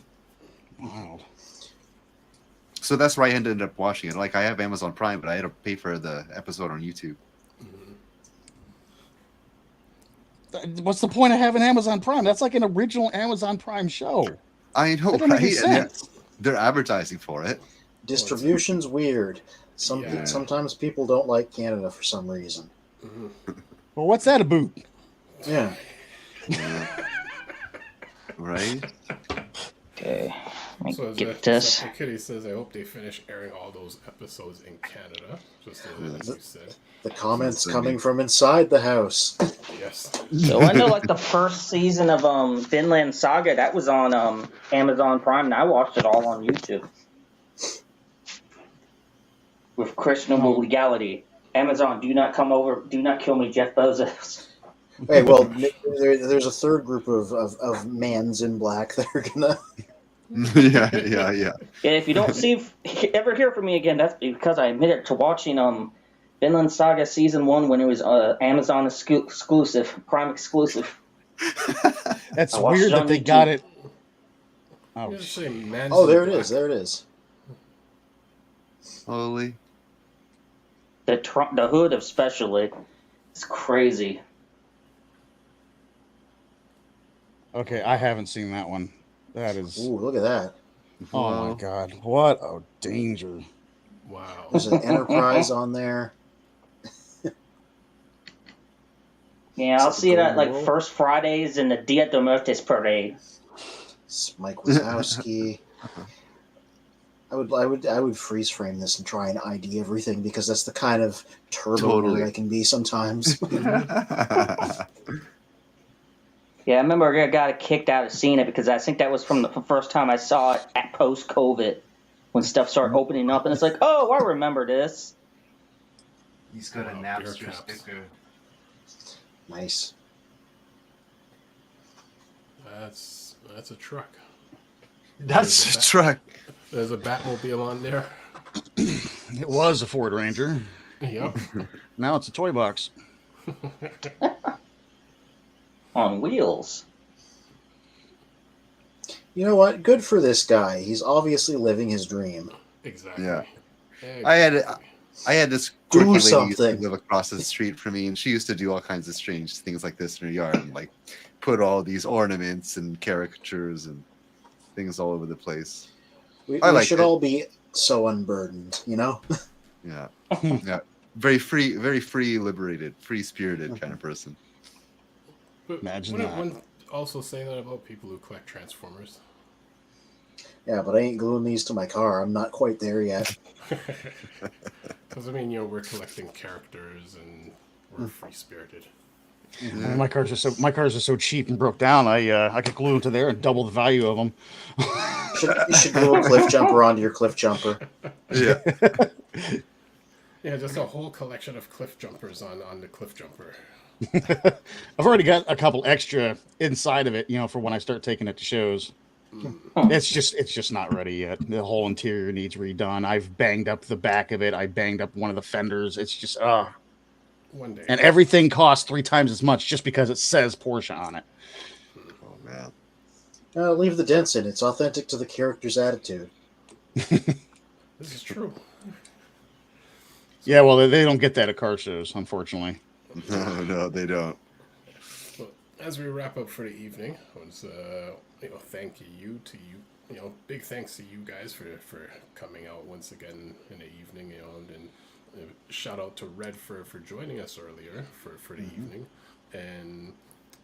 Wow. So that's why I ended up watching it. Like I have Amazon Prime, but I had to pay for the episode on YouTube. What's the point of having Amazon Prime? That's like an original Amazon Prime show. I know, That don't make any right? And sense. they're advertising for it. Distribution's weird. Yeah. Sometimes people don't like Canada for some reason. Well, what's that about? Yeah. Right? Okay, let me So get this. Kitty says, I hope they finish airing all those episodes in Canada. Just as you said. The comments coming from inside the house. Yes. So I know like the first season of Vinland Saga, that was on Amazon Prime, and I watched it all on YouTube. With questionable legality. Amazon, do not come over, do not kill me, Jeff Bezos. Hey, well, there's a third group of mans in black that are gonna. yeah. Yeah, if you don't ever hear from me again, that's because I admitted to watching Vinland Saga Season 1 when it was Amazon exclusive, Prime exclusive. That's I watched weird it on that they YouTube. got it. You just say Man's Oh, in there it Black. is. There it is. Holy. The hood especially. It's crazy. Okay, I haven't seen that one. That is. Ooh, look at that. Oh my god! What a danger! Wow. There's an Enterprise on there. Yeah, I'll Is that see it the at like Golden Rule? first Fridays in the Dia de Muertos parade. It's Mike Wazowski. I would freeze frame this and try and ID everything because that's the kind of turbo nerd I can be sometimes. Yeah, I remember I got kicked out of seeing it because I think that was from the first time I saw it at post-COVID when stuff started opening up, and it's like, oh, I remember this. He's got a Napster sticker. Nice. That's a truck. That's a truck. There's a Batmobile on there. It was a Ford Ranger. Yep. Now it's a toy box. On wheels. You know what? Good for this guy. He's obviously living his dream. Exactly. Yeah. Exactly. I had this Do quirky lady used to something. live across the street from me, and she used to do all kinds of strange things like this in her yard, and like put all these ornaments and caricatures and things all over the place. We liked should it. all be so unburdened, you know? Yeah, yeah, very free, liberated, free-spirited kind of person. But Imagine wouldn't that. one also say that about people who collect Transformers? Yeah, but I ain't gluing these to my car. I'm not quite there yet. Because I mean, we're collecting characters and we're free-spirited. And my cars are so cheap and broke down. I could glue them to there and double the value of them. You should glue a cliff jumper onto your cliff jumper. Yeah. Yeah, just a whole collection of cliff jumpers on the cliff jumper. I've already got a couple extra inside of it, for when I start taking it to shows. It's just not ready yet. The whole interior needs redone. I've banged up the back of it. I banged up one of the fenders. It's just One day. and everything costs 3 times as much just because it says Porsche on it. Oh man. Leave the dents in. It's authentic to the character's attitude. This is true. Yeah, well, they don't get that at car shows, unfortunately. No, they don't. Well, as we wrap up for the evening, I was thank you to you. Big thanks to you guys for coming out once again in the evening, and shout out to Red for joining us earlier for the evening, and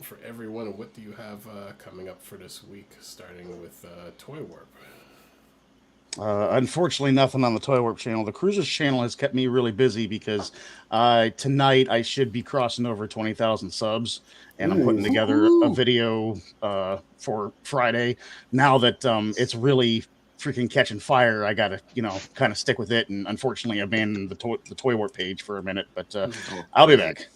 for everyone, what do you have coming up for this week, starting with Toy Warp? Unfortunately, nothing on the Toy Warp channel. The Cruisers channel has kept me really busy because tonight I should be crossing over 20,000 subs, and I'm putting together a video for Friday. Now that it's really freaking catching fire, I gotta kind of stick with it, and unfortunately abandoned the Toy Warp page for a minute, but I'll be back.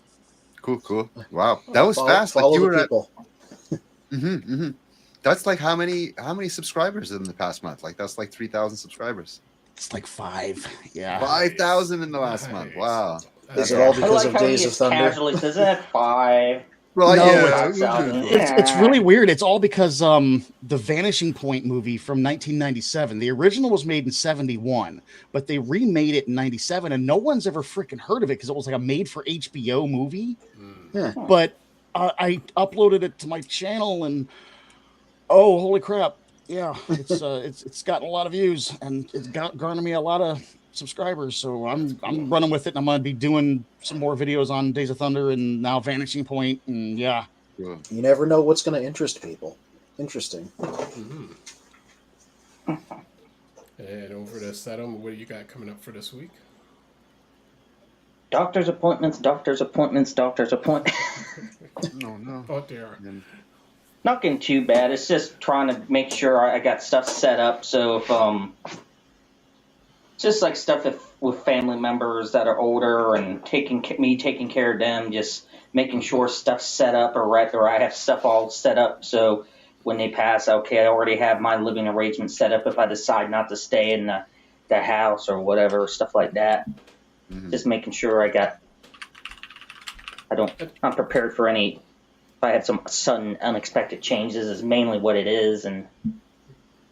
Cool. Wow, that was fast. Like Follow you the were at. people. That's like how many subscribers in the past month? Like that's like 3,000 subscribers. It's like 5. Yeah. 5,000 in the last month. Wow. Is it all I because like of how he Days of just Thunder? casually says that 5. Well, No, yeah. It's really weird. It's all because the Vanishing Point movie from 1997. The original was made in 71, but they remade it in 97, and no one's ever freaking heard of it because it was like a made-for-HBO movie. Yeah. But I uploaded it to my channel, and oh, holy crap! Yeah, it's gotten a lot of views, and it's garnered me a lot of subscribers. So I'm running with it, and I'm gonna be doing some more videos on Days of Thunder and now Vanishing Point, and yeah. You never know what's going to interest people. Interesting. And over to SETTOM, what do you got coming up for this week? Doctor's appointments. No. Oh dear. Not getting too bad. It's just trying to make sure I got stuff set up. So if just like stuff with family members that are older and taking care of them, just making sure stuff's set up or I have stuff all set up. So when they pass, okay, I already have my living arrangement set up if I decide not to stay in the house or whatever, stuff like that. Just making sure I'm prepared for any, if I had some sudden unexpected changes is mainly what it is, and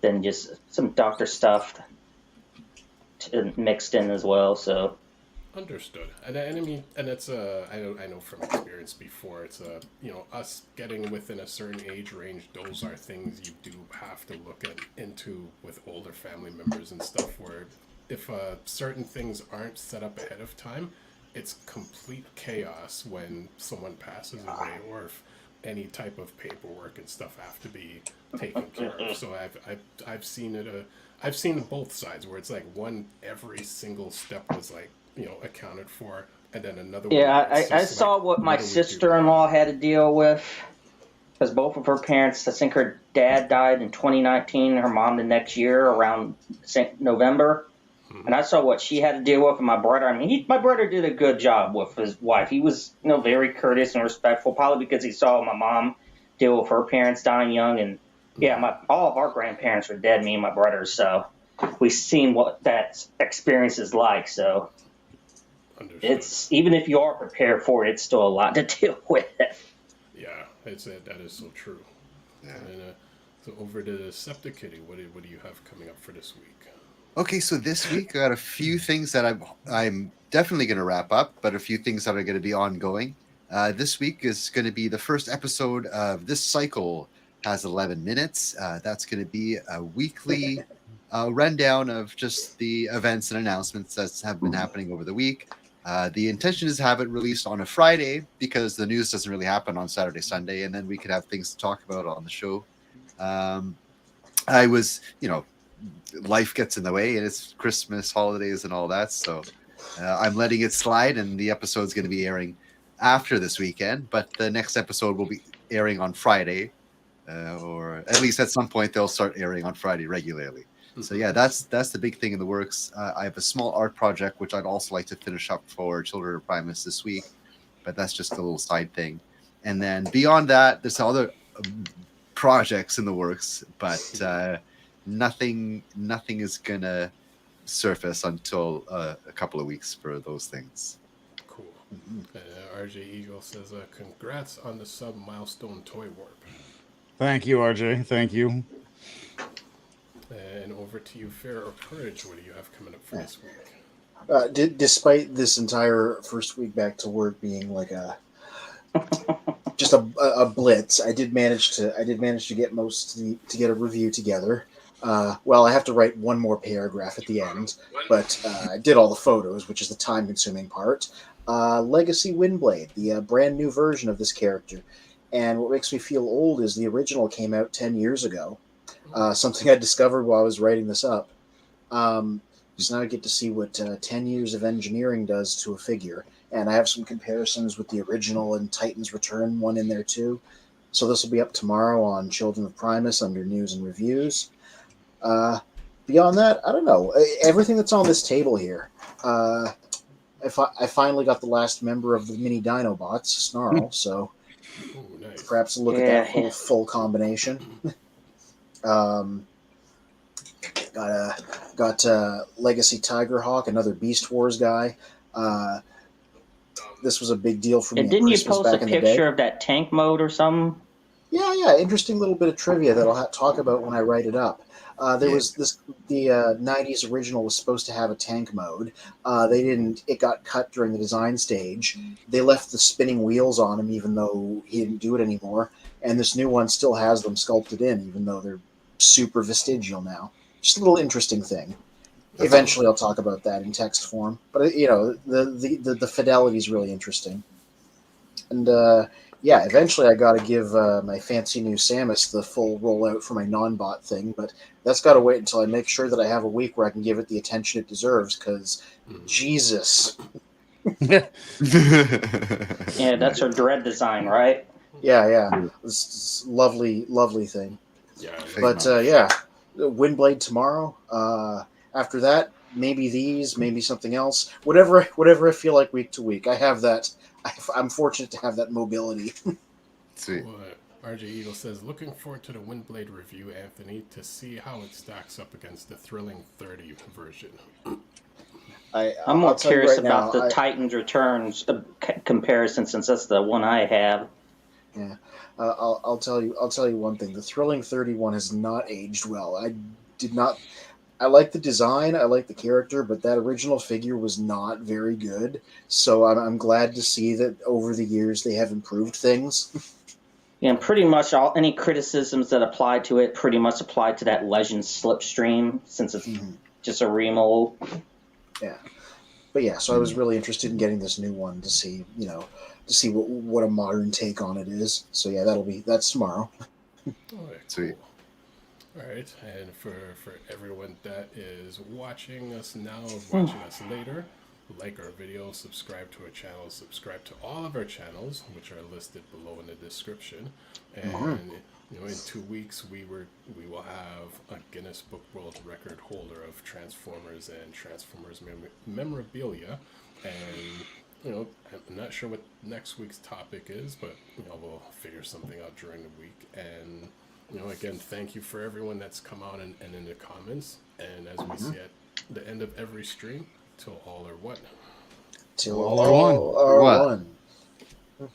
then just some doctor stuff mixed in as well. So Understood. And I mean, and it's I know from experience before, it's us getting within a certain age range, those are things you do have to look into with older family members and stuff, where if certain things aren't set up ahead of time, it's complete chaos when someone passes away, or if any type of paperwork and stuff have to be taken care of. So I've seen it. I've seen both sides where it's like every single step was like, you know, accounted for, and then another one. I saw what my sister-in-law had to deal with, because both of her parents, I think her dad died in 2019, her mom the next year around November. And I saw what she had to deal with, and my brother. I mean, my brother did a good job with his wife. He was, you know, very courteous and respectful, probably because he saw my mom deal with her parents dying young. And yeah, all of our grandparents were dead, me and my brother. So we've seen what that experience is like. So it's, even if you are prepared for it, it's still a lot to deal with. Yeah, that is so true. Yeah. And so over to Deceptikitty, what do you have coming up for this week? Okay, so this week I got a few things that I'm definitely going to wrap up, but a few things that are going to be ongoing. This week is going to be the first episode of this cycle, has 11 minutes. That's going to be a weekly rundown of just the events and announcements that have been happening over the week. The intention is to have it released on a Friday because the news doesn't really happen on Saturday, Sunday, and then we could have things to talk about on the show. I was, you know, life gets in the way, and it's Christmas, holidays, and all that. So I'm letting it slide, and the episode's going to be airing after this weekend. But the next episode will be airing on Friday, or at least at some point they'll start airing on Friday regularly. So yeah, that's the big thing in the works. I have a small art project which I'd also like to finish up for Children of Primus this week, but that's just a little side thing. And then beyond that, there's other projects in the works, but nothing is gonna surface until a couple of weeks for those things. Cool. RJ Eagle says, congrats on the sub milestone toy warp. Thank you, RJ. Thank you. And over to you, Fear or Courage. What do you have coming up for this week? Despite this entire first week back to work being like just a blitz, I did manage to get to get a review together. Well, I have to write one more paragraph at the end, but I did all the photos, which is the time-consuming part. Legacy Windblade, the brand new version of this character. And what makes me feel old is the original came out 10 years ago. Something I discovered while I was writing this up. So now I get to see what 10 years of engineering does to a figure. And I have some comparisons with the original and Titans Return one in there too. So this will be up tomorrow on Children of Primus under News and Reviews. Beyond that, I don't know. Everything that's on this table here. I finally got the last member of the mini Dinobots, Snarl, so nice. Perhaps a look at that whole full combination. Got Legacy Tigerhawk, another Beast Wars guy. This was a big deal for me. And didn't you Christmas post a back in the day. picture of that tank mode or something? Yeah. Interesting little bit of trivia that I'll talk about when I write it up. There was the 90s original was supposed to have a tank mode. They didn't. It got cut during the design stage. They left the spinning wheels on him, even though he didn't do it anymore. And this new one still has them sculpted in, even though they're super vestigial now. Just a little interesting thing. Eventually, I'll talk about that in text form. But the fidelity is really interesting. And eventually I got to give my fancy new Samus the full rollout for my non-bot thing, but that's got to wait until I make sure that I have a week where I can give it the attention it deserves, because Jesus. Yeah, that's her dread design, right? Yeah. It's lovely, lovely thing. Yeah. But Windblade tomorrow. After that, maybe these, maybe something else. Whatever I feel like week to week. I have that. I'm fortunate to have that mobility. Sweet. RJ Eagle says, looking forward to the Windblade review, Anthony, to see how it stacks up against the Thrilling 30 version. I'm more curious about the Titans Returns comparison, since that's the one I have. Yeah, I'll tell you one thing. The Thrilling 31 has not aged well. I like the design, I like the character, but that original figure was not very good. So I'm glad to see that over the years they have improved things. Yeah, and pretty much any criticisms that apply to it pretty much apply to that Legends Slipstream, since it's just a remold. Yeah. But yeah, so I was really interested in getting this new one to see, what a modern take on it is. So yeah, that's tomorrow. All right, Sweet. cool. All right, and for everyone that is watching us now, watching us later, like our video, subscribe to our channel, subscribe to all of our channels, which are listed below in the description. And in 2 weeks we will have a Guinness Book World Record holder of Transformers and Transformers Memorabilia. And I'm not sure what next week's topic is, but we'll figure something out during the week. And again, thank you for everyone that's come out and in the comments. And as we see at the end of every stream, till all are one. Till all are one.